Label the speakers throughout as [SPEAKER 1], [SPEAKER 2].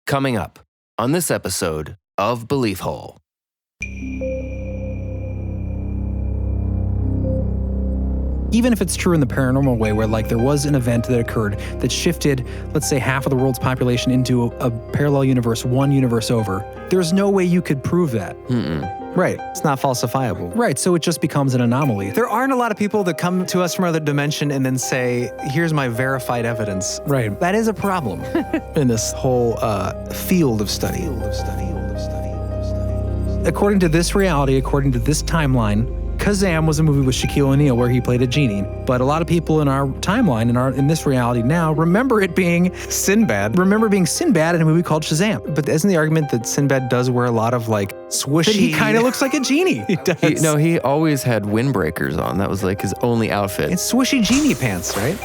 [SPEAKER 1] Coming up on this episode of Belief Hole.
[SPEAKER 2] Even if it's true in the paranormal way, where like there was an event that occurred that shifted, let's say, half of the world's population into a parallel universe, one universe over, there's no way you could prove that.
[SPEAKER 3] Right. It's not falsifiable.
[SPEAKER 2] Right, so it just becomes an anomaly.
[SPEAKER 3] There aren't a lot of people that come to us from another dimension and then say, here's my verified evidence.
[SPEAKER 2] Right.
[SPEAKER 3] That is a problem in this whole field of study.
[SPEAKER 2] According to this reality, according to this timeline, Kazam was a movie with Shaquille O'Neal where he played a genie. But a lot of people in our timeline, in this reality now, remember it being
[SPEAKER 3] Sinbad.
[SPEAKER 2] Remember being Sinbad in a movie called Shazam.
[SPEAKER 3] But isn't the argument that Sinbad does wear a lot of like swooshy...
[SPEAKER 2] But he kind of looks like a genie.
[SPEAKER 3] He does.
[SPEAKER 1] He always had windbreakers on. That was like his only outfit.
[SPEAKER 3] It's swooshy genie pants, right?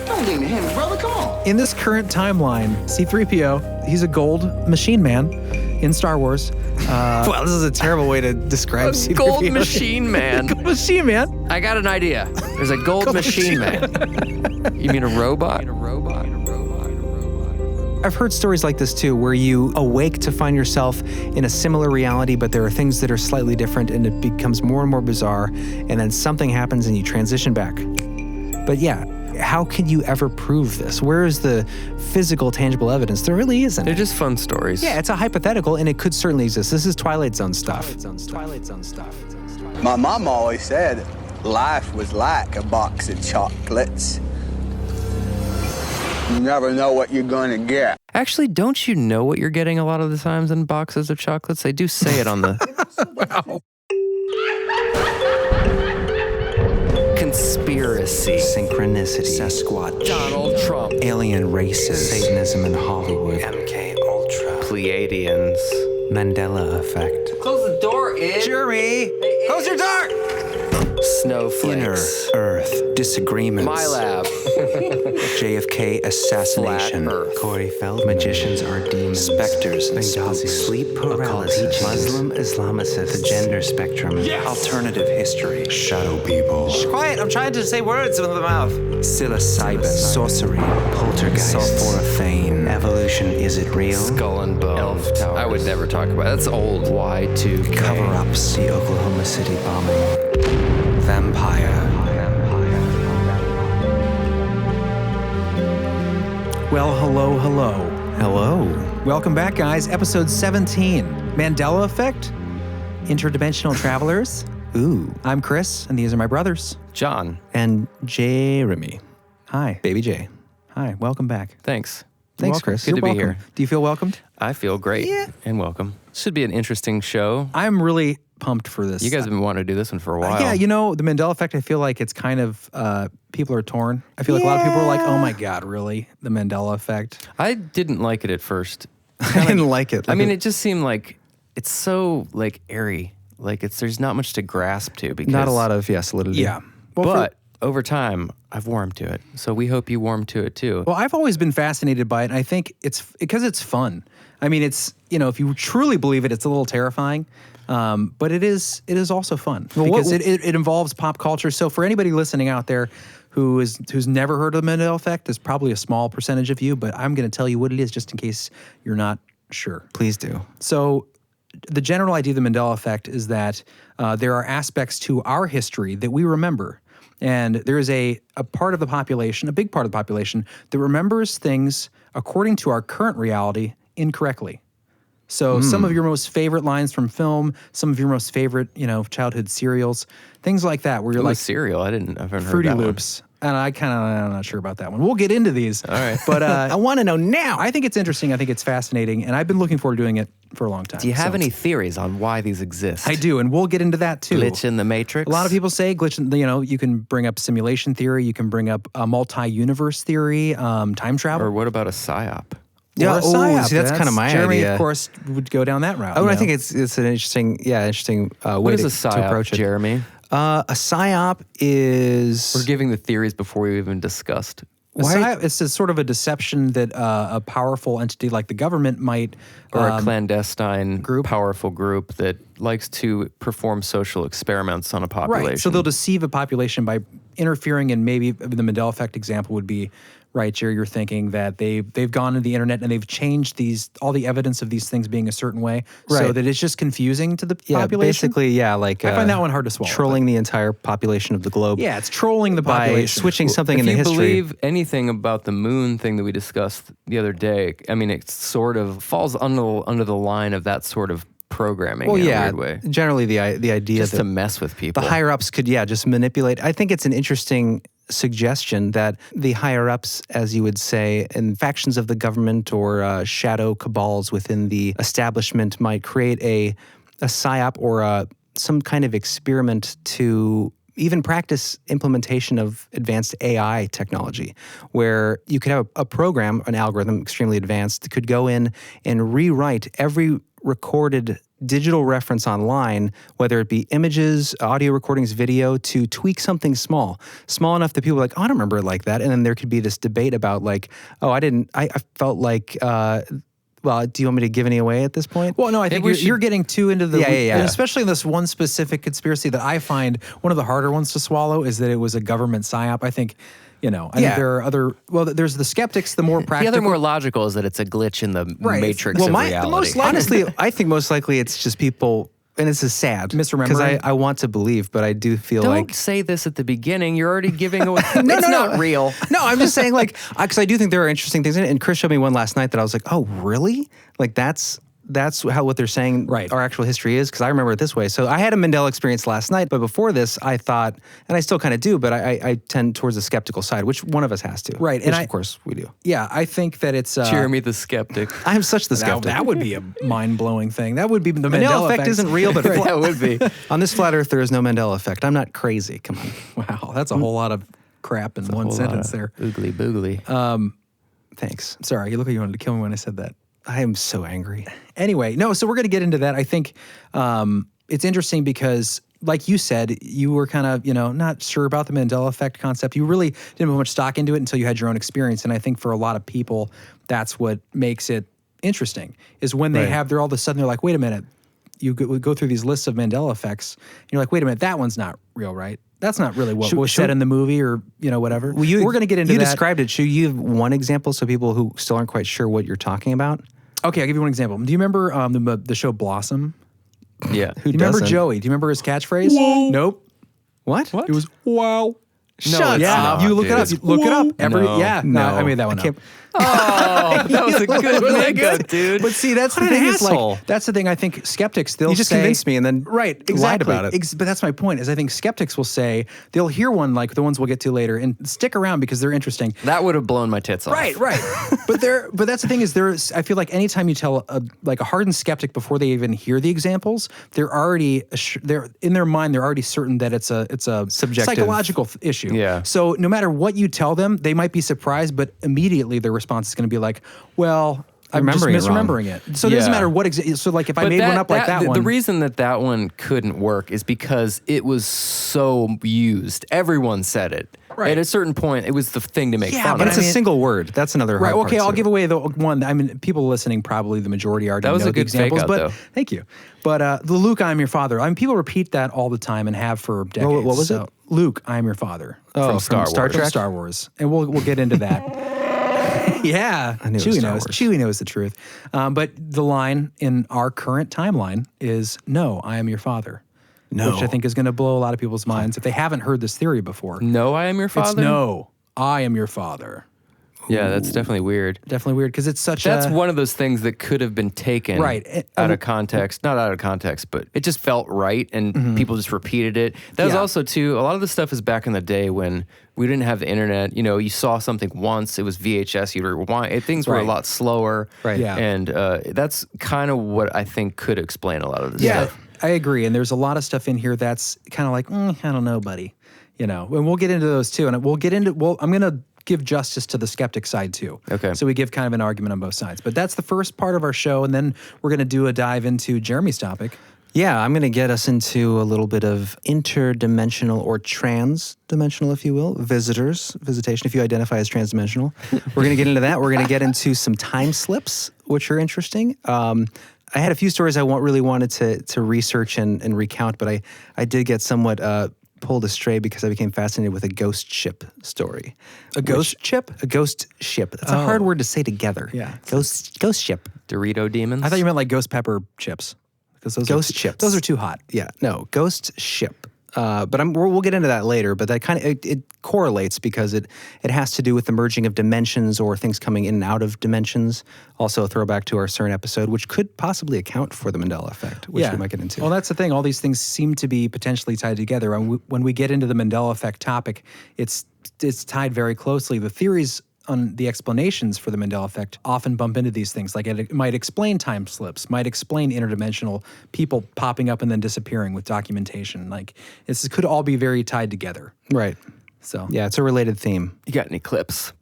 [SPEAKER 4] Don't lean to him, brother. Come on.
[SPEAKER 2] In this current timeline, C-3PO, he's a gold machine man in Star Wars.
[SPEAKER 3] Well, this is a terrible way to describe C-3PO.
[SPEAKER 1] Gold machine man.
[SPEAKER 2] Gold machine man.
[SPEAKER 1] I got an idea. There's a gold machine man. You mean a robot?
[SPEAKER 3] I've heard stories like this too, where you awake to find yourself in a similar reality, but there are things that are slightly different and it becomes more and more bizarre, and then something happens and you transition back. But yeah, how can you ever prove this? Where is the physical, tangible evidence? There really isn't.
[SPEAKER 1] They're just fun stories.
[SPEAKER 3] Yeah, it's a hypothetical and it could certainly exist. This is Twilight Zone stuff.
[SPEAKER 4] My mom always said life was like a box of chocolates. You never know what you're going to get.
[SPEAKER 1] Actually, don't you know what you're getting a lot of the times in boxes of chocolates? They do say it on the...
[SPEAKER 2] Wow.
[SPEAKER 1] Conspiracy.
[SPEAKER 5] Synchronicity. Sasquatch.
[SPEAKER 1] Donald Trump.
[SPEAKER 5] Alien races. Satanism in Hollywood. MK Ultra.
[SPEAKER 1] Pleiadians.
[SPEAKER 5] Mandela Effect.
[SPEAKER 1] Close the door, Id.
[SPEAKER 3] Jeremy, close your door!
[SPEAKER 1] Snowflakes.
[SPEAKER 5] Inner Earth. Disagreements.
[SPEAKER 1] My lab.
[SPEAKER 5] JFK assassination.
[SPEAKER 1] Flat Earth.
[SPEAKER 5] Corey Feldman. Magicians are demons. Specters and spooks. Sleep paralysis. Muslim Islamicists. The gender spectrum. Yes. Alternative history. Shadow people.
[SPEAKER 3] Quiet, I'm trying to say words with the mouth.
[SPEAKER 5] Psilocybin. Sorcery. Poltergeist. Sulforaphane. Evolution. Is it real?
[SPEAKER 1] Skull and Bones. Elf Towers. I would never talk about it. That's old. Y2K.
[SPEAKER 5] Cover-ups. The Oklahoma City bombing. Vampire.
[SPEAKER 2] Well, hello.
[SPEAKER 3] Hello.
[SPEAKER 2] Welcome back, guys. Episode 17, Mandela Effect, Interdimensional Travelers.
[SPEAKER 3] Ooh.
[SPEAKER 2] I'm Chris, and these are my brothers.
[SPEAKER 1] John.
[SPEAKER 3] And Jeremy.
[SPEAKER 2] Hi.
[SPEAKER 3] Baby J.
[SPEAKER 2] Hi, welcome back.
[SPEAKER 1] Thanks.
[SPEAKER 3] Thanks,
[SPEAKER 2] Welcome.
[SPEAKER 3] Chris.
[SPEAKER 1] Good to be
[SPEAKER 2] welcome.
[SPEAKER 1] here.
[SPEAKER 2] Do you feel welcomed?
[SPEAKER 1] I feel great.
[SPEAKER 2] Yeah.
[SPEAKER 1] And welcome. Should be an interesting show.
[SPEAKER 2] I'm really pumped for this.
[SPEAKER 1] You guys have been wanting to do this one for a while.
[SPEAKER 2] Yeah, you know, the Mandela Effect, I feel like it's kind of, people are torn. I feel like a lot of people are like, oh my God, really? The Mandela Effect?
[SPEAKER 1] I didn't like it at first.
[SPEAKER 3] I didn't like it.
[SPEAKER 1] I mean, it just seemed like it's so like airy. Like there's not much to grasp to because
[SPEAKER 3] not a lot of solidity.
[SPEAKER 2] Yeah. Well,
[SPEAKER 1] But over time, I've warmed to it. So we hope you warm to it too.
[SPEAKER 2] Well, I've always been fascinated by it, and I think it's because it's fun. I mean, it's, you know, if you truly believe it, it's a little terrifying, but it is also fun because it involves pop culture. So for anybody listening out there who's never heard of the Mandela Effect, there's probably a small percentage of you, but I'm going to tell you what it is just in case you're not sure.
[SPEAKER 3] Please do.
[SPEAKER 2] So the general idea of the Mandela Effect is that there are aspects to our history that we remember. And there is a part of the population, a big part of the population, that remembers things according to our current reality incorrectly. So some of your most favorite lines from film, some of your most favorite, childhood cereals, things like that, where you're like
[SPEAKER 1] cereal. I've never heard
[SPEAKER 2] Fruity
[SPEAKER 1] that
[SPEAKER 2] Loops. And I'm not sure about that one. We'll get into these.
[SPEAKER 1] All right.
[SPEAKER 2] But
[SPEAKER 3] I want to know now.
[SPEAKER 2] I think it's interesting. I think it's fascinating. And I've been looking forward to doing it for a long time.
[SPEAKER 1] Do you have any theories on why these exist?
[SPEAKER 2] I do, and we'll get into that too.
[SPEAKER 1] Glitch in the Matrix?
[SPEAKER 2] A lot of people say glitch in, you can bring up simulation theory, you can bring up a multi-universe theory, time travel.
[SPEAKER 1] Or what about a psyop?
[SPEAKER 3] Yeah,
[SPEAKER 2] Or a psyop.
[SPEAKER 3] see, that's kind of my
[SPEAKER 2] Jeremy,
[SPEAKER 3] idea.
[SPEAKER 2] of course, would go down that route.
[SPEAKER 3] I think it's an interesting way
[SPEAKER 1] What is a
[SPEAKER 3] to
[SPEAKER 1] psyop,
[SPEAKER 3] approach it.
[SPEAKER 1] Jeremy?
[SPEAKER 3] A psyop is...
[SPEAKER 1] We're giving the theories before we even discussed.
[SPEAKER 2] It's a sort of a deception that a powerful entity like the government might...
[SPEAKER 1] Or a clandestine, powerful group that likes to perform social experiments on a population.
[SPEAKER 2] Right, so they'll deceive a population by interfering in maybe the Mandela Effect example would be right, Jerry, you're thinking that they've gone to the internet and they've changed all the evidence of these things being a certain way, so
[SPEAKER 3] Right.
[SPEAKER 2] that it's just confusing to the
[SPEAKER 3] Yeah,
[SPEAKER 2] population.
[SPEAKER 3] basically, like
[SPEAKER 2] I find that one hard to swallow.
[SPEAKER 3] trolling the entire population of the globe.
[SPEAKER 2] Yeah, it's trolling the
[SPEAKER 3] by
[SPEAKER 2] population.
[SPEAKER 3] switching something
[SPEAKER 1] if
[SPEAKER 3] in the
[SPEAKER 1] you
[SPEAKER 3] history.
[SPEAKER 1] believe anything about the moon thing that we discussed the other day, I mean, it sort of falls under the line of that sort of programming
[SPEAKER 3] Well,
[SPEAKER 1] in
[SPEAKER 3] yeah,
[SPEAKER 1] a weird way.
[SPEAKER 3] generally the idea
[SPEAKER 1] Just
[SPEAKER 3] that
[SPEAKER 1] to mess with people.
[SPEAKER 3] the higher ups could, just manipulate. I think it's an interesting suggestion that the higher ups, as you would say, in factions of the government or shadow cabals within the establishment might create a psyop or some kind of experiment to even practice implementation of advanced AI technology, where you could have a program, an algorithm extremely advanced, that could go in and rewrite every recorded digital reference online, whether it be images, audio recordings, video, to tweak something small enough that people are like, oh, I don't remember it like that. And then there could be this debate about like, oh, I felt like, well, do you want me to give any away at this point?
[SPEAKER 2] Well, no, I think you're getting too into the...
[SPEAKER 3] Yeah.
[SPEAKER 2] And especially in this one specific conspiracy that I find one of the harder ones to swallow is that it was a government psyop. I think, I think there are other... Well, there's the skeptics, the more practical...
[SPEAKER 1] The other more logical is that it's a glitch in the matrix of reality.
[SPEAKER 3] Honestly, I think most likely it's just people... And this is sad.
[SPEAKER 2] Misremembering.
[SPEAKER 3] Because I want to believe, but I do feel
[SPEAKER 1] Don't say this at the beginning. You're already giving away. It's not real.
[SPEAKER 3] No, I'm just saying, like, because I do think there are interesting things in it. And Chris showed me one last night that I was like, oh, really? Like, that's what they're saying our actual history is, because I remember it this way. So I had a Mandela experience last night, but before this, I thought, and I still kind of do, but I tend towards the skeptical side, which one of us has to.
[SPEAKER 2] Right.
[SPEAKER 3] Which, of course, we do.
[SPEAKER 2] Yeah, I think that it's...
[SPEAKER 1] Jeremy the skeptic.
[SPEAKER 3] I'm such the skeptic.
[SPEAKER 2] That would be a mind-blowing thing. That would be the
[SPEAKER 3] Mandela effect isn't real, but
[SPEAKER 1] that would be.
[SPEAKER 3] On this flat earth, there is no Mandela effect. I'm not crazy. Come on.
[SPEAKER 2] Wow, that's a whole lot of crap in one sentence there.
[SPEAKER 1] Oogly boogly.
[SPEAKER 3] Thanks.
[SPEAKER 2] Sorry, you look like you wanted to kill me when I said that.
[SPEAKER 3] I am so angry.
[SPEAKER 2] Anyway, no, so we're going to get into that. I think it's interesting because, like you said, you were kind of, not sure about the Mandela effect concept. You really didn't put much stock into it until you had your own experience. And I think for a lot of people, that's what makes it interesting, is when they they're all of a sudden, they're like, wait a minute. You go through these lists of Mandela effects, and you're like, wait a minute, that one's not real, right? That's not really what was said in the movie or, whatever. Well, we're going to get into that.
[SPEAKER 3] You described it. Should you give one example so people who still aren't quite sure what you're talking about?
[SPEAKER 2] Okay, I'll give you one example. Do you remember the show Blossom?
[SPEAKER 1] Yeah.
[SPEAKER 2] Do you remember Joey? Do you remember his catchphrase?
[SPEAKER 3] Whoa.
[SPEAKER 2] Nope.
[SPEAKER 3] What?
[SPEAKER 2] It was, wow.
[SPEAKER 3] Shut
[SPEAKER 2] up. You look it up. Look it up. No, I made that one up.
[SPEAKER 1] Oh, that was a good makeup, dude.
[SPEAKER 2] But see, that's the thing. Is like, that's the thing. I think skeptics, they'll
[SPEAKER 3] You just
[SPEAKER 2] say,
[SPEAKER 3] convinced me and then
[SPEAKER 2] exactly.
[SPEAKER 3] lied about it.
[SPEAKER 2] But that's my point, is I think skeptics will say, they'll hear one like the ones we'll get to later and stick around because they're interesting.
[SPEAKER 1] That would have blown my tits off.
[SPEAKER 2] Right. but that's the thing is, I feel like anytime you tell a hardened skeptic before they even hear the examples, they're already, in their mind, they're already certain that it's a
[SPEAKER 3] subjective
[SPEAKER 2] psychological issue.
[SPEAKER 1] Yeah.
[SPEAKER 2] So no matter what you tell them, they might be surprised, but immediately their response is going to be like, well, I'm just misremembering it. So it doesn't matter what so like if I made one up like that one.
[SPEAKER 1] The reason that one couldn't work is because it was so used. Everyone said it.
[SPEAKER 2] Right.
[SPEAKER 1] At a certain point, it was the thing to make fun
[SPEAKER 3] but
[SPEAKER 1] of.
[SPEAKER 3] it's a single word. That's another hard part,
[SPEAKER 2] Okay, I'll
[SPEAKER 3] too.
[SPEAKER 2] give away the one. I mean, people listening, probably the majority already
[SPEAKER 1] That was
[SPEAKER 2] know
[SPEAKER 1] a good
[SPEAKER 2] the examples.
[SPEAKER 1] fake out,
[SPEAKER 2] but
[SPEAKER 1] though.
[SPEAKER 2] thank you. But the Luke, I am your father. I mean, people repeat that all the time and have for decades.
[SPEAKER 3] What was it?
[SPEAKER 2] Luke, I am your father.
[SPEAKER 3] From Star Wars.
[SPEAKER 2] From Star Wars. And we'll get into that. Yeah,
[SPEAKER 3] I knew it was
[SPEAKER 2] Chewie
[SPEAKER 3] Star
[SPEAKER 2] knows.
[SPEAKER 3] Wars.
[SPEAKER 2] Chewie knows the truth. But the line in our current timeline is, "No, I am your father."
[SPEAKER 3] No.
[SPEAKER 2] Which I think is going to blow a lot of people's minds if they haven't heard this theory before.
[SPEAKER 1] No, I am your father?
[SPEAKER 2] It's no, I am your father.
[SPEAKER 1] Yeah, that's definitely weird.
[SPEAKER 2] Definitely weird because it's such
[SPEAKER 1] That's one of those things that could have been taken out of context. Not out of context, but it just felt right and people just repeated it. That was also, too, a lot of the stuff is back in the day when we didn't have the internet. You saw something once, it was VHS, you'd rewind. Things were a lot slower.
[SPEAKER 2] Right. Yeah.
[SPEAKER 1] And that's kind of what I think could explain a lot of this stuff.
[SPEAKER 2] I agree. And there's a lot of stuff in here that's kind of like, I don't know, buddy. And we'll get into those too. And I'm going to give justice to the skeptic side too.
[SPEAKER 1] Okay.
[SPEAKER 2] So we give kind of an argument on both sides. But that's the first part of our show. And then we're going to do a dive into Jeremy's topic.
[SPEAKER 3] Yeah, I'm going to get us into a little bit of interdimensional or transdimensional, if you will, visitation, if you identify as transdimensional. We're going to get into that. We're going to get into some time slips, which are interesting. I had a few stories I really wanted to research and recount, but I did get somewhat pulled astray because I became fascinated with a ghost ship story.
[SPEAKER 2] A ghost ship?
[SPEAKER 3] A ghost ship. That's a hard word to say together.
[SPEAKER 2] Yeah.
[SPEAKER 3] Ghost ship.
[SPEAKER 1] Dorito demons?
[SPEAKER 2] I thought you meant like ghost pepper chips. Because those
[SPEAKER 3] Ghost
[SPEAKER 2] are too,
[SPEAKER 3] chips.
[SPEAKER 2] Those are too hot.
[SPEAKER 3] Yeah, no, ghost ship. But we'll get into that later. But that kind of it correlates because it has to do with the merging of dimensions or things coming in and out of dimensions. Also, a throwback to our CERN episode, which could possibly account for the Mandela Effect, which we might get into.
[SPEAKER 2] Well, that's the thing. All these things seem to be potentially tied together. And when we get into the Mandela Effect topic, it's tied very closely. The theories on the explanations for the Mandela Effect often bump into these things. Like it might explain time slips, might explain interdimensional people popping up and then disappearing with documentation. Like this could all be very tied together.
[SPEAKER 3] Right.
[SPEAKER 2] So
[SPEAKER 3] yeah, it's a related theme.
[SPEAKER 1] You got any clips,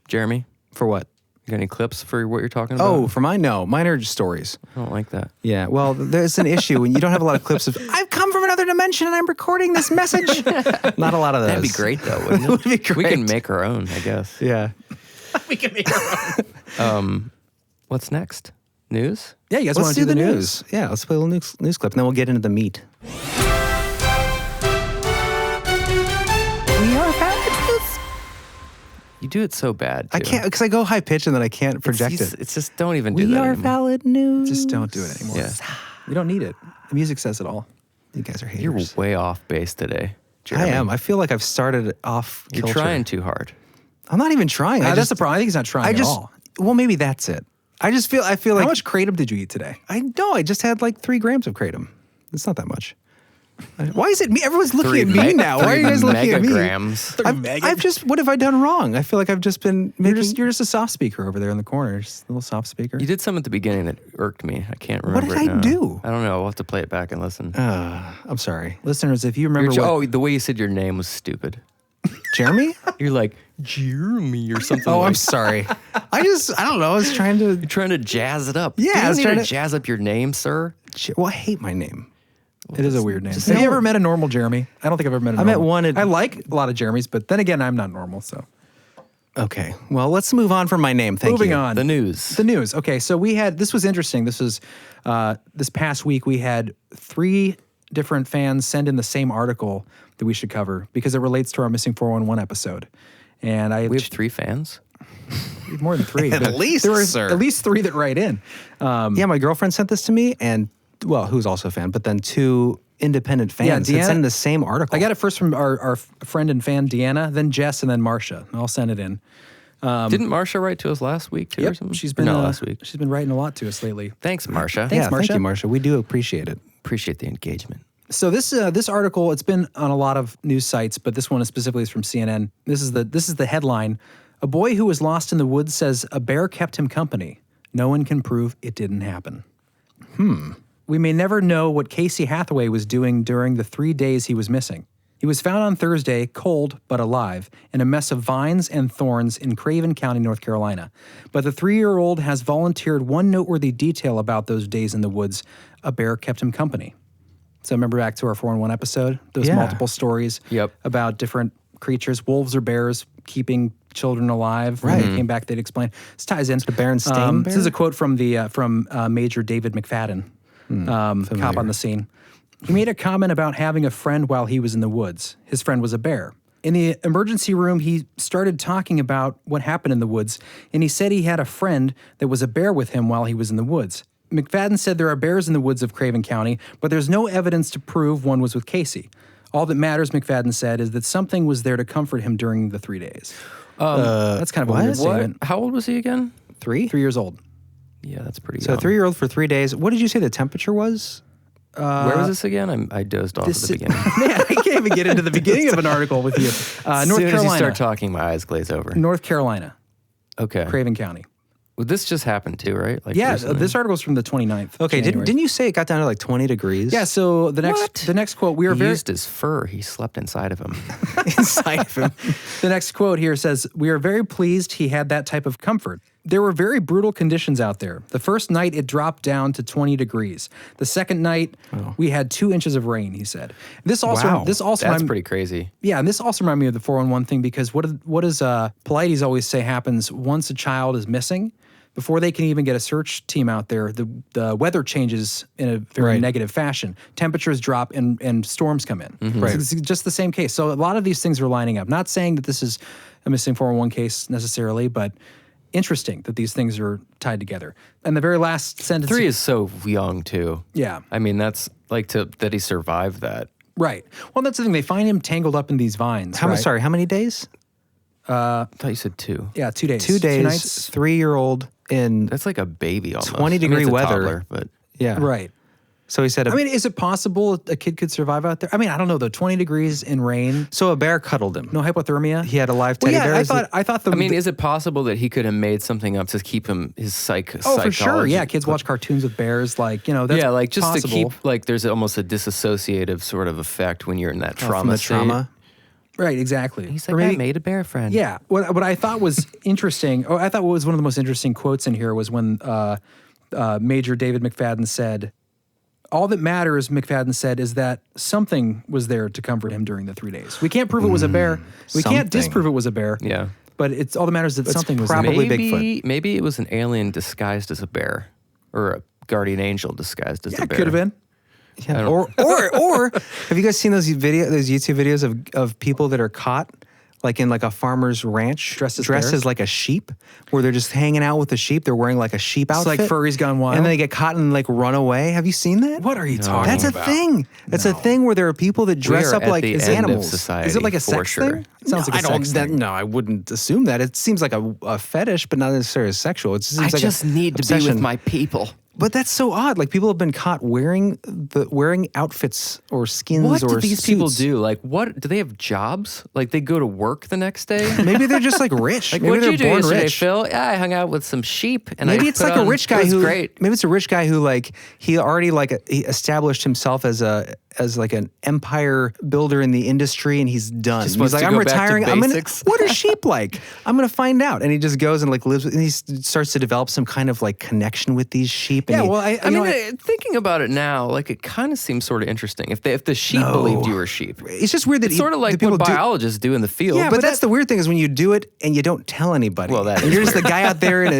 [SPEAKER 1] Jeremy?
[SPEAKER 3] For what?
[SPEAKER 1] You got any clips for what you're talking about?
[SPEAKER 3] Oh, for mine? No. Mine are just stories.
[SPEAKER 1] I don't like that.
[SPEAKER 3] Yeah, well, there's an issue when you don't have a lot of clips of, I've come from another dimension and I'm recording this message. Not a lot of those.
[SPEAKER 1] That'd be great, though, wouldn't it?
[SPEAKER 3] It would be great.
[SPEAKER 1] We can make our own, I guess.
[SPEAKER 3] Yeah.
[SPEAKER 2] we can make our own.
[SPEAKER 1] What's next? News?
[SPEAKER 2] Yeah, you guys
[SPEAKER 3] Let's
[SPEAKER 2] want to
[SPEAKER 3] do
[SPEAKER 2] do
[SPEAKER 3] the
[SPEAKER 2] the
[SPEAKER 3] news. Yeah, let's play a little news clip and then we'll get into the meat. We are fabulous.
[SPEAKER 1] You do it so bad, too.
[SPEAKER 3] I can't, because I go high pitch and then I can't project it.
[SPEAKER 1] It's just, don't even do
[SPEAKER 3] We
[SPEAKER 1] that
[SPEAKER 3] are
[SPEAKER 1] anymore.
[SPEAKER 3] valid news.
[SPEAKER 2] Just don't do it anymore.
[SPEAKER 1] Yeah.
[SPEAKER 2] We don't need it. The music says it all.
[SPEAKER 3] You guys are
[SPEAKER 1] You're
[SPEAKER 3] haters.
[SPEAKER 1] way off base today,
[SPEAKER 3] I
[SPEAKER 1] Jeremy.
[SPEAKER 3] am. I feel like I've started off
[SPEAKER 1] You're
[SPEAKER 3] kilter.
[SPEAKER 1] trying too hard.
[SPEAKER 3] I'm not even trying.
[SPEAKER 2] That's the problem. I think he's not trying at all.
[SPEAKER 3] Well, maybe that's it. I feel like.
[SPEAKER 2] How much kratom did you eat today?
[SPEAKER 3] I know. I just had like 3 grams of kratom. It's not that much. Why is it me? Everyone's looking at me now. Why are you guys looking at me?
[SPEAKER 1] Megagrams.
[SPEAKER 3] I've just. What have I done wrong? I feel like I've just been.
[SPEAKER 2] You're just a soft speaker over there in the corner. Just a little soft speaker.
[SPEAKER 1] You did something at the beginning that irked me. I can't remember.
[SPEAKER 3] What did I do?
[SPEAKER 1] I don't know. We'll have to play it back and listen.
[SPEAKER 3] I'm sorry,
[SPEAKER 2] Listeners, if you remember
[SPEAKER 1] the way you said your name was stupid.
[SPEAKER 3] Jeremy.
[SPEAKER 1] You're like Jeremy or something.
[SPEAKER 3] Oh,
[SPEAKER 1] like
[SPEAKER 3] I'm sorry. I don't know. I was trying to.
[SPEAKER 1] You're trying to jazz it up.
[SPEAKER 3] Yeah,
[SPEAKER 1] you
[SPEAKER 3] I was
[SPEAKER 1] don't need
[SPEAKER 3] trying
[SPEAKER 1] to
[SPEAKER 3] to
[SPEAKER 1] jazz up your name, sir.
[SPEAKER 3] Well, I hate my name.
[SPEAKER 2] It is a weird name.
[SPEAKER 1] just
[SPEAKER 2] Have you
[SPEAKER 1] know-
[SPEAKER 2] ever met a normal Jeremy? I don't think I've ever met a normal.
[SPEAKER 3] met one at-
[SPEAKER 2] I like a lot of Jeremys, but then again, I'm not normal, so.
[SPEAKER 3] Okay. Well, let's move on from my name. Thank you.
[SPEAKER 2] Moving on.
[SPEAKER 1] The news.
[SPEAKER 2] The news. Okay, so this was interesting. This was, this past week, we had 3 different fans send in the same article that we should cover because it relates to our Missing 411 episode. And
[SPEAKER 1] We have 3 fans.
[SPEAKER 2] more than 3.
[SPEAKER 3] At
[SPEAKER 2] but
[SPEAKER 3] least,
[SPEAKER 2] there were
[SPEAKER 3] sir.
[SPEAKER 2] at least 3 that write in.
[SPEAKER 3] Yeah, my girlfriend sent this to me, and who's also a fan, but then 2 independent fans
[SPEAKER 2] Deanna-
[SPEAKER 3] sent in the same article.
[SPEAKER 2] I got it first from our friend and fan, Deanna, then Jess, and then Marcia. I'll send it in.
[SPEAKER 1] Didn't Marsha write to us last week too, or something?
[SPEAKER 2] She's
[SPEAKER 1] Or
[SPEAKER 2] been
[SPEAKER 1] no, last week.
[SPEAKER 2] She's been writing a lot to us lately.
[SPEAKER 1] Thanks, Marsha.
[SPEAKER 2] Thanks,
[SPEAKER 3] Yeah, thank
[SPEAKER 2] Marcia.
[SPEAKER 3] you, Marcia. We do appreciate it.
[SPEAKER 1] Appreciate the engagement.
[SPEAKER 2] So this article, it's been on a lot of news sites, but this one specifically is from CNN. This is the headline: "A boy who was lost in the woods says a bear kept him company. No one can prove it didn't happen." We may never know what Casey Hathaway was doing during the 3 days he was missing. He was found on Thursday, cold but alive, in a mess of vines and thorns in Craven County, North Carolina. But the 3-year-old has volunteered one noteworthy detail about those days in the woods: a bear kept him company. So remember back to our 411 episode? Those
[SPEAKER 3] Yeah.
[SPEAKER 2] multiple stories
[SPEAKER 1] Yep.
[SPEAKER 2] about different creatures, wolves or bears, keeping children alive. When they came back, they'd explain. This ties in.
[SPEAKER 3] The Berenstain
[SPEAKER 2] This is
[SPEAKER 3] bear?
[SPEAKER 2] a quote from Major David McFadden, cop on the scene. He made a comment about having a friend while he was in the woods. His friend was a bear. In the emergency room, he started talking about what happened in the woods, and he said he had a friend that was a bear with him while he was in the woods. McFadden said there are bears in the woods of Craven County, but there's no evidence to prove one was with Casey. All that matters, McFadden said, is that something was there to comfort him during the 3 days. That's kind of a weird
[SPEAKER 1] What?
[SPEAKER 2] statement.
[SPEAKER 1] How old was he again?
[SPEAKER 3] 3?
[SPEAKER 2] 3 years old.
[SPEAKER 1] Yeah, that's pretty
[SPEAKER 3] So
[SPEAKER 1] young.
[SPEAKER 3] 3-year-old for 3 days. What did you say the temperature was?
[SPEAKER 1] Where was this again? I dozed off at the beginning.
[SPEAKER 2] Man, I can't even get into the beginning of an article with you.
[SPEAKER 1] As
[SPEAKER 2] North
[SPEAKER 1] soon as you
[SPEAKER 2] Carolina.
[SPEAKER 1] start talking, my eyes glaze over.
[SPEAKER 2] North Carolina,
[SPEAKER 1] Okay.
[SPEAKER 2] Craven County.
[SPEAKER 1] Well, this just happened too, right? Like
[SPEAKER 2] Yeah,
[SPEAKER 1] recently?
[SPEAKER 2] this article's from the 29th.
[SPEAKER 3] Okay,
[SPEAKER 2] January.
[SPEAKER 3] didn't you say it got down to like 20 degrees?
[SPEAKER 2] Yeah, so the next quote, we are
[SPEAKER 1] He
[SPEAKER 2] very
[SPEAKER 1] used his fur. He slept inside of him.
[SPEAKER 3] inside of him.
[SPEAKER 2] The next quote here says, "We are very pleased he had that type of comfort. There were very brutal conditions out there. The first night it dropped down to 20 degrees. The second night we had 2 inches of rain," he said. This also
[SPEAKER 3] Wow.
[SPEAKER 1] That's pretty crazy.
[SPEAKER 2] Yeah, and this also reminded me of the 411 thing because what does Polites always say happens once a child is missing? before they can even get a search team out there, the weather changes in a very negative fashion. Temperatures drop and storms come in.
[SPEAKER 3] Right.
[SPEAKER 2] It's just the same case. So a lot of these things are lining up. Not saying that this is a missing 411 case necessarily, but interesting that these things are tied together. And the very last sentence...
[SPEAKER 1] 3 is so young, too.
[SPEAKER 2] Yeah.
[SPEAKER 1] I mean, that's like that he survived that.
[SPEAKER 2] Right. Well, that's the thing. They find him tangled up in these vines.
[SPEAKER 3] Sorry, how many days?
[SPEAKER 1] I thought you said 2.
[SPEAKER 2] Yeah, 2 days.
[SPEAKER 3] 2 days,
[SPEAKER 2] 2 nights.
[SPEAKER 3] 3-year-old in
[SPEAKER 1] That's like a baby almost.
[SPEAKER 3] 20-degree
[SPEAKER 1] it's a
[SPEAKER 3] weather.
[SPEAKER 1] toddler, but
[SPEAKER 3] yeah.
[SPEAKER 2] Right.
[SPEAKER 3] So he said,
[SPEAKER 2] I mean, is it possible a kid could survive out there? I mean, I don't know, though. 20 degrees in rain,
[SPEAKER 3] so a bear cuddled him.
[SPEAKER 2] no hypothermia.
[SPEAKER 3] He had a live teddy bear.
[SPEAKER 2] I thought the...
[SPEAKER 1] I mean, is it possible that he could have made something up to keep him his psychology?
[SPEAKER 2] for sure. Yeah, kids watch cartoons with bears. Like, that's
[SPEAKER 1] yeah, like just
[SPEAKER 2] possible.
[SPEAKER 1] to keep, like, there's almost a disassociative sort of effect when you're in that
[SPEAKER 3] from
[SPEAKER 1] trauma
[SPEAKER 3] the
[SPEAKER 1] state.
[SPEAKER 3] trauma.
[SPEAKER 2] Right, exactly.
[SPEAKER 1] He's
[SPEAKER 2] Or
[SPEAKER 1] like,
[SPEAKER 2] maybe-
[SPEAKER 1] I made a bear friend.
[SPEAKER 2] Yeah. What I thought was interesting, I thought what was one of the most interesting quotes in here was when Major David McFadden said, all that matters, McFadden said, is that something was there to comfort him during the 3 days. We can't prove it was a bear. We can't
[SPEAKER 3] something.
[SPEAKER 2] disprove it was a bear.
[SPEAKER 1] Yeah.
[SPEAKER 2] But it's all that matters is that something was there.
[SPEAKER 3] probably
[SPEAKER 1] Maybe,
[SPEAKER 3] Bigfoot.
[SPEAKER 1] maybe it was an alien disguised as a bear, or a guardian angel disguised as
[SPEAKER 2] Yeah,
[SPEAKER 1] a
[SPEAKER 2] it
[SPEAKER 1] bear.
[SPEAKER 2] could have been.
[SPEAKER 3] Yeah. Or have you guys seen those YouTube videos of people that are caught like in like a farmer's ranch
[SPEAKER 2] Dressed as
[SPEAKER 3] as
[SPEAKER 2] bears?
[SPEAKER 3] like a sheep, where they're just hanging out with the sheep. They're wearing like a sheep
[SPEAKER 2] It's
[SPEAKER 3] outfit.
[SPEAKER 2] like furries gone wild.
[SPEAKER 3] And then they get caught and like run away. Have you seen that?
[SPEAKER 2] What are you talking
[SPEAKER 3] That's
[SPEAKER 2] about?
[SPEAKER 3] a thing. That's a thing where there are people that dress
[SPEAKER 1] are
[SPEAKER 3] up
[SPEAKER 1] at
[SPEAKER 3] like
[SPEAKER 1] the
[SPEAKER 3] as
[SPEAKER 1] end of
[SPEAKER 3] animals.
[SPEAKER 1] society,
[SPEAKER 2] Is it like a
[SPEAKER 1] for
[SPEAKER 2] sex
[SPEAKER 1] sure.
[SPEAKER 2] thing? It sounds like a sex thing.
[SPEAKER 3] No, I wouldn't assume that. It seems like a fetish, but not necessarily sexual. It seems
[SPEAKER 1] I
[SPEAKER 3] like
[SPEAKER 1] just
[SPEAKER 3] a
[SPEAKER 1] need to be
[SPEAKER 3] obsession.
[SPEAKER 1] with my people.
[SPEAKER 3] But that's so odd. Like people have been caught wearing outfits or skins
[SPEAKER 1] What
[SPEAKER 3] or
[SPEAKER 1] do these people
[SPEAKER 3] suits.
[SPEAKER 1] do? Like, what do they have jobs? Like, they go to work the next day?
[SPEAKER 3] Maybe they're just like rich.
[SPEAKER 1] Like,
[SPEAKER 3] Maybe
[SPEAKER 1] what'd
[SPEAKER 3] they're
[SPEAKER 1] you do
[SPEAKER 3] born
[SPEAKER 1] yesterday,
[SPEAKER 3] rich.
[SPEAKER 1] Phil? Yeah, I hung out with some sheep, and
[SPEAKER 3] Maybe
[SPEAKER 1] I
[SPEAKER 3] it's
[SPEAKER 1] put
[SPEAKER 3] like a
[SPEAKER 1] on-
[SPEAKER 3] rich guy
[SPEAKER 1] it was
[SPEAKER 3] who.
[SPEAKER 1] great.
[SPEAKER 3] Maybe it's a rich guy who like he already he established himself as like an empire builder in the industry, and he's done.
[SPEAKER 1] Just
[SPEAKER 3] He's
[SPEAKER 1] wants
[SPEAKER 3] like,
[SPEAKER 1] to
[SPEAKER 3] I'm
[SPEAKER 1] go back to
[SPEAKER 3] retiring.
[SPEAKER 1] basics."
[SPEAKER 3] What are sheep like? I'm gonna find out. And he just goes and like lives. And he starts to develop some kind of like connection with these sheep. And
[SPEAKER 2] Yeah,
[SPEAKER 3] he-
[SPEAKER 2] well,
[SPEAKER 1] I mean, thinking about it now, like, it kind of seems sort of interesting. If the sheep believed you were sheep.
[SPEAKER 3] it's just weird that
[SPEAKER 1] It's sort of like
[SPEAKER 3] the people
[SPEAKER 1] what
[SPEAKER 3] do.
[SPEAKER 1] biologists do in the field.
[SPEAKER 3] Yeah, but that's the weird thing is when you do it and you don't tell anybody.
[SPEAKER 1] Well, that
[SPEAKER 3] and
[SPEAKER 1] is
[SPEAKER 3] you're just the guy out there and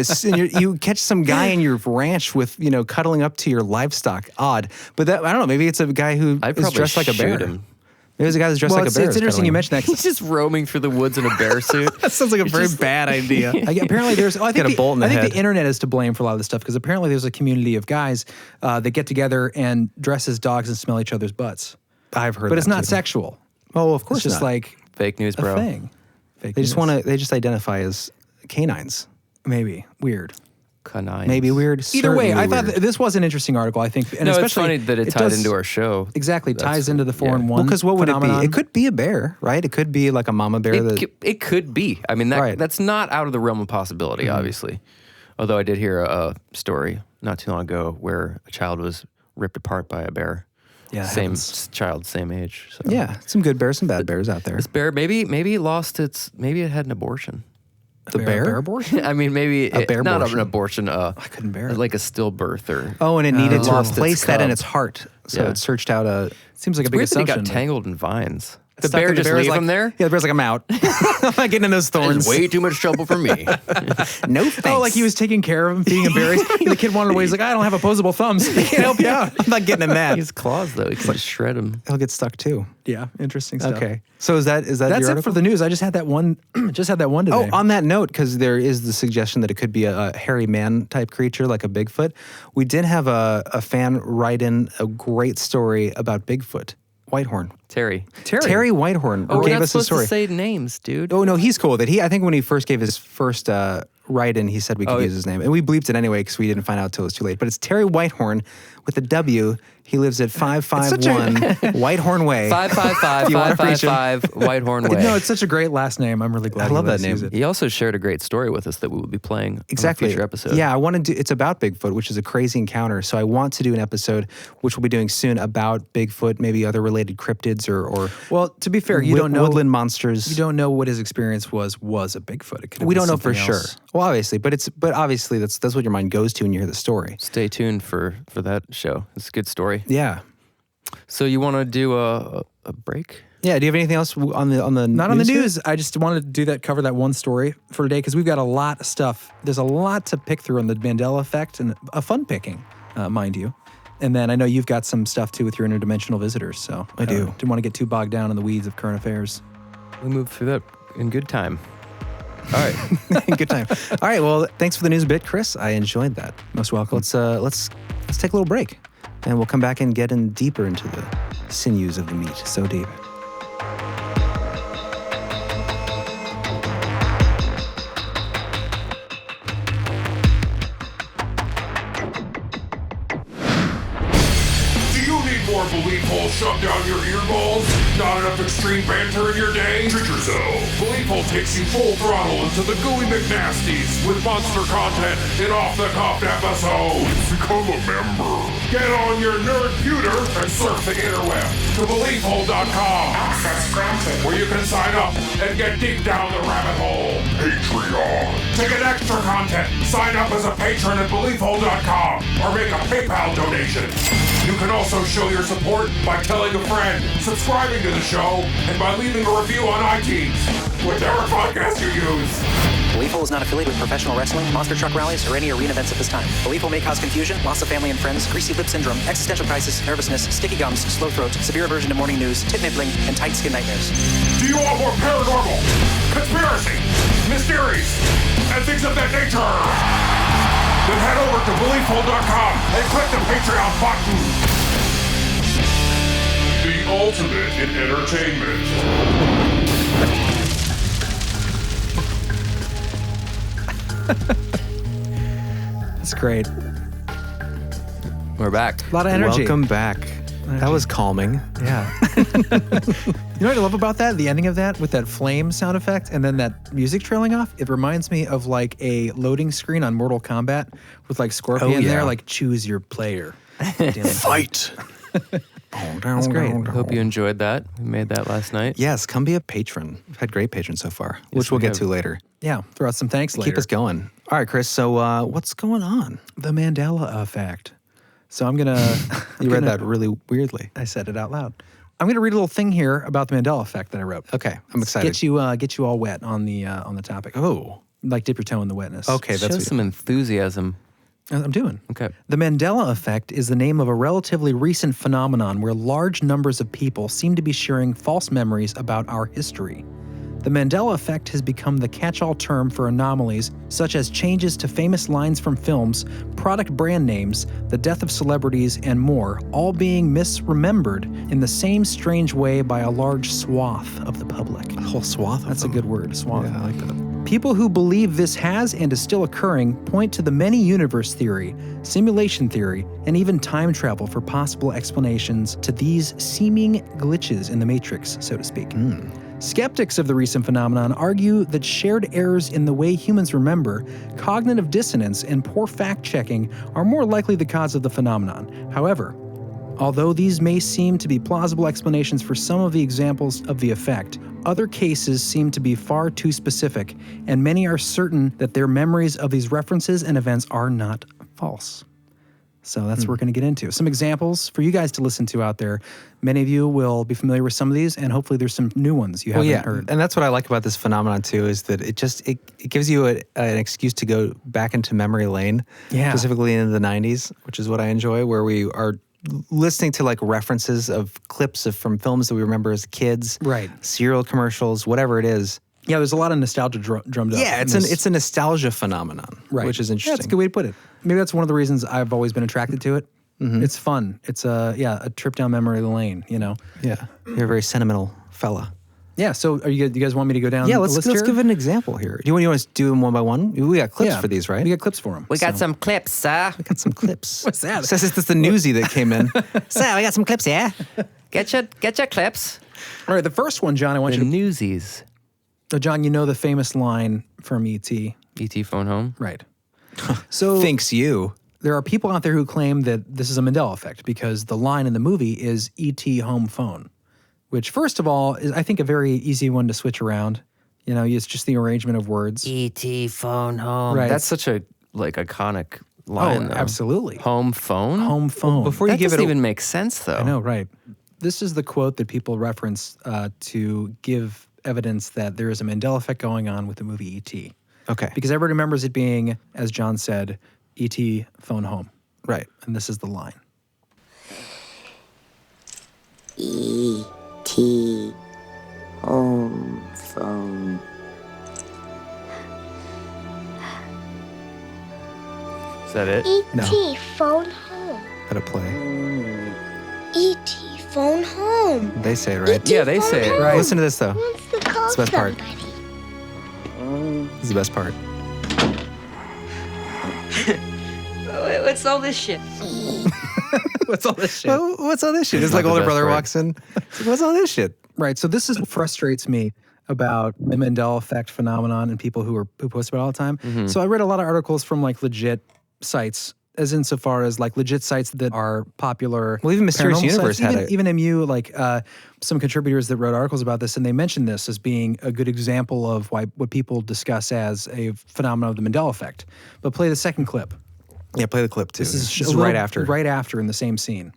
[SPEAKER 3] you catch some guy in your ranch with cuddling up to your livestock. Odd, but that I don't know. Maybe it's a guy who
[SPEAKER 1] I'd
[SPEAKER 3] is
[SPEAKER 1] probably
[SPEAKER 3] dressed like a bear.
[SPEAKER 1] shoot him.
[SPEAKER 3] Maybe there's a guy that's dressed like a bear.
[SPEAKER 2] It's interesting you mentioned that.
[SPEAKER 1] He's just roaming through the woods in a bear suit.
[SPEAKER 3] That sounds like a very bad idea.
[SPEAKER 2] Apparently, there's. I think
[SPEAKER 3] Get a bolt in the
[SPEAKER 2] I think
[SPEAKER 3] head.
[SPEAKER 2] the internet is to blame for a lot of this stuff because apparently there's a community of guys that get together and dress as dogs and smell each other's butts.
[SPEAKER 3] I've heard,
[SPEAKER 2] But
[SPEAKER 3] that
[SPEAKER 2] it's not
[SPEAKER 3] too.
[SPEAKER 2] sexual.
[SPEAKER 3] Oh, of course
[SPEAKER 2] It's just
[SPEAKER 3] not.
[SPEAKER 2] like
[SPEAKER 1] Fake news,
[SPEAKER 2] a
[SPEAKER 1] bro.
[SPEAKER 2] thing. Fake
[SPEAKER 3] They just
[SPEAKER 2] news.
[SPEAKER 3] want to. They just identify as canines.
[SPEAKER 2] Maybe weird.
[SPEAKER 1] Canines.
[SPEAKER 3] Maybe weird.
[SPEAKER 2] Either way, I
[SPEAKER 3] certainly
[SPEAKER 2] thought
[SPEAKER 3] weird.
[SPEAKER 2] this was an interesting article. I think, and
[SPEAKER 1] No, it's
[SPEAKER 2] especially
[SPEAKER 1] funny that it tied
[SPEAKER 2] does-
[SPEAKER 1] into our show.
[SPEAKER 2] Exactly,
[SPEAKER 1] That's-
[SPEAKER 2] ties into the 4-in-1.
[SPEAKER 3] Well, because what would it
[SPEAKER 2] phenomenon.
[SPEAKER 3] be? It could be a bear, right? It could be like a mama bear.
[SPEAKER 1] It could be. I mean,
[SPEAKER 3] Right.
[SPEAKER 1] that's not out of the realm of possibility, obviously. Although I did hear a story not too long ago where a child was ripped apart by a bear.
[SPEAKER 2] Yeah, that
[SPEAKER 1] same
[SPEAKER 2] happens.
[SPEAKER 1] child, same age. So.
[SPEAKER 3] Yeah, some good bears, some bad bears out there.
[SPEAKER 1] This bear, maybe it lost its. Maybe it had an abortion.
[SPEAKER 3] The bear?
[SPEAKER 2] bear abortion?
[SPEAKER 1] I mean, maybe
[SPEAKER 3] A bear
[SPEAKER 1] not
[SPEAKER 3] abortion.
[SPEAKER 1] an abortion. I
[SPEAKER 2] couldn't bear it.
[SPEAKER 1] Like a stillbirth or.
[SPEAKER 3] Oh, and it needed to
[SPEAKER 1] lost its
[SPEAKER 3] replace that in
[SPEAKER 1] cub.
[SPEAKER 3] its heart, so
[SPEAKER 1] Yeah.
[SPEAKER 3] it searched out a.
[SPEAKER 2] Seems like a big
[SPEAKER 1] Weird that he
[SPEAKER 2] assumption.
[SPEAKER 1] got tangled in vines. The
[SPEAKER 3] Stuck
[SPEAKER 1] bear
[SPEAKER 3] in
[SPEAKER 1] just
[SPEAKER 3] bear's
[SPEAKER 1] leave
[SPEAKER 3] like,
[SPEAKER 1] him there.
[SPEAKER 3] Yeah, the bear's like, I'm out. I'm not getting in those
[SPEAKER 1] This
[SPEAKER 3] thorns.
[SPEAKER 1] is way too much trouble for me.
[SPEAKER 3] No thanks.
[SPEAKER 2] Oh, like he was taking care of him, feeding him berries. The kid wandered away. He's like, I don't have opposable thumbs. I can't help you out.
[SPEAKER 3] I'm not getting in that.
[SPEAKER 1] His claws, though, he can just shred him.
[SPEAKER 3] He'll get stuck too.
[SPEAKER 2] Yeah, interesting stuff.
[SPEAKER 3] Okay. So is that
[SPEAKER 2] That's
[SPEAKER 3] your
[SPEAKER 2] it
[SPEAKER 3] article?
[SPEAKER 2] for the news. I just had that one. Just had that one today.
[SPEAKER 3] Oh, on that note, because there is the suggestion that it could be a hairy man type creature like a Bigfoot, we did have a fan write in a great story about Bigfoot, Whitehorn.
[SPEAKER 1] Terry.
[SPEAKER 3] Terry Whitehorn
[SPEAKER 1] Oh, we're
[SPEAKER 3] gave
[SPEAKER 1] not
[SPEAKER 3] us a
[SPEAKER 1] supposed
[SPEAKER 3] story.
[SPEAKER 1] to say names, dude.
[SPEAKER 3] Oh no, he's cool with it. I think when he first gave his first write-in, he said we could use his name, and we bleeped it anyway because we didn't find out until it was too late. But it's Terry Whitehorn with a W. He lives at 551 Whitehorn Way.
[SPEAKER 1] 555
[SPEAKER 3] You wanna reach him?
[SPEAKER 1] 555 Whitehorn Way.
[SPEAKER 2] No, it's such a great last name. I'm really glad.
[SPEAKER 3] I
[SPEAKER 2] you
[SPEAKER 3] love
[SPEAKER 2] let
[SPEAKER 3] that
[SPEAKER 2] us use
[SPEAKER 3] name.
[SPEAKER 2] it.
[SPEAKER 1] He also shared a great story with us that we will be playing
[SPEAKER 3] Exactly.
[SPEAKER 1] on a future episode.
[SPEAKER 3] Yeah, I want to do. It's about Bigfoot, which is a crazy encounter. So I want to do an episode, which we'll be doing soon, about Bigfoot, maybe other related cryptids or
[SPEAKER 2] Well, to be fair, you don't know
[SPEAKER 3] woodland monsters.
[SPEAKER 2] You don't know what his experience was a Bigfoot. It could have
[SPEAKER 3] We
[SPEAKER 2] been
[SPEAKER 3] don't know for
[SPEAKER 2] something
[SPEAKER 3] sure.
[SPEAKER 2] else.
[SPEAKER 3] Well, obviously, but obviously that's what your mind goes to when you hear the story.
[SPEAKER 1] Stay tuned for that show. It's a good story.
[SPEAKER 3] Yeah.
[SPEAKER 1] So you want to do a break?
[SPEAKER 3] Yeah. Do you have anything else on the
[SPEAKER 2] Not on the
[SPEAKER 3] here?
[SPEAKER 2] news. I just wanted to cover that one story for today because we've got a lot of stuff. There's a lot to pick through on the Mandela Effect and a fun picking, mind you. And then I know you've got some stuff too with your interdimensional visitors. So
[SPEAKER 3] I do.
[SPEAKER 2] Didn't want to get too bogged down in the weeds of current affairs.
[SPEAKER 1] We moved through that in good time. All right.
[SPEAKER 3] Good time. All right. Well, thanks for the news bit, Chris. I enjoyed that.
[SPEAKER 2] Most welcome.
[SPEAKER 3] Let's take a little break, and we'll come back and get in deeper into the sinews of the meat.
[SPEAKER 2] So deep.
[SPEAKER 6] More belief holes shoved down your ear balls? Not enough extreme banter in your day? Treat yourself. Belief hole takes you full throttle into the gooey McNasties with monster content in off-the-cuff episodes. Become a member. Get on your nerd pewter and surf the interweb to beliefhole.com.
[SPEAKER 7] Access granted.
[SPEAKER 6] Where you can sign up and get deep down the rabbit hole. Patreon. To get extra content, sign up as a patron at beliefhole.com or make a PayPal donation. You can also show your support by telling a friend, subscribing to the show, and by leaving a review on iTunes, whichever podcast you use.
[SPEAKER 8] Belief Hole is not affiliated with professional wrestling, monster truck rallies, or any arena events at this time. Belief Hole may cause confusion, loss of family and friends, greasy lip syndrome, existential crisis, nervousness, sticky gums, slow throat, severe aversion to morning news, tit nibbling, and tight skin nightmares.
[SPEAKER 6] Do you want more paranormal, conspiracy, mysteries, and things of that nature? Then head over to beliefhole.com and click the Patreon button. The ultimate in entertainment.
[SPEAKER 2] That's great.
[SPEAKER 1] We're back.
[SPEAKER 2] A lot of energy.
[SPEAKER 3] Welcome back. That was calming.
[SPEAKER 2] Yeah. You know what I love about that? The ending of that with that flame sound effect and then that music trailing off, it reminds me of like a loading screen on Mortal Kombat with like Scorpion there, like choose your player.
[SPEAKER 3] Fight.
[SPEAKER 2] That's great.
[SPEAKER 1] Hope you enjoyed that. We made that last night.
[SPEAKER 3] Yes, come be a patron. We've had great patrons so far, which we'll get to later.
[SPEAKER 2] Yeah, throw out some thanks later.
[SPEAKER 3] Keep us going. All right, Chris, so what's going on?
[SPEAKER 2] The Mandela Effect. So I'm going to...
[SPEAKER 3] You read that really weirdly.
[SPEAKER 2] I said it out loud. I'm going to read a little thing here about the Mandela Effect that I wrote.
[SPEAKER 3] Okay, I'm excited.
[SPEAKER 2] Get you all wet on the topic.
[SPEAKER 3] Oh.
[SPEAKER 2] Like dip your toe in the wetness.
[SPEAKER 3] Okay, that's
[SPEAKER 1] Show some enthusiasm.
[SPEAKER 2] I'm doing.
[SPEAKER 1] Okay.
[SPEAKER 2] The Mandela Effect is the name of a relatively recent phenomenon where large numbers of people seem to be sharing false memories about our history. The Mandela Effect has become the catch-all term for anomalies such as changes to famous lines from films, product brand names, the death of celebrities, and more, all being misremembered in the same strange way by a large swath of the public.
[SPEAKER 3] A whole swath of
[SPEAKER 2] That's
[SPEAKER 3] them.
[SPEAKER 2] a good word, swath.
[SPEAKER 3] Yeah, I like that.
[SPEAKER 2] People who believe this has and is still occurring point to the many universe theory, simulation theory, and even time travel for possible explanations to these seeming glitches in the matrix, so to speak. Skeptics of the recent phenomenon argue that shared errors in the way humans remember, cognitive dissonance, and poor fact-checking are more likely the cause of the phenomenon. However, although these may seem to be plausible explanations for some of the examples of the effect, other cases seem to be far too specific, and many are certain that their memories of these references and events are not false. So that's what we're going to get into. Some examples for you guys to listen to out there. Many of you will be familiar with some of these, and hopefully there's some new ones you haven't heard.
[SPEAKER 3] And that's what I like about this phenomenon too, is that it gives you an excuse to go back into memory lane, specifically in the 90s, which is what I enjoy, where we are listening to like references of clips from films that we remember as kids,
[SPEAKER 2] right?
[SPEAKER 3] Cereal commercials, whatever it is.
[SPEAKER 2] Yeah, there's a lot of nostalgia drummed up.
[SPEAKER 3] Yeah, it's a nostalgia phenomenon,
[SPEAKER 2] right?
[SPEAKER 3] Which is interesting.
[SPEAKER 2] Yeah, that's a good way to put it. Maybe that's one of the reasons I've always been attracted to it. It's fun. It's a trip down memory lane. You know.
[SPEAKER 3] Yeah, you're a very sentimental fella.
[SPEAKER 2] Yeah. So, do you guys want me to go down?
[SPEAKER 3] Yeah,
[SPEAKER 2] the
[SPEAKER 3] let's
[SPEAKER 2] list here?
[SPEAKER 3] give an example here. Do you want to do them one by one? We got clips for these, right?
[SPEAKER 2] We got clips for them.
[SPEAKER 1] We got some clips, sir.
[SPEAKER 3] We got some clips.
[SPEAKER 2] What's that?
[SPEAKER 3] Says it's the newsie that came in.
[SPEAKER 8] So, we got some clips here.
[SPEAKER 1] Get your clips.
[SPEAKER 2] All right, the first one, John. I want
[SPEAKER 1] The
[SPEAKER 2] you to.
[SPEAKER 1] newsies.
[SPEAKER 2] So, John, you know the famous line from E.T.
[SPEAKER 1] E.T. phone home.
[SPEAKER 2] Right. So
[SPEAKER 3] Thinks you.
[SPEAKER 2] there are people out there who claim that this is a Mandela effect because the line in the movie is E.T. home phone, which first of all is, I think, a very easy one to switch around. You know, it's just the arrangement of words.
[SPEAKER 1] E.T. phone home.
[SPEAKER 2] Right.
[SPEAKER 1] That's such a iconic line.
[SPEAKER 2] Oh,
[SPEAKER 1] though.
[SPEAKER 2] absolutely.
[SPEAKER 1] Home phone.
[SPEAKER 2] Home phone.
[SPEAKER 3] Before you
[SPEAKER 1] That
[SPEAKER 3] give
[SPEAKER 1] doesn't
[SPEAKER 3] it
[SPEAKER 1] even make sense though.
[SPEAKER 2] I know, right. This is the quote that people reference to give evidence that there is a Mandela effect going on with the movie E.T.
[SPEAKER 3] Okay.
[SPEAKER 2] Because everybody remembers it being, as John said, E.T. phone home.
[SPEAKER 3] Right.
[SPEAKER 2] And this is the line.
[SPEAKER 7] E.T. home phone.
[SPEAKER 1] Is that it?
[SPEAKER 9] E.T. phone home.
[SPEAKER 3] Let it play.
[SPEAKER 9] E.T. phone home.
[SPEAKER 3] They say it, right?
[SPEAKER 1] Yeah, they say it. Right.
[SPEAKER 3] Listen to this, though.
[SPEAKER 9] Wants to call
[SPEAKER 3] It's the best part.
[SPEAKER 9] somebody.
[SPEAKER 3] This is the best part.
[SPEAKER 10] What's all this shit?
[SPEAKER 2] What's all this shit?
[SPEAKER 3] Well, what's all this shit? It's like
[SPEAKER 1] not the
[SPEAKER 3] older
[SPEAKER 1] best
[SPEAKER 3] brother
[SPEAKER 1] part.
[SPEAKER 3] walks in. What's all this shit?
[SPEAKER 2] Right. So this is what frustrates me about the Mandela effect phenomenon and people who post about it all the time. So I read a lot of articles from like legit sites, as insofar as like legit sites that are popular.
[SPEAKER 3] Well, even Mysterious
[SPEAKER 2] paranormal
[SPEAKER 3] Universe
[SPEAKER 2] sites,
[SPEAKER 3] had it.
[SPEAKER 2] even MU, like some contributors that wrote articles about this, and they mentioned this as being a good example of what people discuss as a phenomenon of the Mandela effect. But play the second clip.
[SPEAKER 3] Yeah, play the clip too.
[SPEAKER 2] This is
[SPEAKER 3] right
[SPEAKER 2] little-
[SPEAKER 3] after.
[SPEAKER 2] Right after in the same scene.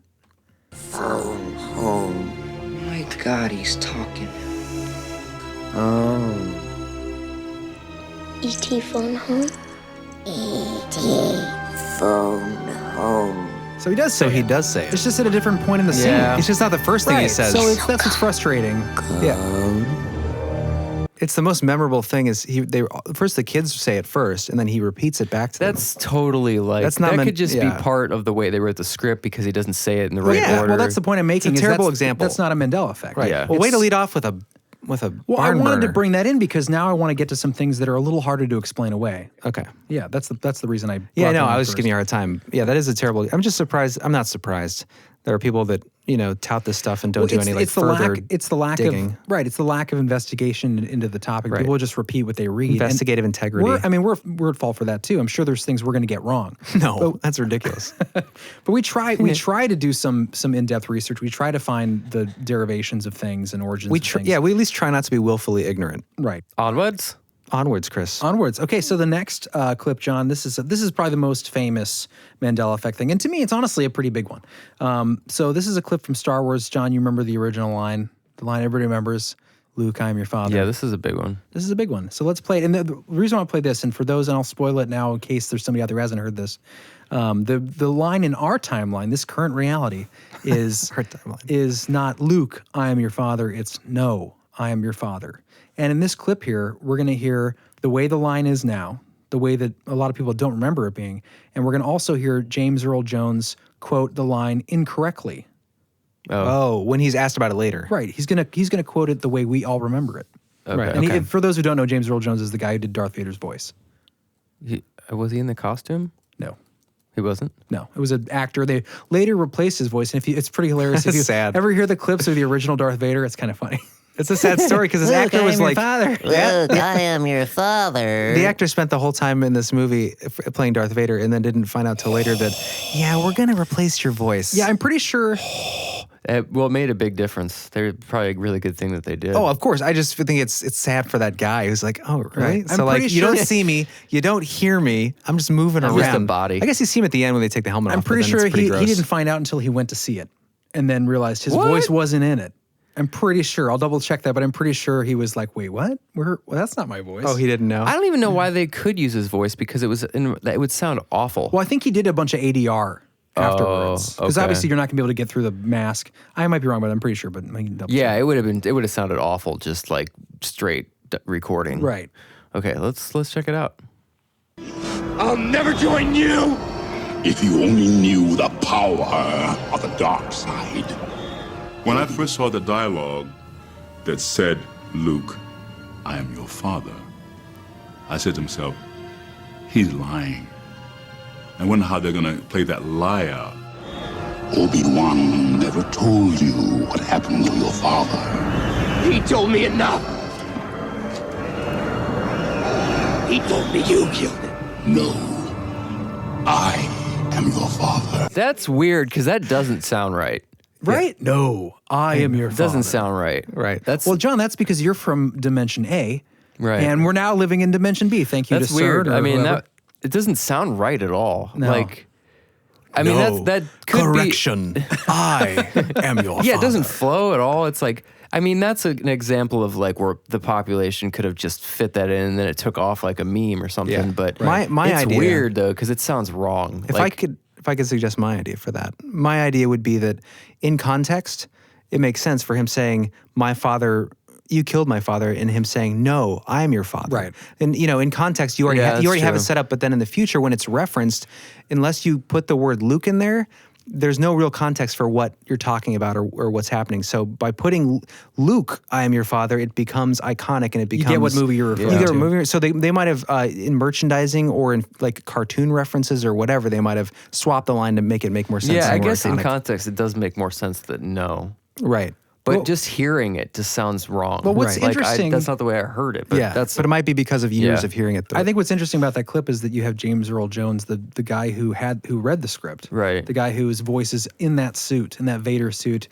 [SPEAKER 7] Phone home.
[SPEAKER 10] My God, he's talking.
[SPEAKER 7] Home.
[SPEAKER 9] E.T. phone home.
[SPEAKER 7] E.T. phone home.
[SPEAKER 2] So he does say
[SPEAKER 3] So he
[SPEAKER 2] it.
[SPEAKER 3] does say it.
[SPEAKER 2] It's just at a different point in the
[SPEAKER 1] Yeah.
[SPEAKER 2] scene.
[SPEAKER 3] It's just not the first thing he says.
[SPEAKER 2] So that's what's frustrating.
[SPEAKER 3] Yeah. It's the most memorable thing is first the kids say it first and then he repeats it back to them.
[SPEAKER 1] That's totally like
[SPEAKER 3] That's not
[SPEAKER 1] that
[SPEAKER 3] meant-
[SPEAKER 1] could just
[SPEAKER 3] yeah.
[SPEAKER 1] be part of the way they wrote the script because he doesn't say it in the right
[SPEAKER 2] Yeah,
[SPEAKER 1] order.
[SPEAKER 2] well, that's the point I'm making.
[SPEAKER 3] It's a
[SPEAKER 2] is
[SPEAKER 3] terrible
[SPEAKER 2] that's-
[SPEAKER 3] example.
[SPEAKER 2] That's not a Mandela effect.
[SPEAKER 3] Right.
[SPEAKER 1] Yeah.
[SPEAKER 3] Well, way to
[SPEAKER 2] It's-
[SPEAKER 3] lead off with a
[SPEAKER 2] Well, I
[SPEAKER 3] barn
[SPEAKER 2] wanted to
[SPEAKER 3] burner.
[SPEAKER 2] bring that in because now I want to get to some things that are a little harder to explain away.
[SPEAKER 3] Okay.
[SPEAKER 2] Yeah, that's the reason I.
[SPEAKER 3] Yeah,
[SPEAKER 2] brought
[SPEAKER 3] no,
[SPEAKER 2] them
[SPEAKER 3] I
[SPEAKER 2] up
[SPEAKER 3] was just
[SPEAKER 2] first.
[SPEAKER 3] giving you a hard time. Yeah, that is a terrible. I'm just surprised. I'm not surprised. There are people that tout this stuff and don't do any like further.
[SPEAKER 2] It's the lack
[SPEAKER 3] digging.
[SPEAKER 2] of right. It's the lack of investigation into the topic.
[SPEAKER 3] Right.
[SPEAKER 2] People just repeat what they read. And
[SPEAKER 3] Investigative integrity.
[SPEAKER 2] we're at fault for that too. I'm sure there's things we're going to get wrong.
[SPEAKER 3] No, that's ridiculous.
[SPEAKER 2] But we try to do some in-depth research. We try to find the derivations of things and origins. of things.
[SPEAKER 3] We at least try not to be willfully ignorant.
[SPEAKER 2] Right.
[SPEAKER 1] Onwards.
[SPEAKER 3] Onwards, Chris.
[SPEAKER 2] Onwards. Okay, so the next clip, John, this is probably the most famous Mandela effect thing, and to me, it's honestly a pretty big one. So this is a clip from Star Wars. John, you remember the original line? The line everybody remembers: "Luke, I am your father."
[SPEAKER 1] Yeah, this is a big one.
[SPEAKER 2] This is a big one. So let's play it. And the reason I play this, and for those, and I'll spoil it now in case there's somebody out there who hasn't heard this. The line in our timeline, this current reality, is
[SPEAKER 3] Our timeline.
[SPEAKER 2] is not "Luke, I am your father." It's "No, I am your father." And in this clip here, we're going to hear the way the line is now, the way that a lot of people don't remember it being, and we're going to also hear James Earl Jones quote the line incorrectly.
[SPEAKER 3] Oh, when he's asked about it later.
[SPEAKER 2] Right. He's gonna quote it the way we all remember it.
[SPEAKER 1] Okay.
[SPEAKER 3] Right.
[SPEAKER 2] And
[SPEAKER 3] Okay.
[SPEAKER 2] for those who don't know, James Earl Jones is the guy who did Darth Vader's voice.
[SPEAKER 1] Was he in the costume?
[SPEAKER 2] No.
[SPEAKER 1] He wasn't.
[SPEAKER 2] No, it was an actor. They later replaced his voice, and it's pretty hilarious. If you
[SPEAKER 3] Sad.
[SPEAKER 2] ever hear the clips of the original Darth Vader, it's kind of funny.
[SPEAKER 3] It's a sad story because this actor was like,
[SPEAKER 7] Luke, I am your father.
[SPEAKER 3] the actor spent the whole time in this movie playing Darth Vader and then didn't find out till later that, yeah, we're going to replace your voice.
[SPEAKER 2] Yeah, I'm pretty sure.
[SPEAKER 1] Well, it made a big difference. They're probably a really good thing that they did.
[SPEAKER 3] Oh, of course. I just think it's sad for that guy who's like, oh, right.
[SPEAKER 2] Right.
[SPEAKER 3] So
[SPEAKER 2] I'm
[SPEAKER 3] like,
[SPEAKER 2] pretty
[SPEAKER 3] you don't
[SPEAKER 2] sure-
[SPEAKER 3] see me, you don't hear me. I'm just moving
[SPEAKER 1] I'm
[SPEAKER 3] around.
[SPEAKER 1] just a body.
[SPEAKER 3] I guess you see him at the end when they take the helmet
[SPEAKER 2] I'm
[SPEAKER 3] off. but
[SPEAKER 2] pretty
[SPEAKER 3] then
[SPEAKER 2] sure
[SPEAKER 3] it's pretty
[SPEAKER 2] he
[SPEAKER 3] gross.
[SPEAKER 2] didn't find out until he went to see it, and then realized his
[SPEAKER 1] What?
[SPEAKER 2] voice wasn't in it. I'm pretty sure. I'll double check that, but I'm pretty sure he was like, "Wait, what? Well, that's not my voice."
[SPEAKER 3] Oh, he didn't know.
[SPEAKER 1] I don't even know why they could use his voice because it would sound awful.
[SPEAKER 2] Well, I think he did a bunch of ADR afterwards, because
[SPEAKER 1] okay.
[SPEAKER 2] obviously you're not gonna be able to get through the mask. I might be wrong, but I'm pretty sure. But I can double
[SPEAKER 1] Yeah,
[SPEAKER 2] check.
[SPEAKER 1] it would have sounded awful, just like straight recording.
[SPEAKER 2] Right.
[SPEAKER 1] Okay, let's check it out.
[SPEAKER 6] I'll never join you!
[SPEAKER 11] If you only knew the power of the dark side.
[SPEAKER 6] When I first saw the dialogue that said, Luke, I am your father, I said to myself, he's lying. I wonder how they're gonna play that lie out.
[SPEAKER 11] Obi-Wan never told you what happened to your father.
[SPEAKER 12] He told me enough. He told me you killed him.
[SPEAKER 11] No. I am your father.
[SPEAKER 1] That's weird because that doesn't sound right.
[SPEAKER 2] Right? No, I am your
[SPEAKER 1] It
[SPEAKER 2] father.
[SPEAKER 1] doesn't sound right.
[SPEAKER 3] Right.
[SPEAKER 1] That's
[SPEAKER 2] Well, John, that's because you're from Dimension A,
[SPEAKER 1] right.
[SPEAKER 2] and we're now living in Dimension B. Thank you
[SPEAKER 1] That's
[SPEAKER 2] to
[SPEAKER 1] weird.
[SPEAKER 2] CERN or
[SPEAKER 1] I mean,
[SPEAKER 2] whoever.
[SPEAKER 1] it doesn't sound right at all.
[SPEAKER 2] No.
[SPEAKER 1] Like I mean, that could
[SPEAKER 3] correction. I am your father.
[SPEAKER 1] Yeah, it doesn't flow at all. It's like, I mean, that's an example of like where the population could have just fit that in and then it took off like a meme or something.
[SPEAKER 3] Yeah.
[SPEAKER 1] But
[SPEAKER 3] My
[SPEAKER 1] it's
[SPEAKER 3] idea,
[SPEAKER 1] weird though, because it sounds wrong.
[SPEAKER 3] If I could suggest my idea for that, my idea would be that in context, it makes sense for him saying, my father, you killed my father, and him saying, no, I am your father.
[SPEAKER 2] Right.
[SPEAKER 3] And, in context, you already, have it set up, but then in the future, when it's referenced, unless you put the word Luke in there, there's no real context for what you're talking about or what's happening. So by putting Luke, I am your father, it becomes iconic and it becomes...
[SPEAKER 2] You get what movie you're referring to.
[SPEAKER 3] So they might have, in merchandising or in like cartoon references or whatever, they might have swapped the line to make it make more sense.
[SPEAKER 1] Yeah, I guess
[SPEAKER 3] iconic.
[SPEAKER 1] in context, it does make more sense that no.
[SPEAKER 3] Right.
[SPEAKER 1] But just hearing it just sounds wrong.
[SPEAKER 2] Well, what's interesting...
[SPEAKER 1] that's not the way I heard it. But
[SPEAKER 3] but it might be because of years of hearing it.
[SPEAKER 2] I think what's interesting about that clip is that you have James Earl Jones, the guy who read the script.
[SPEAKER 1] Right.
[SPEAKER 2] The guy whose voice is in that suit, in that Vader suit,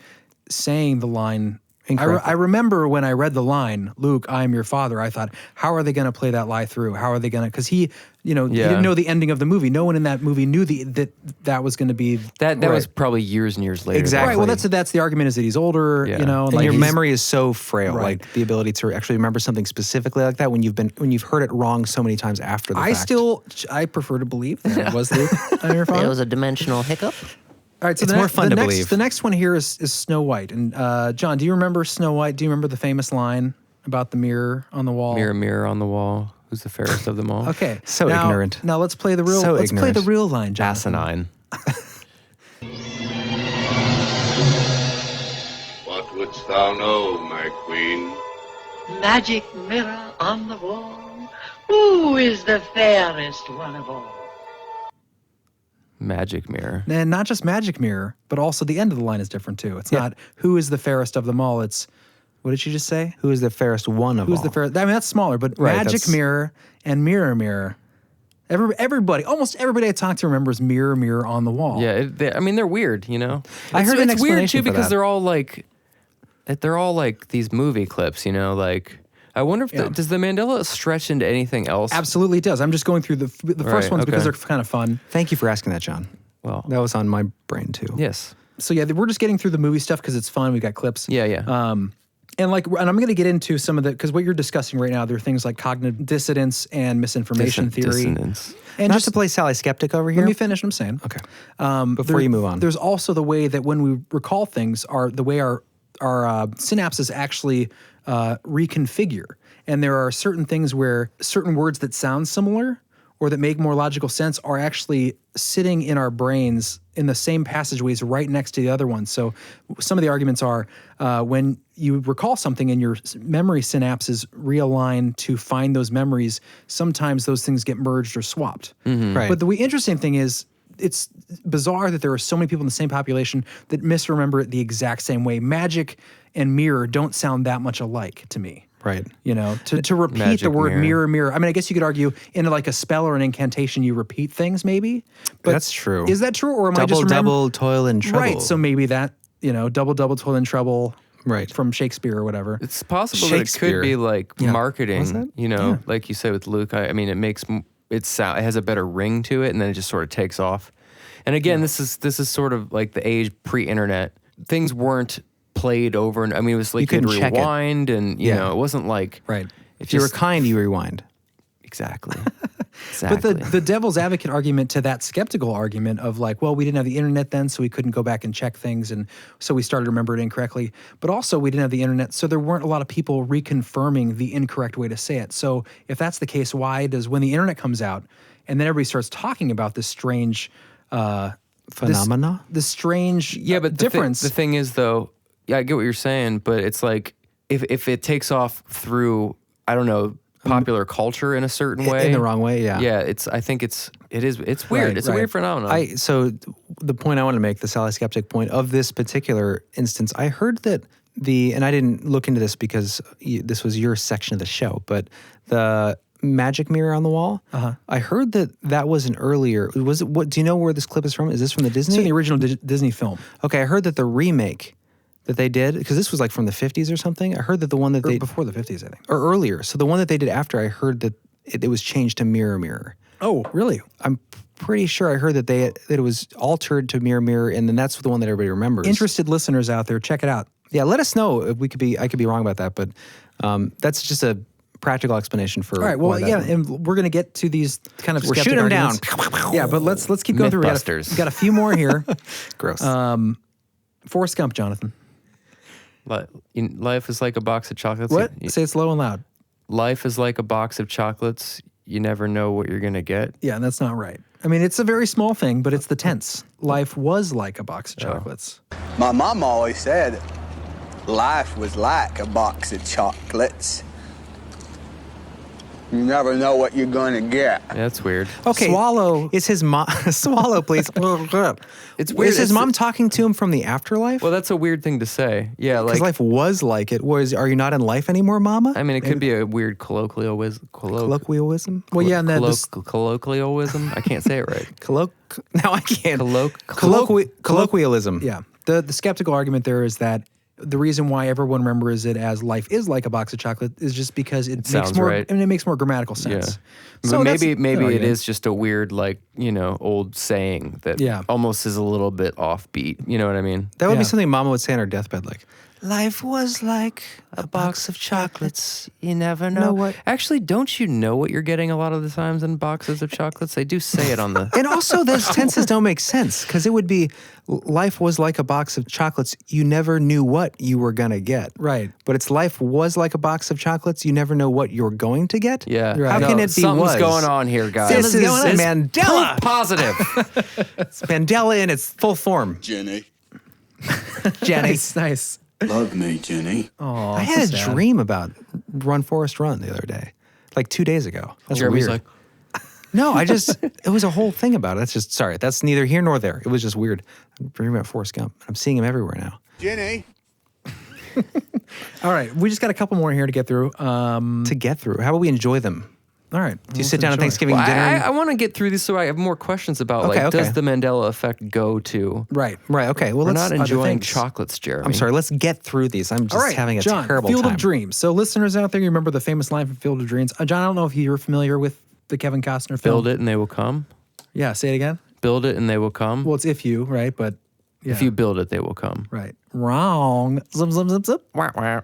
[SPEAKER 2] saying the line... I remember when I read the line, Luke, I am your father, I thought, how are they going to play that lie through? How are they going to... Because he didn't know the ending of the movie. No one in that movie knew that was going to be...
[SPEAKER 1] That was probably years and years later.
[SPEAKER 3] Exactly.
[SPEAKER 2] Right, well, that's the argument is that he's older,
[SPEAKER 3] And
[SPEAKER 2] like
[SPEAKER 3] your memory is so frail,
[SPEAKER 2] Right.
[SPEAKER 3] like the ability to actually remember something specifically like that when you've heard it wrong so many times after the fact.
[SPEAKER 2] I prefer to believe that it was Luke, I am your father.
[SPEAKER 7] It was a dimensional hiccup.
[SPEAKER 2] All right, so
[SPEAKER 3] it's more fun to believe.
[SPEAKER 2] The next one here is Snow White. And John, do you remember Snow White? Do you remember the famous line about the mirror on the wall?
[SPEAKER 1] Mirror, mirror on the wall. Who's the fairest of them all?
[SPEAKER 2] Okay.
[SPEAKER 3] So ignorant.
[SPEAKER 2] Now let's play the real.
[SPEAKER 3] So
[SPEAKER 2] let's
[SPEAKER 3] ignorant.
[SPEAKER 2] play the real line, John.
[SPEAKER 1] Asinine.
[SPEAKER 6] What wouldst thou know, my queen?
[SPEAKER 10] Magic mirror on the wall, who is the fairest one of all?
[SPEAKER 1] Magic mirror.
[SPEAKER 2] And not just magic mirror, but also the end of the line is different too. It's not who is the fairest of them all. It's, what did she just say?
[SPEAKER 3] Who is the fairest one of all?
[SPEAKER 2] Who's the fairest? I mean, that's smaller, but magic mirror and mirror, mirror. Everybody, almost everybody I talk to remembers mirror, mirror on the wall.
[SPEAKER 1] Yeah, they're weird,
[SPEAKER 3] I heard an
[SPEAKER 1] it's weird too
[SPEAKER 3] explanation for
[SPEAKER 1] because
[SPEAKER 3] that.
[SPEAKER 1] they're all like these movie clips, like I wonder if does the Mandela stretch into anything else?
[SPEAKER 2] Absolutely it does. I'm just going through the first ones because they're kind of fun.
[SPEAKER 3] Thank you for asking that, John.
[SPEAKER 1] Well,
[SPEAKER 3] that was on my brain too.
[SPEAKER 1] Yes.
[SPEAKER 2] So yeah, we're just getting through the movie stuff because it's fun. We got clips.
[SPEAKER 1] Yeah.
[SPEAKER 2] And I'm going to get into some of the, because what you're discussing right now, there are things like cognitive dissonance and misinformation theory.
[SPEAKER 1] Dissonance.
[SPEAKER 2] And
[SPEAKER 3] Not
[SPEAKER 2] just
[SPEAKER 3] to play Sally Skeptic over here.
[SPEAKER 2] Let me finish what I'm saying.
[SPEAKER 3] Okay. Before you move on.
[SPEAKER 2] There's also the way that when we recall things, the way our synapses actually reconfigure. And there are certain things where certain words that sound similar or that make more logical sense are actually sitting in our brains in the same passageways right next to the other ones. So some of the arguments are when you recall something and your memory synapses realign to find those memories, sometimes those things get merged or swapped.
[SPEAKER 3] Mm-hmm. Right.
[SPEAKER 2] But the interesting thing is, it's bizarre that there are so many people in the same population that misremember it the exact same way. Magic and mirror don't sound that much alike to me.
[SPEAKER 3] Right.
[SPEAKER 2] To repeat
[SPEAKER 1] Magic
[SPEAKER 2] the word
[SPEAKER 1] mirror.
[SPEAKER 2] mirror. I mean, I guess you could argue in like a spell or an incantation, you repeat things maybe. But
[SPEAKER 3] that's true.
[SPEAKER 2] Is that true? Or am I just
[SPEAKER 3] double, toil and trouble.
[SPEAKER 2] Right. So maybe that, double, toil and trouble.
[SPEAKER 3] Right.
[SPEAKER 2] From Shakespeare or whatever.
[SPEAKER 1] It's possible that it could be like marketing, like you said with Luke. I mean, it makes it has a better ring to it, and then it just sort of takes off. And again, this is sort of like the age pre-internet. Things weren't played over, and I mean, it was like you could rewind, and you know, it wasn't like
[SPEAKER 3] If you were kind, you rewind.
[SPEAKER 1] Exactly.
[SPEAKER 2] But the devil's advocate argument to that skeptical argument of like, well, we didn't have the internet then, so we couldn't go back and check things, and so we started to remember it incorrectly. But also, we didn't have the internet, so there weren't a lot of people reconfirming the incorrect way to say it. So if that's the case, why does, when the internet comes out, and then everybody starts talking about this strange
[SPEAKER 3] phenomena,
[SPEAKER 2] this strange
[SPEAKER 1] but
[SPEAKER 2] difference?
[SPEAKER 1] The thing is, though, yeah, I get what you're saying, but it's like if it takes off through, I don't know, popular culture in a certain way,
[SPEAKER 3] in the wrong way,
[SPEAKER 1] I think it's weird. It's a weird phenomenon.
[SPEAKER 3] So the point I want to make, the Sally Skeptic point of this particular instance, I heard that and I didn't look into this because this was your section of the show, but the magic mirror on the wall, I heard that was an earlier, was it, what, do you know where this clip is from? Is this from the Disney?
[SPEAKER 2] It's in the original Disney film.
[SPEAKER 3] Okay, I heard that the remake that they did, because this was like from the 50s or something, I heard that the one that
[SPEAKER 2] before the 50s, I think.
[SPEAKER 3] Or earlier. So the one that they did after, I heard that it was changed to mirror, mirror.
[SPEAKER 2] Oh, really?
[SPEAKER 3] I'm pretty sure I heard that it was altered to Mirror Mirror, and then that's the one that everybody remembers.
[SPEAKER 2] Interested listeners out there, check it out.
[SPEAKER 3] Yeah, let us know if I could be wrong about that, but that's just a practical explanation for.
[SPEAKER 2] All right. Well, yeah, and we're going to get to these kind of.
[SPEAKER 3] We're shooting them down.
[SPEAKER 2] Yeah, but let's keep going through. We got a few more here.
[SPEAKER 3] Gross.
[SPEAKER 2] Forrest Gump, Jonathan.
[SPEAKER 1] Life is like a box of chocolates.
[SPEAKER 2] What? Say it slow and loud.
[SPEAKER 1] Life is like a box of chocolates. You never know what you're going to get.
[SPEAKER 2] Yeah, that's not right. I mean, it's a very small thing, but it's the tense. Life was like a box of chocolates.
[SPEAKER 4] My mom always said life was like a box of chocolates. You never know what you're going to get.
[SPEAKER 1] Yeah, that's weird.
[SPEAKER 3] Okay.
[SPEAKER 2] Swallow.
[SPEAKER 3] Is his mom... Swallow, please.
[SPEAKER 1] It's weird.
[SPEAKER 3] Is his mom talking to him from the afterlife?
[SPEAKER 1] Well, that's a weird thing to say. Yeah,
[SPEAKER 3] because life was like it. Are you not in life anymore, Mama?
[SPEAKER 1] I mean, it could be a weird colloquialism.
[SPEAKER 3] Colloquialism?
[SPEAKER 2] Well, yeah, and then
[SPEAKER 1] colloquialism. I can't say it right.
[SPEAKER 3] Now I can't.
[SPEAKER 1] Colloquialism.
[SPEAKER 2] Yeah. The skeptical argument there is that the reason why everyone remembers it as life is like a box of chocolate is just because it makes more.
[SPEAKER 1] Right.
[SPEAKER 2] I mean, it makes more grammatical sense.
[SPEAKER 1] Yeah. So maybe it is just a weird, old saying that almost is a little bit offbeat. You know what I mean?
[SPEAKER 3] That would be something Mama would say on her deathbed, like, life was like a box of chocolates. You never know
[SPEAKER 2] what.
[SPEAKER 1] Actually, don't you know what you're getting a lot of the times in boxes of chocolates? They do say it on the.
[SPEAKER 3] And also, those tenses don't make sense because it would be life was like a box of chocolates. You never knew what you were going to get.
[SPEAKER 2] Right.
[SPEAKER 3] But it's life was like a box of chocolates. You never know what you're going to get.
[SPEAKER 1] Yeah.
[SPEAKER 3] Right. How can it be
[SPEAKER 1] something's going on here, guys?
[SPEAKER 3] This is Mandela.
[SPEAKER 1] Positive.
[SPEAKER 3] It's Mandela in its full form.
[SPEAKER 11] Jenny.
[SPEAKER 3] Jenny.
[SPEAKER 2] Nice.
[SPEAKER 11] Love me, Jenny.
[SPEAKER 2] Oh,
[SPEAKER 3] I had a dream about Run Forest Run the other day, like 2 days ago. That's
[SPEAKER 1] Jeremy's
[SPEAKER 3] weird.
[SPEAKER 1] like,
[SPEAKER 3] no, it was a whole thing about it. That's neither here nor there. It was just weird. I'm dreaming about Forrest Gump. I'm seeing him everywhere now.
[SPEAKER 11] Jenny.
[SPEAKER 2] All right, we just got a couple more here to get through.
[SPEAKER 3] How about we enjoy them?
[SPEAKER 2] All right.
[SPEAKER 3] Do you sit down at Thanksgiving dinner?
[SPEAKER 1] I want to get through this so I have more questions about, does the Mandela effect go to?
[SPEAKER 2] Right.
[SPEAKER 3] Okay. Well,
[SPEAKER 1] we're not enjoying chocolates, Jeremy.
[SPEAKER 3] I'm sorry. Let's get through these. I'm just having a terrible
[SPEAKER 2] Field
[SPEAKER 3] time.
[SPEAKER 2] of Dreams. So listeners out there, you remember the famous line from Field of Dreams. John, I don't know if you're familiar with the Kevin Costner film.
[SPEAKER 1] Build it and they will come.
[SPEAKER 2] Yeah, say it again.
[SPEAKER 1] Build it and they will come.
[SPEAKER 2] Well, it's if you, right? But yeah.
[SPEAKER 1] If you build it, they will come.
[SPEAKER 2] Right. Wrong. Zip, zip, zip, zip.
[SPEAKER 1] Wah, wah.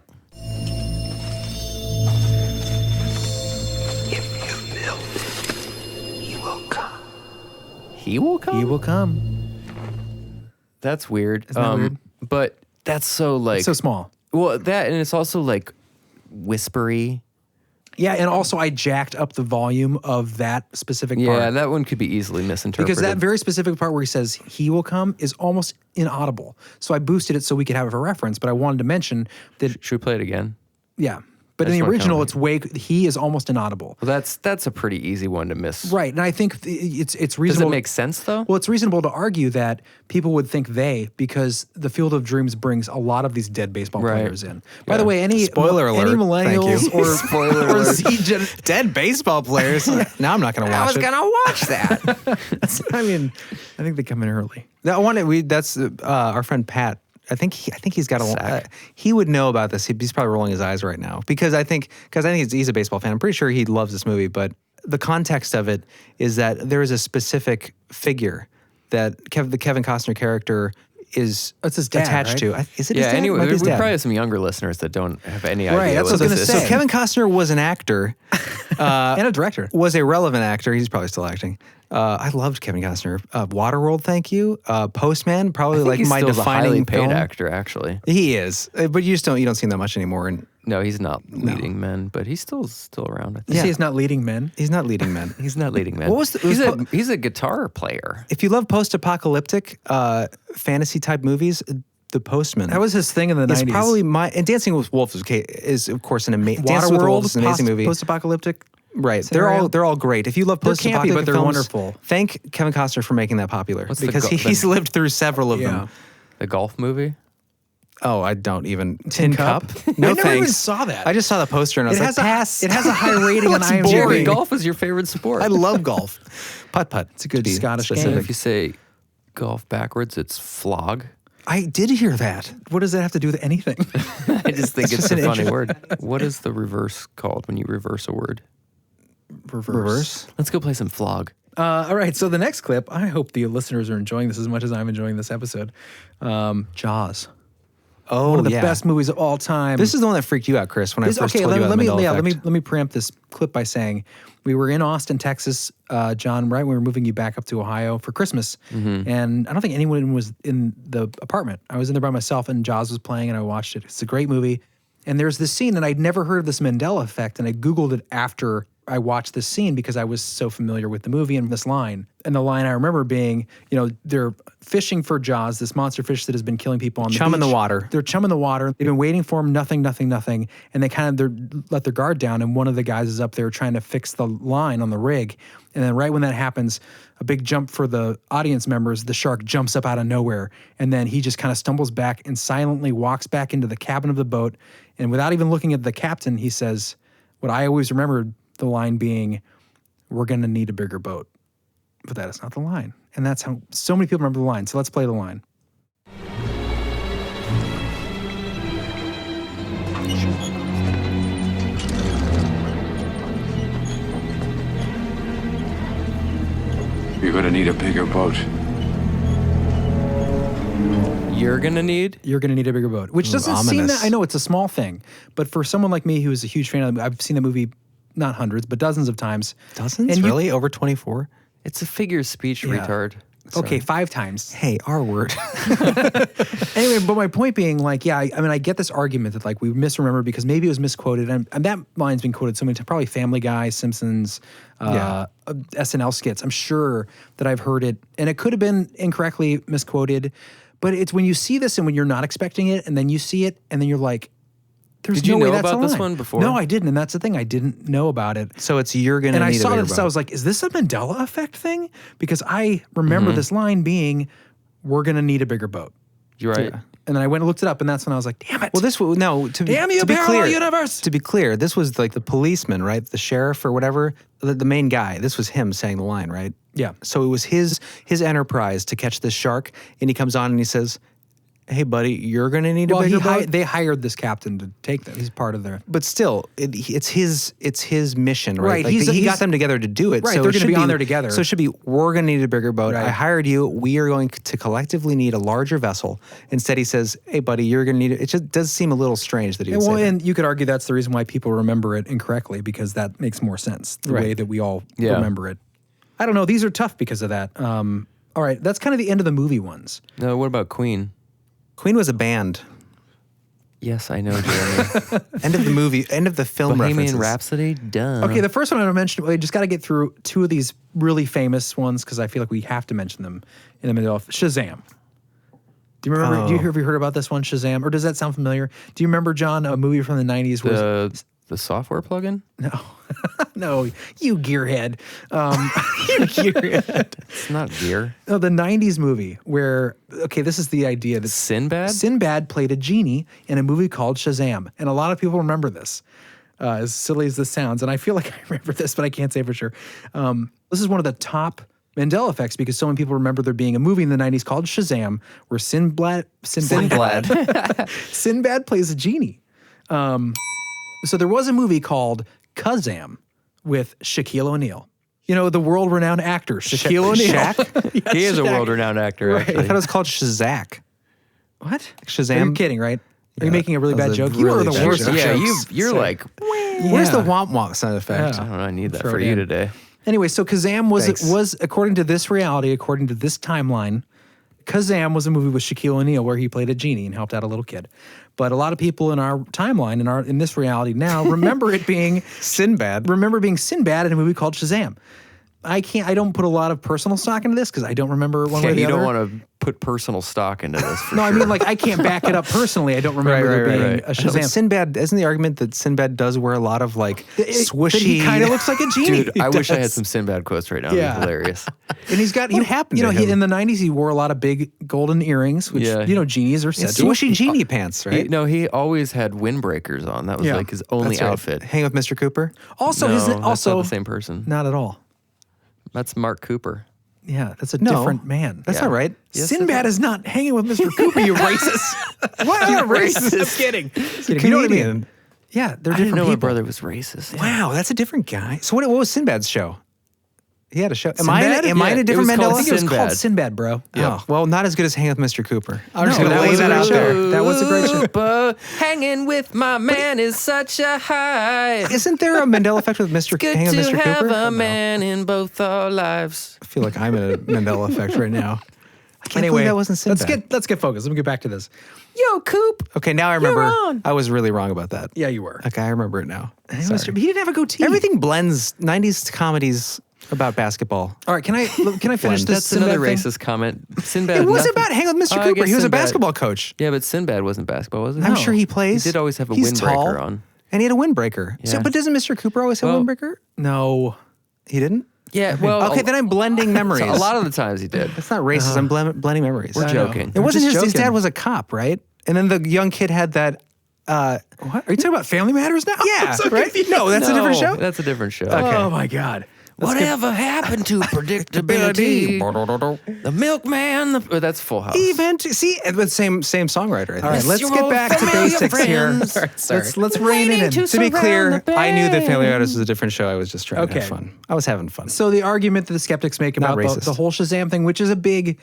[SPEAKER 1] He will come?
[SPEAKER 2] He will come.
[SPEAKER 1] That's weird.
[SPEAKER 2] Isn't that weird?
[SPEAKER 1] But that's so
[SPEAKER 2] It's so small.
[SPEAKER 1] Well, that, and it's also whispery.
[SPEAKER 2] Yeah, and also I jacked up the volume of that specific part.
[SPEAKER 1] Yeah, that one could be easily misinterpreted.
[SPEAKER 2] Because that very specific part where he says he will come is almost inaudible. So I boosted it so we could have it for reference, but I wanted to mention that.
[SPEAKER 1] Should we play it again?
[SPEAKER 2] Yeah. But in the original, he is almost inaudible.
[SPEAKER 1] Well, that's a pretty easy one to miss.
[SPEAKER 2] Right, and I think it's reasonable.
[SPEAKER 1] Does it make sense, though?
[SPEAKER 2] Well, it's reasonable to argue that people would think because the Field of Dreams brings a lot of these dead baseball players in. By the way, any millennials or Z
[SPEAKER 3] dead baseball players. Now I'm not going to watch it.
[SPEAKER 1] I was going to watch that.
[SPEAKER 2] I mean, I think they come in early.
[SPEAKER 3] That one, that's our friend Pat. I think he's got a. He would know about this. He's probably rolling his eyes right now because I think he's a baseball fan. I'm pretty sure he loves this movie, but the context of it is that there is a specific figure that the Kevin Costner character is
[SPEAKER 2] his dad,
[SPEAKER 3] attached to. Is it his dad?
[SPEAKER 1] Anyway,
[SPEAKER 3] we
[SPEAKER 1] probably have some younger listeners that don't have any idea.
[SPEAKER 2] Right, that's what I was going to say.
[SPEAKER 3] So Kevin Costner was an actor
[SPEAKER 2] and a director.
[SPEAKER 3] Was a relevant actor. He's probably still acting. I loved Kevin Costner. Waterworld, thank you. Postman, probably my defining
[SPEAKER 1] a highly paid
[SPEAKER 3] film.
[SPEAKER 1] actor, actually.
[SPEAKER 3] He is, but you don't see him that much anymore. And
[SPEAKER 1] no, he's not leading men, but he's still around. I think.
[SPEAKER 2] You say he's not leading men?
[SPEAKER 3] He's not leading men.
[SPEAKER 1] He's not leading men.
[SPEAKER 3] What was
[SPEAKER 1] he's a guitar player.
[SPEAKER 3] If you love post-apocalyptic fantasy type movies, The Postman.
[SPEAKER 2] That was his thing in the 90s.
[SPEAKER 3] It's probably and Dancing with Wolves is of course an amazing. Dancing with Wolves is an amazing movie.
[SPEAKER 2] Post-apocalyptic.
[SPEAKER 3] Right,
[SPEAKER 2] scenario.
[SPEAKER 3] they're all great. If you love post-apocalyptic
[SPEAKER 2] but they're
[SPEAKER 3] films,
[SPEAKER 2] wonderful.
[SPEAKER 3] Thank Kevin Costner for making that popular because he's
[SPEAKER 1] the-
[SPEAKER 3] lived through several of them.
[SPEAKER 1] The golf movie.
[SPEAKER 3] Oh, I don't even Tin Cup.
[SPEAKER 2] I
[SPEAKER 3] No,
[SPEAKER 2] never
[SPEAKER 3] thanks.
[SPEAKER 2] even saw that.
[SPEAKER 3] I just saw the poster and I was like, pass.
[SPEAKER 2] It has a high rating on IMDb.
[SPEAKER 1] Jeremy, golf is your favorite sport.
[SPEAKER 3] I love golf. Putt-putt.
[SPEAKER 2] It's a good Scottish
[SPEAKER 1] And
[SPEAKER 2] game.
[SPEAKER 1] if you say golf backwards, it's flog.
[SPEAKER 3] I did hear that.
[SPEAKER 2] What does that have to do with anything?
[SPEAKER 1] I just think it's a funny word. What is the reverse called when you reverse a word?
[SPEAKER 2] reverse.
[SPEAKER 1] Let's go play some Flog.
[SPEAKER 2] All right, so the next clip, I hope the listeners are enjoying this as much as I'm enjoying this episode. Jaws.
[SPEAKER 3] Oh,
[SPEAKER 2] one of the best movies of all time.
[SPEAKER 3] This is the one that freaked you out, Chris, when I first told you about the Mandela Effect.
[SPEAKER 2] Let me preempt this clip by saying we were in Austin, Texas, John, right when we were moving you back up to Ohio for Christmas. And I don't think anyone was in the apartment. I was in there by myself, and Jaws was playing, and I watched it. It's a great movie. And there's this scene, and I'd never heard of this Mandela Effect, and I Googled it after I watched this scene because I was so familiar with the movie and this line. And the line I remember being, they're fishing for Jaws, this monster fish that has been killing people on the beach.
[SPEAKER 3] Chum in the water.
[SPEAKER 2] They're chumming the water. They've been waiting for him, nothing. And they kind of let their guard down, and one of the guys is up there trying to fix the line on the rig. And then right when that happens, a big jump for the audience members, the shark jumps up out of nowhere. And then he just kind of stumbles back and silently walks back into the cabin of the boat. And without even looking at the captain, he says, what I always remembered, the line being, we're going to need a bigger boat. But that is not the line. And that's how so many people remember the line. So let's play the line.
[SPEAKER 6] You're going to need a bigger boat.
[SPEAKER 1] You're going to need
[SPEAKER 2] a bigger boat. Which doesn't seem that, I know it's a small thing, but for someone like me who's a huge fan of the movie, I've seen the movie not hundreds, but dozens of times.
[SPEAKER 3] Dozens? And really? Over 24?
[SPEAKER 1] It's a figure of speech, retard.
[SPEAKER 2] Okay, 5 times.
[SPEAKER 3] Hey, our word.
[SPEAKER 2] Anyway, but my point being, I get this argument that we misremember because maybe it was misquoted, and that line's been quoted so many times, probably Family Guy, Simpsons, SNL skits. I'm sure that I've heard it, and it could have been incorrectly misquoted, but it's when you see this and when you're not expecting it, and then you see it, and then you're like, there's
[SPEAKER 1] Did you
[SPEAKER 2] no way
[SPEAKER 1] know
[SPEAKER 2] that's
[SPEAKER 1] about
[SPEAKER 2] a
[SPEAKER 1] this
[SPEAKER 2] line.
[SPEAKER 1] one before?
[SPEAKER 2] No, I didn't, and that's the thing. I didn't know about it.
[SPEAKER 3] So it's you're going to need a bigger boat.
[SPEAKER 2] And I saw this, I was like, is this a Mandela Effect thing? Because I remember this line being, we're going to need a bigger boat.
[SPEAKER 1] You're right.
[SPEAKER 2] Yeah. And then I went and looked it up, and that's when I was like, damn it.
[SPEAKER 3] Well,
[SPEAKER 2] damn you, parallel universe.
[SPEAKER 3] To be clear, this was like the policeman, right? The sheriff or whatever, the main guy. This was him saying the line, right?
[SPEAKER 2] Yeah.
[SPEAKER 3] So it was his enterprise to catch this shark, and he comes on and he says, hey, buddy, you're going to need a bigger boat?
[SPEAKER 2] They hired this captain to take them. He's part of their...
[SPEAKER 3] But still, it's his mission, right?
[SPEAKER 2] Right.
[SPEAKER 3] He got them together to do it.
[SPEAKER 2] Right,
[SPEAKER 3] so
[SPEAKER 2] they're going to be on there together.
[SPEAKER 3] So it should be, we're going to need a bigger boat.
[SPEAKER 2] Right.
[SPEAKER 3] I hired you. We are going to collectively need a larger vessel. Instead, he says, hey, buddy, you're going to need it. It just does seem a little strange that he would say that.
[SPEAKER 2] And you could argue that's the reason why people remember it incorrectly, because that makes more sense, the way that we all remember it. I don't know. These are tough because of that. All right, that's kind of the end of the movie ones.
[SPEAKER 1] No, what about Queen?
[SPEAKER 3] Queen was a band.
[SPEAKER 1] Yes, I know, Jeremy.
[SPEAKER 3] End of the movie, end of the film
[SPEAKER 1] Bohemian
[SPEAKER 3] references.
[SPEAKER 1] Rhapsody? Duh.
[SPEAKER 2] Okay, the first one I mentioned, we just got to get through 2 of these really famous ones because I feel like we have to mention them in the middle of Shazam. Do you remember, have you heard about this one, Shazam? Or does that sound familiar? Do you remember, John, a movie from the 90s where...
[SPEAKER 1] The software plugin?
[SPEAKER 2] No. No, you gearhead. You gearhead.
[SPEAKER 1] It's not gear.
[SPEAKER 2] No, the 90s movie where, this is the idea that
[SPEAKER 1] Sinbad?
[SPEAKER 2] Sinbad played a genie in a movie called Shazam. And a lot of people remember this, as silly as this sounds. And I feel like I remember this, but I can't say for sure. This is one of the top Mandela effects because so many people remember there being a movie in the 90s called Shazam where Sinbad plays a genie. So there was a movie called Kazam with Shaquille O'Neal. You know, the world-renowned actor, Shaquille O'Neal.
[SPEAKER 3] Shaq?
[SPEAKER 2] Yes,
[SPEAKER 1] He is
[SPEAKER 2] Shaq.
[SPEAKER 1] a world-renowned actor,
[SPEAKER 2] Right.
[SPEAKER 1] actually.
[SPEAKER 3] I thought it was called Shazak.
[SPEAKER 2] What?
[SPEAKER 3] Shazam?
[SPEAKER 2] Are you kidding, right? Are you making a really bad joke? You are the worst at
[SPEAKER 1] Yeah,
[SPEAKER 2] jokes.
[SPEAKER 1] you're like...
[SPEAKER 3] Where's the womp womp sound effect?
[SPEAKER 1] I don't know, I need that
[SPEAKER 2] Throw
[SPEAKER 1] for
[SPEAKER 2] it
[SPEAKER 1] you
[SPEAKER 2] in.
[SPEAKER 1] today.
[SPEAKER 2] Anyway, so Kazam was according to this reality, according to this timeline, Kazam was a movie with Shaquille O'Neal where he played a genie and helped out a little kid. But a lot of people in our timeline, in this reality now, remember it being
[SPEAKER 3] Sinbad.
[SPEAKER 2] Remember being Sinbad in a movie called Shazam. I don't put a lot of personal stock into this because I don't remember one way or the
[SPEAKER 1] you
[SPEAKER 2] other.
[SPEAKER 1] don't want to put personal stock into this for
[SPEAKER 2] No,
[SPEAKER 1] sure.
[SPEAKER 2] I mean, I can't back it up personally. I don't remember there being a Shazam.
[SPEAKER 3] Sinbad, isn't the argument that Sinbad does wear a lot of swishy...
[SPEAKER 2] That he kind of looks like a genie.
[SPEAKER 1] Dude, I wish I had some Sinbad quotes right now.
[SPEAKER 2] Yeah.
[SPEAKER 1] It'd be hilarious.
[SPEAKER 2] And he's got...
[SPEAKER 3] What happened to him?
[SPEAKER 2] In the 90s, he wore a lot of big golden earrings, which, genies are said to.
[SPEAKER 3] Swishy genie pants, right?
[SPEAKER 1] He always had windbreakers on. That was like his only
[SPEAKER 3] That's right.
[SPEAKER 1] outfit.
[SPEAKER 3] Hang with Mr. Cooper?
[SPEAKER 2] Also,
[SPEAKER 1] that's not the same person.
[SPEAKER 2] Not at all.
[SPEAKER 1] That's Mark Cooper.
[SPEAKER 2] Yeah, that's a different man.
[SPEAKER 3] That's not right.
[SPEAKER 1] Yes,
[SPEAKER 2] Sinbad is not hanging with Mr. Cooper, you racist.
[SPEAKER 3] What?
[SPEAKER 2] You're racist. I'm kidding.
[SPEAKER 3] He's a
[SPEAKER 2] You know what I mean?
[SPEAKER 3] comedian.
[SPEAKER 2] Yeah, they're
[SPEAKER 1] I
[SPEAKER 2] different
[SPEAKER 1] didn't know
[SPEAKER 2] people.
[SPEAKER 1] my brother was racist.
[SPEAKER 3] Wow, that's a different guy. So what was Sinbad's show? He had a show. Am I
[SPEAKER 2] Sinbad?
[SPEAKER 3] in a
[SPEAKER 1] Yeah,
[SPEAKER 3] different
[SPEAKER 1] it was called
[SPEAKER 3] Mandela?
[SPEAKER 2] I think it was called
[SPEAKER 1] Sinbad.
[SPEAKER 2] Sinbad, bro.
[SPEAKER 3] Oh, well, not as good as Hang with Mr. Cooper. I'm just
[SPEAKER 2] No,
[SPEAKER 3] going to
[SPEAKER 2] that
[SPEAKER 3] lay
[SPEAKER 2] was a
[SPEAKER 3] that
[SPEAKER 2] great
[SPEAKER 3] out
[SPEAKER 2] show.
[SPEAKER 3] there.
[SPEAKER 2] That was a great show.
[SPEAKER 1] But hanging with my man is such a high.
[SPEAKER 3] Isn't there a Mandela Effect with Mr.
[SPEAKER 1] Good
[SPEAKER 3] Hang with
[SPEAKER 1] to
[SPEAKER 3] Mr.
[SPEAKER 1] have
[SPEAKER 3] Cooper?
[SPEAKER 1] a man in both our lives.
[SPEAKER 3] I feel like I'm in a Mandela Effect right now. I can't
[SPEAKER 2] Anyway,
[SPEAKER 3] believe that wasn't Sinbad.
[SPEAKER 2] let's get focused. Let me get back to this.
[SPEAKER 1] Yo, Coop.
[SPEAKER 3] Okay, now I remember.
[SPEAKER 1] You're on.
[SPEAKER 3] I was really wrong about that.
[SPEAKER 2] Yeah, you were.
[SPEAKER 3] Okay, I remember it now.
[SPEAKER 2] He didn't have a goatee.
[SPEAKER 3] Everything blends 90s comedies about basketball.
[SPEAKER 2] All right, can I finish this
[SPEAKER 1] That's
[SPEAKER 2] Sinbad
[SPEAKER 1] another
[SPEAKER 2] thing?
[SPEAKER 1] racist comment. Sinbad.
[SPEAKER 3] It was
[SPEAKER 1] nothing-
[SPEAKER 3] about Hang with Mr.
[SPEAKER 1] Oh, I
[SPEAKER 3] Cooper.
[SPEAKER 1] guess
[SPEAKER 3] He was a
[SPEAKER 1] Sinbad-
[SPEAKER 3] basketball coach.
[SPEAKER 1] Yeah, but Sinbad wasn't basketball, was it?
[SPEAKER 3] I'm sure he plays.
[SPEAKER 1] He did always have a
[SPEAKER 3] He's
[SPEAKER 1] windbreaker
[SPEAKER 3] tall,
[SPEAKER 1] on.
[SPEAKER 3] And he had a windbreaker. So,
[SPEAKER 1] Yeah.
[SPEAKER 3] but doesn't Mr. Cooper always have a
[SPEAKER 1] Well-
[SPEAKER 3] windbreaker?
[SPEAKER 2] No.
[SPEAKER 3] He didn't?
[SPEAKER 1] Yeah, well.
[SPEAKER 3] Okay, then I'm blending memories.
[SPEAKER 1] A lot of the times he did.
[SPEAKER 3] It's not racist. I'm blending memories.
[SPEAKER 1] We're joking.
[SPEAKER 3] It wasn't
[SPEAKER 2] just
[SPEAKER 3] his
[SPEAKER 2] joking.
[SPEAKER 3] dad was a cop, right? And then the young kid had that.
[SPEAKER 2] What? Are you talking about Family Matters now?
[SPEAKER 3] Yeah,
[SPEAKER 2] I'm so
[SPEAKER 3] right?
[SPEAKER 2] confused.
[SPEAKER 3] No, that's a different show.
[SPEAKER 1] That's a different show.
[SPEAKER 2] Oh my God.
[SPEAKER 1] Whatever happened to predictability? The milkman. That's Full House.
[SPEAKER 3] See, the same songwriter. I think.
[SPEAKER 2] All right, let's
[SPEAKER 1] your
[SPEAKER 2] get
[SPEAKER 1] old
[SPEAKER 2] back to
[SPEAKER 1] familiar
[SPEAKER 2] basics here.
[SPEAKER 1] friends.
[SPEAKER 2] Let's rein it in.
[SPEAKER 3] To be clear,
[SPEAKER 1] the
[SPEAKER 3] I knew that
[SPEAKER 1] bay.
[SPEAKER 3] Family Matters was a different show. I was just trying to
[SPEAKER 2] Okay.
[SPEAKER 3] have fun. I was having fun.
[SPEAKER 2] So the argument that the skeptics make
[SPEAKER 3] Not
[SPEAKER 2] about
[SPEAKER 3] racist.
[SPEAKER 2] the whole Shazam thing, which is a big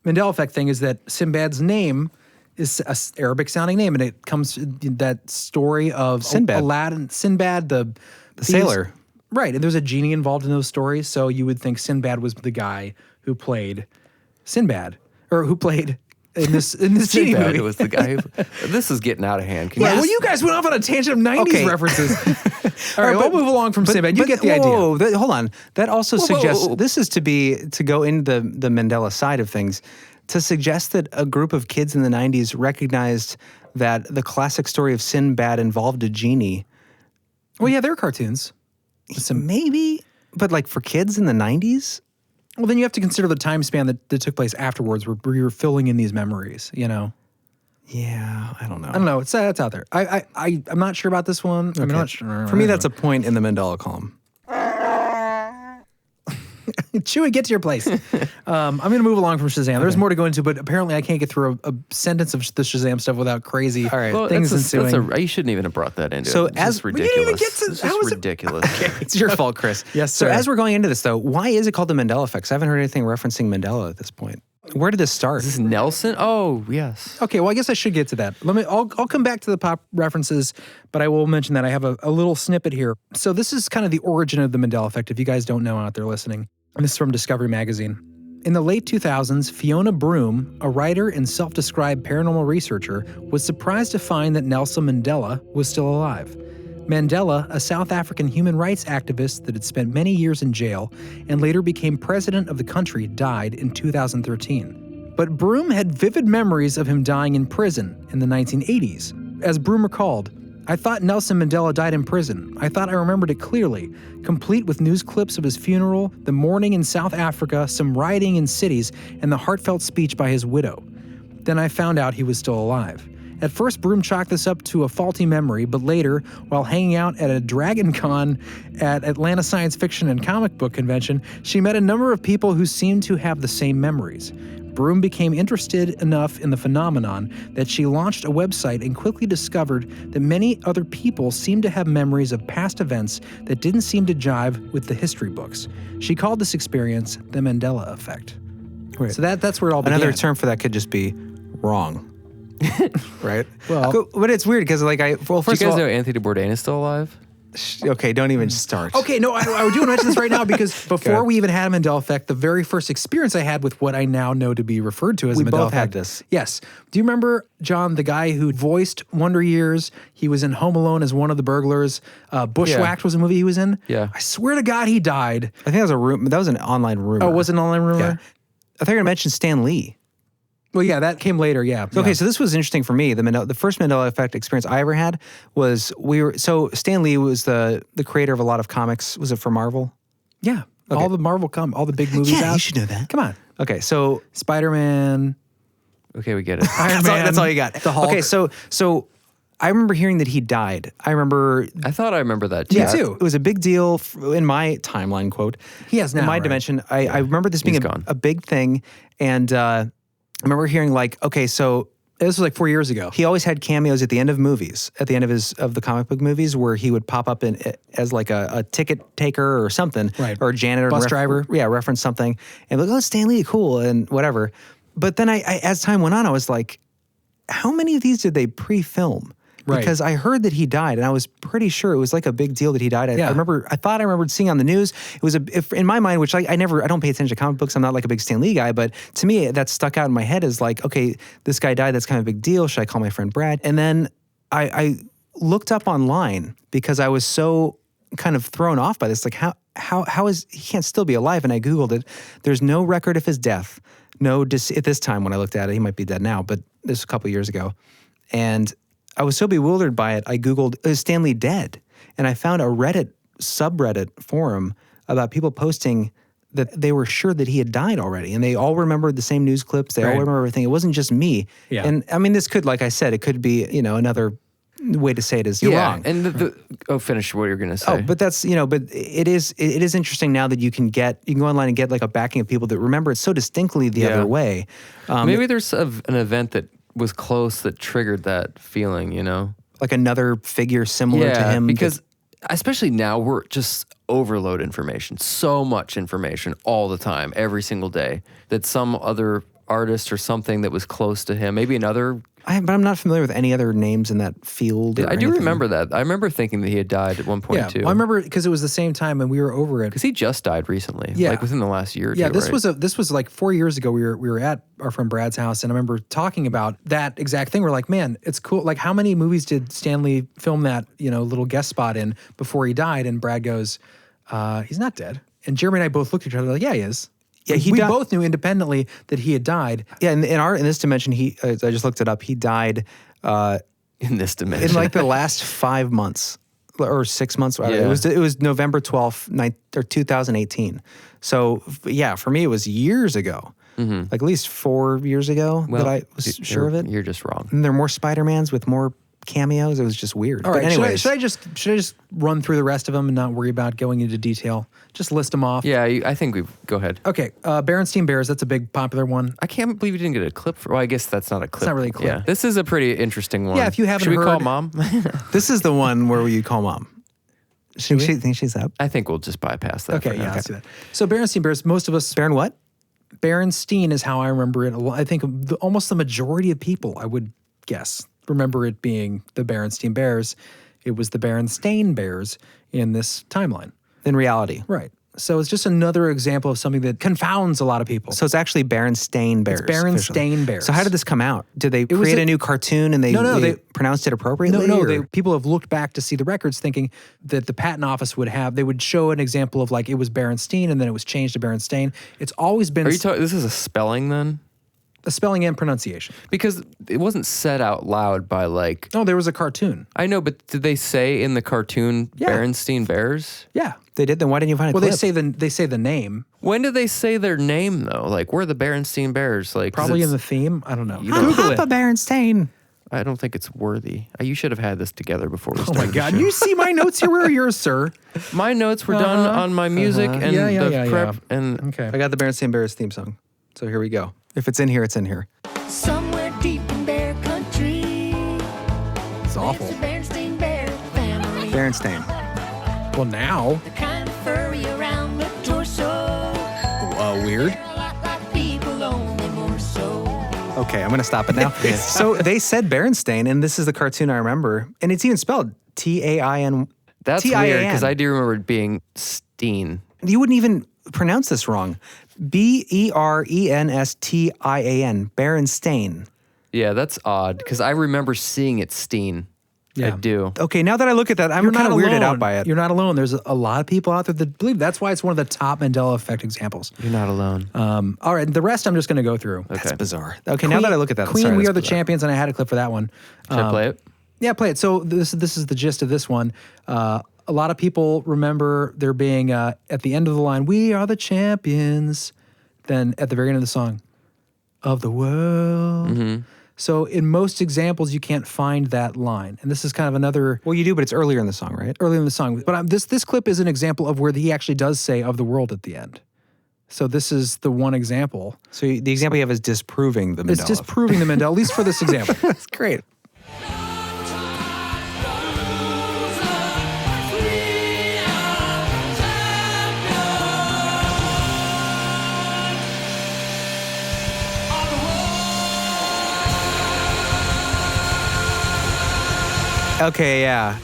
[SPEAKER 2] Mandela Effect thing, is that Sinbad's name is a Arabic sounding name, and it comes that story of
[SPEAKER 3] Sinbad.
[SPEAKER 2] Aladdin, Sinbad, the
[SPEAKER 3] sailor.
[SPEAKER 2] Right, and there's a genie involved in those stories, so you would think Sinbad was the guy who played Sinbad, or who played in this genie
[SPEAKER 1] Sinbad
[SPEAKER 2] movie.
[SPEAKER 1] was the guy who. This is getting out of hand. Can
[SPEAKER 2] Yeah,
[SPEAKER 1] you
[SPEAKER 2] well, you guys went off on a tangent of 90s
[SPEAKER 3] Okay.
[SPEAKER 2] references. All right, we'll move along from Sinbad. You get the idea.
[SPEAKER 3] Whoa, hold on. That also suggests
[SPEAKER 1] whoa.
[SPEAKER 3] this is to go into the Mandela side of things, to suggest that a group of kids in the 90s recognized that the classic story of Sinbad involved a genie.
[SPEAKER 2] Well, yeah, they're cartoons.
[SPEAKER 3] Maybe, but like for kids in the 90s?
[SPEAKER 2] Well, then you have to consider the time span that took place afterwards where you're filling in these memories, you know?
[SPEAKER 3] Yeah, I don't know.
[SPEAKER 2] I don't know. It's out there. I'm not sure about this one. I'm not sure.
[SPEAKER 3] For me, that's a point in the Mandela column.
[SPEAKER 2] Chewy, get to your place. I'm going to move along from Shazam. There's more to go into, but apparently I can't get through a sentence of the Shazam stuff without crazy things ensuing.
[SPEAKER 1] You shouldn't even have brought that into
[SPEAKER 3] So
[SPEAKER 1] it.
[SPEAKER 3] as-
[SPEAKER 1] It's
[SPEAKER 3] we
[SPEAKER 1] ridiculous.
[SPEAKER 2] didn't even get to-
[SPEAKER 1] This
[SPEAKER 2] how
[SPEAKER 1] is
[SPEAKER 2] is it-
[SPEAKER 1] ridiculous.
[SPEAKER 3] It's your fault, Chris.
[SPEAKER 2] Yes,
[SPEAKER 3] So
[SPEAKER 2] sir.
[SPEAKER 3] as we're going into this, though, why is it called the Mandela Effect? 'Cause I haven't heard anything referencing Mandela at this point. Where did this start?
[SPEAKER 1] Is this Nelson? Oh, yes.
[SPEAKER 2] Okay, well, I guess I should get to that. I'll come back to the pop references, but I will mention that I have a little snippet here. So this is kind of the origin of the Mandela Effect, if you guys don't know out there listening. And this is from Discovery Magazine. In the late 2000s, Fiona Broom, a writer and self-described paranormal researcher, was surprised to find that Nelson Mandela was still alive. Mandela, a South African human rights activist that had spent many years in jail and later became president of the country, died in 2013. But Broom had vivid memories of him dying in prison in the 1980s. As Broom recalled, "I thought Nelson Mandela died in prison. I thought I remembered it clearly, complete with news clips of his funeral, the mourning in South Africa, some rioting in cities, and the heartfelt speech by his widow. Then I found out he was still alive." At first, Broom chalked this up to a faulty memory, but later, while hanging out at a Dragon Con at Atlanta Science Fiction and Comic Book Convention, she met a number of people who seemed to have the same memories. Broom became interested enough in the phenomenon that she launched a website and quickly discovered that many other people seemed to have memories of past events that didn't seem to jive with the history books. She called this experience the Mandela Effect.
[SPEAKER 3] Right.
[SPEAKER 2] So that's where it all began.
[SPEAKER 3] Another term for that could just be wrong. Right?
[SPEAKER 2] Well,
[SPEAKER 3] but it's weird because, like,
[SPEAKER 1] Do
[SPEAKER 3] first
[SPEAKER 1] you
[SPEAKER 3] of
[SPEAKER 1] guys
[SPEAKER 3] all,
[SPEAKER 1] know Anthony Bourdain is still alive?
[SPEAKER 3] okay, don't even start.
[SPEAKER 2] Okay, no, I do want to mention this right now because before
[SPEAKER 3] Okay.
[SPEAKER 2] we even had a Mandela Effect, the very first experience I had with what I now know to be referred to as
[SPEAKER 3] We
[SPEAKER 2] a Mandela
[SPEAKER 3] both
[SPEAKER 2] Effect.
[SPEAKER 3] had this.
[SPEAKER 2] Yes. Do you remember, John, the guy who voiced Wonder Years? He was in Home Alone as one of the burglars. Bushwhacked was a movie he was in.
[SPEAKER 1] Yeah.
[SPEAKER 2] I swear to God, he died.
[SPEAKER 3] I think that was a room. That was an online rumor.
[SPEAKER 2] Oh, was it an online rumor?
[SPEAKER 3] Yeah. I thought you were going to mention Stan Lee.
[SPEAKER 2] Well, yeah, that came later. Yeah.
[SPEAKER 3] Okay, so this was interesting for me. The first Mandela Effect experience I ever had was Stan Lee was the creator of a lot of comics. Was it for Marvel?
[SPEAKER 2] Yeah.
[SPEAKER 3] Okay.
[SPEAKER 2] All the Marvel all the big movies out.
[SPEAKER 3] Yeah, you should know that.
[SPEAKER 2] Come on.
[SPEAKER 3] Okay, so
[SPEAKER 2] Spider-Man.
[SPEAKER 1] Okay, we get it.
[SPEAKER 2] Iron Man.
[SPEAKER 3] that's all you got.
[SPEAKER 2] The Hulk.
[SPEAKER 3] Okay, so I remember hearing that he died. I remember.
[SPEAKER 1] I thought I remember that too.
[SPEAKER 2] Me too.
[SPEAKER 3] It was a big deal in my timeline, quote.
[SPEAKER 2] He has now,
[SPEAKER 3] in my
[SPEAKER 2] right?
[SPEAKER 3] dimension. I remember this being
[SPEAKER 1] He's gone.
[SPEAKER 3] a big thing, and I remember hearing like, okay, so
[SPEAKER 2] This was like 4 years ago.
[SPEAKER 3] He always had cameos at the end of movies, at the end of the comic book movies, where he would pop up as like a ticket taker or something,
[SPEAKER 2] right.
[SPEAKER 3] or a janitor,
[SPEAKER 2] bus driver.
[SPEAKER 3] Yeah, reference something, and like, oh, Stan Lee, cool, and whatever. But then I, as time went on, I was like, how many of these did they pre-film?
[SPEAKER 2] Right.
[SPEAKER 3] Because I heard that he died, and I was pretty sure it was like a big deal that he died. I thought I remembered seeing on the news. It was in my mind, which I don't pay attention to comic books. I'm not like a big Stan Lee guy, but to me, that stuck out in my head as like, okay, this guy died. That's kind of a big deal. Should I call my friend Brad? And then I looked up online because I was so kind of thrown off by this. Like, how is he can't still be alive? And I Googled it. There's no record of his death. At this time when I looked at it, he might be dead now, but this was a couple years ago, and I was so bewildered by it, I Googled, is Stan Lee dead? And I found a Reddit subreddit forum about people posting that they were sure that he had died already. And they all remembered the same news clips. They all remember everything. It wasn't just me. Yeah. And I mean, this could, like I said, it could be, another way to say it is you're wrong.
[SPEAKER 1] And finish what you're going to say.
[SPEAKER 3] Oh, but that's, but it is interesting now that you can go online and get like a backing of people that remember it so distinctly the other way.
[SPEAKER 1] Maybe there's an event that was close that triggered that feeling,
[SPEAKER 3] like another figure similar to him.
[SPEAKER 1] Because especially now, we're just overload information, so much information all the time, every single day, that some other artist or something that was close to him, maybe another.
[SPEAKER 3] But I'm not familiar with any other names in that field.
[SPEAKER 1] I do remember that. I remember thinking that he had died at one point too.
[SPEAKER 2] Well, I remember because it was the same time and we were over it.
[SPEAKER 1] Because he just died recently, like within the last year or two.
[SPEAKER 2] Yeah, this was like 4 years ago. We were at our friend Brad's house, and I remember talking about that exact thing. We're like, man, it's cool. Like, how many movies did Stan Lee film that little guest spot in before he died? And Brad goes, he's not dead. And Jeremy and I both looked at each other like, yeah, he is. Yeah, we both knew independently that he had died.
[SPEAKER 3] Yeah, in this dimension, I just looked it up. He died
[SPEAKER 1] in this dimension
[SPEAKER 3] in like the last 5 months or 6 months. Yeah. It was November 12th, 2018. So yeah, for me it was years ago. Mm-hmm. Like at least 4 years ago that I was sure of it.
[SPEAKER 1] You're just wrong.
[SPEAKER 3] And there are more Spider-Mans with more cameos. It was just weird.
[SPEAKER 2] All right,
[SPEAKER 3] but anyways,
[SPEAKER 2] should I just run through the rest of them and not worry about going into detail? Just list them off.
[SPEAKER 1] Yeah, I think go ahead.
[SPEAKER 2] Okay, Berenstein Bears, that's a big popular one.
[SPEAKER 1] I can't believe you didn't get a clip for. Well, I guess that's not a clip.
[SPEAKER 2] It's not really a clip.
[SPEAKER 1] Yeah, this is a pretty interesting one.
[SPEAKER 2] Yeah, if you haven't heard.
[SPEAKER 1] Should we call Mom?
[SPEAKER 3] This is the one where you call Mom. Should she think she's up?
[SPEAKER 1] I think we'll just bypass that.
[SPEAKER 2] Okay, let's do that. So Berenstein Bears, most of us.
[SPEAKER 3] Beren what?
[SPEAKER 2] Berenstein is how I remember it. I think almost the majority of people, I would guess, remember it being the Berenstein Bears. It was the Berenstain Bears in this timeline.
[SPEAKER 3] In reality.
[SPEAKER 2] Right. So it's just another example of something that confounds a lot of people.
[SPEAKER 3] So it's actually Berenstain Bears.
[SPEAKER 2] It's Berenstain Bears.
[SPEAKER 3] So how did this come out? Did they create a new cartoon and they pronounced it appropriately?
[SPEAKER 2] No. People have looked back to see the records thinking that the patent office they would show an example of like it was Berenstein and then it was changed to Berenstain. It's always been...
[SPEAKER 1] Are you talking, this is a spelling then?
[SPEAKER 2] A spelling and pronunciation.
[SPEAKER 1] Because it wasn't said out loud by like...
[SPEAKER 2] No, there was a cartoon.
[SPEAKER 1] I know, but did they say in the cartoon Berenstein Bears?
[SPEAKER 2] Yeah.
[SPEAKER 3] They did? Then why didn't you find a clip?
[SPEAKER 2] Well, they say the name.
[SPEAKER 1] When did they say their name though? Like, we're the Berenstein Bears. Like,
[SPEAKER 2] probably in the theme. I don't know.
[SPEAKER 3] Google it. Berenstain.
[SPEAKER 1] I don't think it's worthy. You should have had this together before we started.
[SPEAKER 2] Oh my God. You see my notes here? Where are yours, sir?
[SPEAKER 1] My notes were done on my music and the prep. And
[SPEAKER 2] okay.
[SPEAKER 3] I got the Berenstain Bears theme song. So here we go. If it's in here, it's in here.
[SPEAKER 13] Somewhere deep in Bear Country.
[SPEAKER 2] It's awful.
[SPEAKER 13] Berenstain Bear family.
[SPEAKER 3] Berenstain.
[SPEAKER 2] Well, now.
[SPEAKER 13] The kind of furry around the torso.
[SPEAKER 2] Weird.
[SPEAKER 13] People only more so.
[SPEAKER 3] Okay, I'm going to stop it now. So they said Berenstain, and this is the cartoon I remember. And it's even spelled T-A-I-N.
[SPEAKER 1] That's weird, because I do remember it being Steen.
[SPEAKER 3] You wouldn't even pronounce this wrong. B-E-R-E-N-S-T-I-A-N. Berenstain.
[SPEAKER 1] Yeah, that's odd, because I remember seeing it Steen. Yeah. I do.
[SPEAKER 3] Okay, now that I look at that, I'm kind of weirded out by it.
[SPEAKER 2] You're not alone. There's a lot of people out there that believe. That's why it's one of the top Mandela Effect examples.
[SPEAKER 1] You're not alone.
[SPEAKER 2] All right, the rest I'm just going to go through.
[SPEAKER 1] Okay.
[SPEAKER 3] That's bizarre. Okay, now that I look at that,
[SPEAKER 2] Queen, We Are the Champions, and I had a clip for that one.
[SPEAKER 1] Should I play it?
[SPEAKER 2] Yeah, play it. So this is the gist of this one. A lot of people remember there being at the end of the line, "We are the champions." Then at the very end of the song, "of the world." Mm-hmm. So in most examples, you can't find that line. And this is kind of another...
[SPEAKER 3] Well, you do, but it's earlier in the song, right?
[SPEAKER 2] Earlier in the song. But this clip is an example of where he actually does say "of the world" at the end. So this is the one example.
[SPEAKER 3] So the example you have is disproving the Mandela.
[SPEAKER 2] It's disproving the Mandela, at least for this example.
[SPEAKER 3] That's great. Okay, yeah.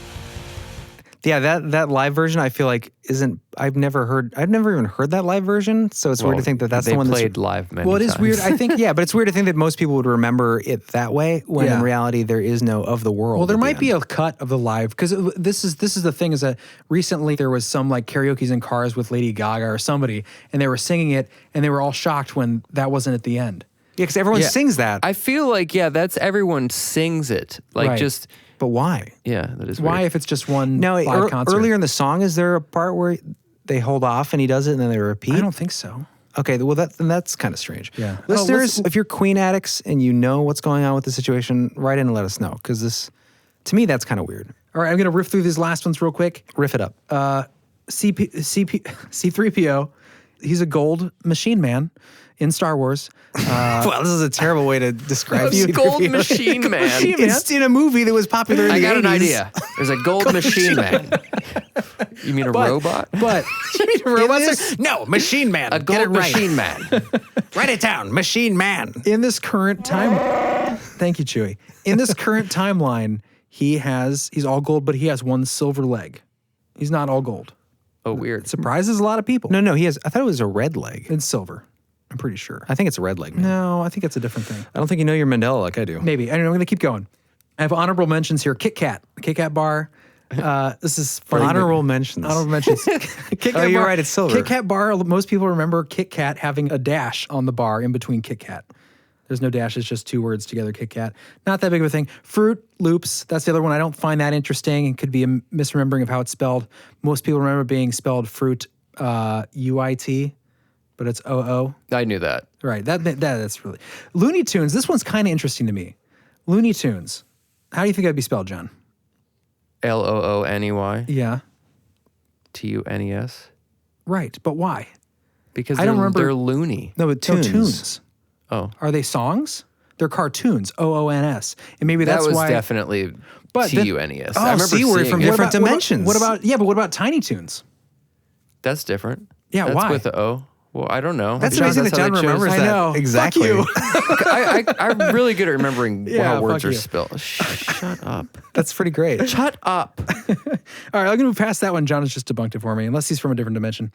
[SPEAKER 3] Yeah, that live version I feel like isn't. I've never even heard that live version. So it's weird to think that that's the one
[SPEAKER 1] they played live many
[SPEAKER 2] Well, it is
[SPEAKER 1] times.
[SPEAKER 2] weird. I think
[SPEAKER 3] yeah, but it's weird to think that most people would remember it that way when in reality there is no of the world.
[SPEAKER 2] Well, there
[SPEAKER 3] at the
[SPEAKER 2] might
[SPEAKER 3] end.
[SPEAKER 2] be a cut of the live because this is the thing is that recently there was some like karaoke's in cars with Lady Gaga or somebody, and they were singing it, and they were all shocked when that wasn't at the end.
[SPEAKER 3] Yeah, because everyone sings that.
[SPEAKER 1] I feel like that's everyone sings it. Like
[SPEAKER 2] Right.
[SPEAKER 1] just
[SPEAKER 3] But why?
[SPEAKER 1] yeah, that is
[SPEAKER 2] Why
[SPEAKER 1] weird.
[SPEAKER 2] if it's just one
[SPEAKER 3] No,
[SPEAKER 2] live concert?
[SPEAKER 3] earlier in the song, is there a part where they hold off and he does it and then they repeat?
[SPEAKER 2] I don't think so.
[SPEAKER 3] Okay, well that's kind of strange.
[SPEAKER 2] Yeah.
[SPEAKER 3] Listeners, if you're Queen addicts and you know what's going on with the situation, write in and let us know because this, to me, that's kind of weird.
[SPEAKER 2] All right, I'm gonna riff through these last ones real quick.
[SPEAKER 3] Riff it up.
[SPEAKER 2] C3PO, he's a gold machine man in Star Wars.
[SPEAKER 3] Well, this is a terrible way to describe
[SPEAKER 1] He's
[SPEAKER 3] you.
[SPEAKER 1] gold machine man.
[SPEAKER 3] It's in a movie that was popular in the 80s.
[SPEAKER 1] I got an idea. There's a gold machine man. You mean a robot?
[SPEAKER 3] But
[SPEAKER 2] You mean robots?
[SPEAKER 3] no, machine man.
[SPEAKER 1] A gold machine man.
[SPEAKER 3] Write it down, machine man.
[SPEAKER 2] In this current time, thank you, Chewy. In this current timeline, he's all gold, but he has one silver leg. He's not all gold.
[SPEAKER 1] Oh, weird.
[SPEAKER 2] Surprises a lot of people.
[SPEAKER 3] No, he has. I thought it was a red leg.
[SPEAKER 2] It's silver. I'm pretty sure.
[SPEAKER 3] I think it's a red leg. Man.
[SPEAKER 2] No, I think it's a different thing.
[SPEAKER 3] I don't think you know your Mandela like I do.
[SPEAKER 2] Maybe. I don't know. I'm going to keep going. I have honorable mentions here. Kit Kat. Kit Kat bar. This is funny.
[SPEAKER 3] Honorable mentions.
[SPEAKER 2] Honorable mentions. Kit Kat
[SPEAKER 3] you're
[SPEAKER 2] bar.
[SPEAKER 3] right, it's silver.
[SPEAKER 2] Kit Kat bar. Most people remember Kit Kat having a dash on the bar in between Kit Kat. There's no dash. It's just two words together, Kit Kat. Not that big of a thing. Fruit Loops. That's the other one. I don't find that interesting. It could be a misremembering of how it's spelled. Most people remember being spelled fruit, UIT, but it's OO.
[SPEAKER 1] I knew that.
[SPEAKER 2] Right. That's really Looney Tunes. This one's kind of interesting to me. Looney Tunes. How do you think that'd be spelled, John?
[SPEAKER 1] LOONEY
[SPEAKER 2] Yeah.
[SPEAKER 1] TUNES.
[SPEAKER 2] Right. But why?
[SPEAKER 1] Because
[SPEAKER 2] I don't remember.
[SPEAKER 1] they're loony.
[SPEAKER 3] No, but tunes.
[SPEAKER 2] No, tunes.
[SPEAKER 1] Oh,
[SPEAKER 2] Are they songs? They're cartoons. OONS. And maybe that's
[SPEAKER 1] that was
[SPEAKER 2] why.
[SPEAKER 1] definitely
[SPEAKER 2] But then-
[SPEAKER 1] TUNES.
[SPEAKER 3] Oh,
[SPEAKER 1] I remember
[SPEAKER 3] see, we're
[SPEAKER 1] seeing
[SPEAKER 3] from
[SPEAKER 1] it.
[SPEAKER 3] different dimensions.
[SPEAKER 2] What about what about Tiny Toons?
[SPEAKER 1] That's different.
[SPEAKER 2] Yeah,
[SPEAKER 1] that's
[SPEAKER 2] why?
[SPEAKER 1] with the O. Well, I don't know.
[SPEAKER 3] That's
[SPEAKER 1] John,
[SPEAKER 3] amazing that
[SPEAKER 1] how
[SPEAKER 3] John
[SPEAKER 1] they chose-
[SPEAKER 3] remembers
[SPEAKER 2] I
[SPEAKER 3] that.
[SPEAKER 2] know.
[SPEAKER 3] Exactly.
[SPEAKER 2] Fuck you.
[SPEAKER 1] I'm really good at remembering
[SPEAKER 2] Yeah,
[SPEAKER 1] how words
[SPEAKER 2] fuck
[SPEAKER 1] are
[SPEAKER 2] you.
[SPEAKER 1] spelled. Shut up.
[SPEAKER 3] That's pretty great.
[SPEAKER 1] Shut up.
[SPEAKER 2] All right, I'm going to move past that one. John has just debunked it for me, unless he's from a different dimension.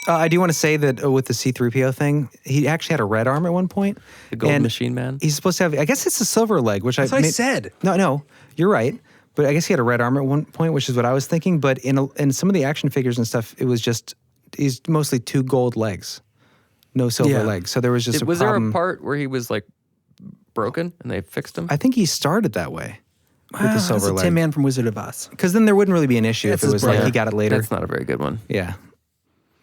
[SPEAKER 3] I do want to say that with the C3PO thing, he actually had a red arm at one point.
[SPEAKER 1] The gold
[SPEAKER 3] and
[SPEAKER 1] machine man.
[SPEAKER 3] He's supposed to have, I guess it's a silver leg, which
[SPEAKER 2] That's what I said.
[SPEAKER 3] No, you're right. But I guess he had a red arm at one point, which is what I was thinking. But in some of the action figures and stuff, it was just, he's mostly two gold legs, no silver legs. So there was just a
[SPEAKER 1] Was
[SPEAKER 3] problem.
[SPEAKER 1] there a part where he was like broken and they fixed him?
[SPEAKER 3] I think he started that way with the
[SPEAKER 2] That's
[SPEAKER 3] silver
[SPEAKER 2] a
[SPEAKER 3] leg.
[SPEAKER 2] Tin Man from Wizard of Oz.
[SPEAKER 3] Because then there wouldn't really be an issue
[SPEAKER 2] That's
[SPEAKER 3] if it
[SPEAKER 2] his
[SPEAKER 3] was like
[SPEAKER 2] brother.
[SPEAKER 3] he got it later.
[SPEAKER 1] That's not a very good one.
[SPEAKER 3] Yeah.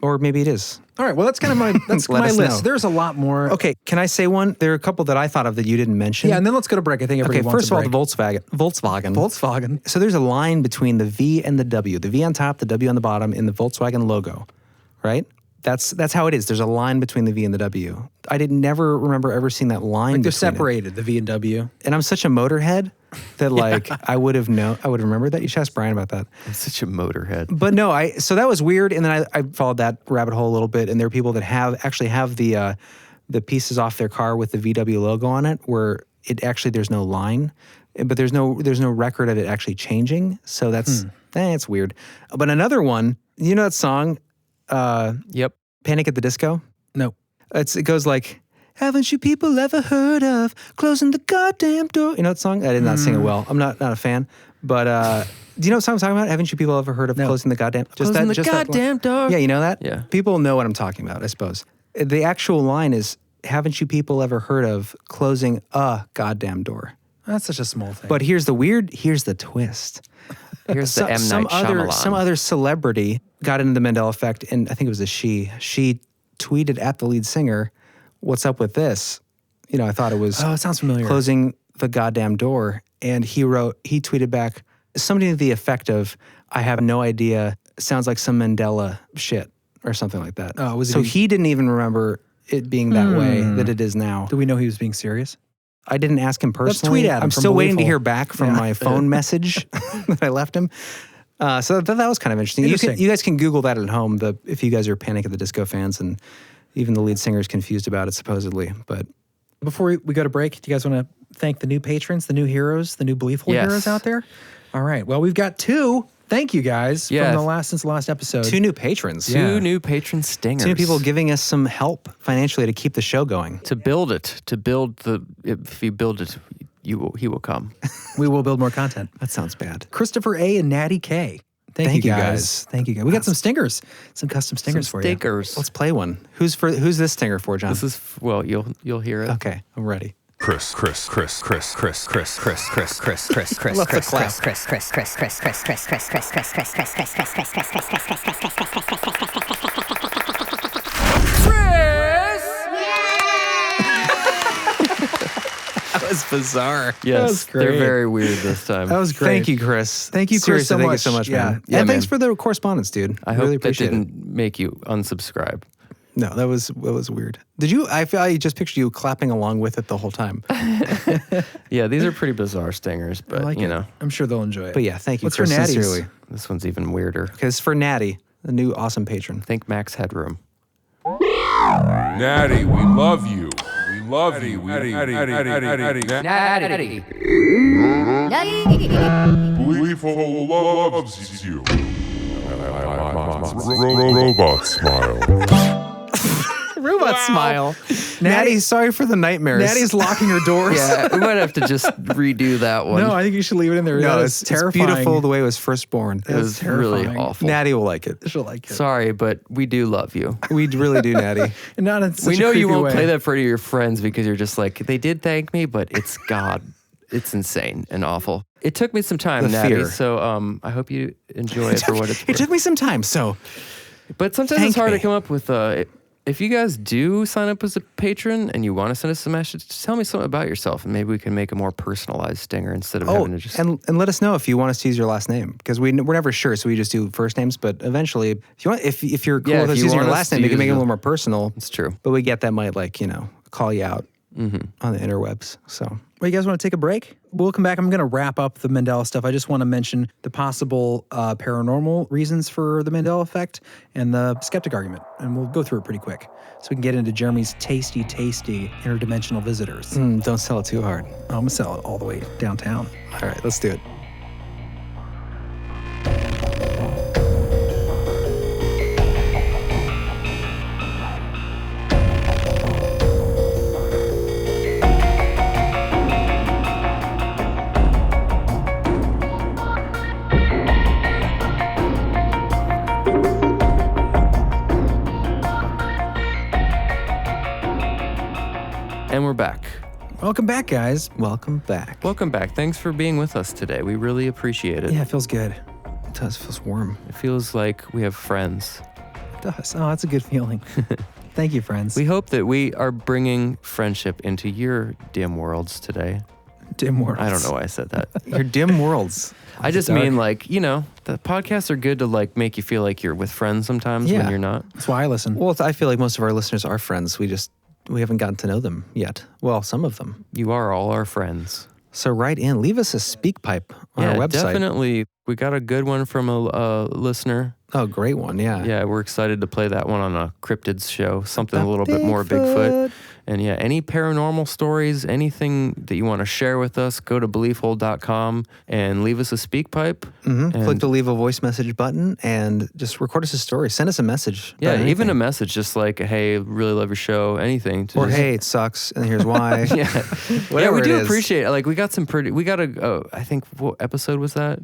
[SPEAKER 3] Or maybe it is.
[SPEAKER 2] All right, well, that's kind of my
[SPEAKER 3] Let
[SPEAKER 2] my
[SPEAKER 3] us
[SPEAKER 2] list.
[SPEAKER 3] know.
[SPEAKER 2] There's a lot more.
[SPEAKER 3] Okay, can I say one? There are a couple that I thought of that you didn't mention.
[SPEAKER 2] Yeah, and then let's go to break. I think everybody
[SPEAKER 3] Okay,
[SPEAKER 2] wants
[SPEAKER 3] first of all,
[SPEAKER 2] a
[SPEAKER 3] the
[SPEAKER 2] break.
[SPEAKER 3] Volkswagen.
[SPEAKER 2] Volkswagen.
[SPEAKER 3] So there's a line between the V and the W. The V on top, the W on the bottom in the Volkswagen logo, right? That's how it is. There's a line between the V and the W. I never remember ever seeing that line.
[SPEAKER 2] Like they're
[SPEAKER 3] between it.
[SPEAKER 2] separated, the V and W.
[SPEAKER 3] And I'm such a motorhead that like I would remember that. You should ask Brian about that.
[SPEAKER 1] I'm such a motorhead.
[SPEAKER 3] But no, so that was weird. And then I followed that rabbit hole a little bit. And there are people that actually have the pieces off their car with the VW logo on it, where there's no line, but there's no record of it actually changing. So that's it's weird. But another one, you know that song,
[SPEAKER 1] Yep.
[SPEAKER 3] Panic at the Disco?
[SPEAKER 2] No.
[SPEAKER 3] It goes like, haven't you people ever heard of closing the goddamn door? You know that song? I did not sing it well. I'm not a fan. But do you know what song I'm talking about? Haven't you people ever heard of closing the goddamn
[SPEAKER 1] Closing the goddamn door.
[SPEAKER 3] Yeah, you know that?
[SPEAKER 1] Yeah.
[SPEAKER 3] People know what I'm talking about, I suppose. The actual line is, haven't you people ever heard of closing a goddamn door?
[SPEAKER 2] That's such a small thing.
[SPEAKER 3] But here's the twist.
[SPEAKER 1] Here's the M. Night Shyamalan.
[SPEAKER 3] Some other celebrity got into the Mandela Effect, and I think it was a she. She tweeted at the lead singer, "What's up with this?" You know, I thought it was
[SPEAKER 2] it sounds familiar.
[SPEAKER 3] Closing the goddamn door. And he tweeted back something to the effect of, "I have no idea. Sounds like some Mandela shit." or something like that.
[SPEAKER 2] Oh, was it
[SPEAKER 3] so he didn't even remember it being that way that it is now.
[SPEAKER 2] Do we know he was being serious?
[SPEAKER 3] I didn't ask him personally.
[SPEAKER 2] Let's tweet at him.
[SPEAKER 3] I'm
[SPEAKER 2] from
[SPEAKER 3] still waiting to
[SPEAKER 2] Believeful.
[SPEAKER 3] hear back from my phone message that I left him. So that was kind of interesting. You guys can Google that at home if you guys are Panic at the Disco fans, and even the lead singer is confused about it, supposedly. But
[SPEAKER 2] before we go to break, do you guys want to thank the new patrons, the new heroes, the new Believeful heroes out there? All right. Well, we've got 2. Thank you guys since the last episode.
[SPEAKER 3] 2 new patrons.
[SPEAKER 1] 2 new patron stingers.
[SPEAKER 3] 2 new people giving us some help financially to keep the show going.
[SPEAKER 1] To build it. If you build it, he will come.
[SPEAKER 2] We will build more content.
[SPEAKER 3] That sounds bad.
[SPEAKER 2] Christopher A. and Natty K. Thank you guys. Thank you guys. We got some stingers, some custom stingers for you.
[SPEAKER 3] Let's play one. Who's this stinger for, John?
[SPEAKER 1] This is, well, you'll hear it.
[SPEAKER 3] Okay, I'm ready.
[SPEAKER 6] Chris.
[SPEAKER 3] Love the clap. That was bizarre.
[SPEAKER 1] Yes, they're very weird this time.
[SPEAKER 2] That was great.
[SPEAKER 3] Thank you, Chris.
[SPEAKER 2] Thank you, Chris, so much.
[SPEAKER 3] Thank you so much, man.
[SPEAKER 2] Yeah,
[SPEAKER 3] And thanks for the correspondence, dude.
[SPEAKER 1] I
[SPEAKER 3] really
[SPEAKER 1] hope that
[SPEAKER 3] appreciate
[SPEAKER 1] didn't make you unsubscribe.
[SPEAKER 3] No, that was weird. Did you? I feel I just pictured you clapping along with it the whole time.
[SPEAKER 1] Yeah, these are pretty bizarre stingers, but
[SPEAKER 2] I like it. I'm sure they'll enjoy it.
[SPEAKER 3] But yeah, thank you,
[SPEAKER 2] What's
[SPEAKER 3] Chris,
[SPEAKER 2] for Natties?
[SPEAKER 3] sincerely.
[SPEAKER 1] This one's even weirder.
[SPEAKER 3] Because for Natty, the new awesome patron.
[SPEAKER 1] Thank Max Headroom.
[SPEAKER 6] Natty, we love you. We love you. Natty. Believeful loves you. Robot smile.
[SPEAKER 3] Robot smile. Natty, sorry for the nightmares.
[SPEAKER 2] Natty's locking her doors.
[SPEAKER 1] Yeah, we might have to just redo that one.
[SPEAKER 2] No, I think you should leave it in there.
[SPEAKER 3] No,
[SPEAKER 2] it's
[SPEAKER 3] it's
[SPEAKER 2] terrifying.
[SPEAKER 3] beautiful the way it was first born.
[SPEAKER 1] It was really awful.
[SPEAKER 3] Natty will like it.
[SPEAKER 2] She'll like it.
[SPEAKER 1] Sorry, but we do love you.
[SPEAKER 3] We really do, Natty.
[SPEAKER 2] And not in such
[SPEAKER 1] We
[SPEAKER 2] a
[SPEAKER 1] know you
[SPEAKER 2] creepy
[SPEAKER 1] won't
[SPEAKER 2] way.
[SPEAKER 1] play that for any of your friends because you're just like, they did thank me, but it's God. It's insane and awful. It took me some time,
[SPEAKER 3] The
[SPEAKER 1] Natty,
[SPEAKER 3] fear.
[SPEAKER 1] so I hope you enjoy it for what it's worth.
[SPEAKER 3] It took me some time, so.
[SPEAKER 1] But sometimes
[SPEAKER 3] Thank
[SPEAKER 1] it's hard
[SPEAKER 3] me.
[SPEAKER 1] to come up with. If you guys do sign up as a patron and you want to send us a message, just tell me something about yourself, and maybe we can make a more personalized stinger instead of having to just.
[SPEAKER 3] And let us know if you want us to use your last name, because we're never sure, so we just do first names. But eventually, if you want, if you're cool with us using your last name, we can make it a little more personal.
[SPEAKER 1] It's true.
[SPEAKER 3] But we get that might call you out on the interwebs. So.
[SPEAKER 2] Well, you guys want to take a break? We'll come back. I'm going to wrap up the Mandela stuff. I just want to mention the possible paranormal reasons for the Mandela effect and the skeptic argument. And we'll go through it pretty quick so we can get into Jeremy's tasty interdimensional visitors.
[SPEAKER 3] Don't sell it too hard.
[SPEAKER 2] I'm going to sell it all the way downtown.
[SPEAKER 3] All right, let's do it.
[SPEAKER 1] And we're back.
[SPEAKER 2] Welcome back, guys.
[SPEAKER 3] Welcome back.
[SPEAKER 1] Welcome back. Thanks for being with us today. We really appreciate it.
[SPEAKER 2] Yeah, it feels good.
[SPEAKER 3] It does. It feels warm.
[SPEAKER 1] It feels like we have friends.
[SPEAKER 2] It does. Oh, that's a good feeling. Thank you, friends.
[SPEAKER 1] We hope that we are bringing friendship into your dim worlds today.
[SPEAKER 2] Dim worlds.
[SPEAKER 1] I don't know why I said that.
[SPEAKER 3] Your dim worlds.
[SPEAKER 1] I just mean the podcasts are good to make you feel like you're with friends sometimes when you're not.
[SPEAKER 2] That's why I listen.
[SPEAKER 3] Well, I feel like most of our listeners are friends. We haven't gotten to know them yet. Well, some of them.
[SPEAKER 1] You are all our friends.
[SPEAKER 3] So write in. Leave us a speak pipe on our website.
[SPEAKER 1] Definitely. We got a good one from a listener.
[SPEAKER 3] Oh, great one. Yeah.
[SPEAKER 1] Yeah, we're excited to play that one on a cryptids show. Something a little bit more Bigfoot. And yeah, any paranormal stories, anything that you want to share with us, go to beliefhole.com and leave us a speak pipe.
[SPEAKER 3] Mm-hmm. Click the leave a voice message button and just record us a story. Send us a message.
[SPEAKER 1] Yeah, even a message, just like, hey, really love your show, anything.
[SPEAKER 3] Or hey, it sucks, and here's why.
[SPEAKER 1] Yeah.
[SPEAKER 3] Whatever
[SPEAKER 1] we do
[SPEAKER 3] it is.
[SPEAKER 1] appreciate it. Like, we got I think, what episode was that?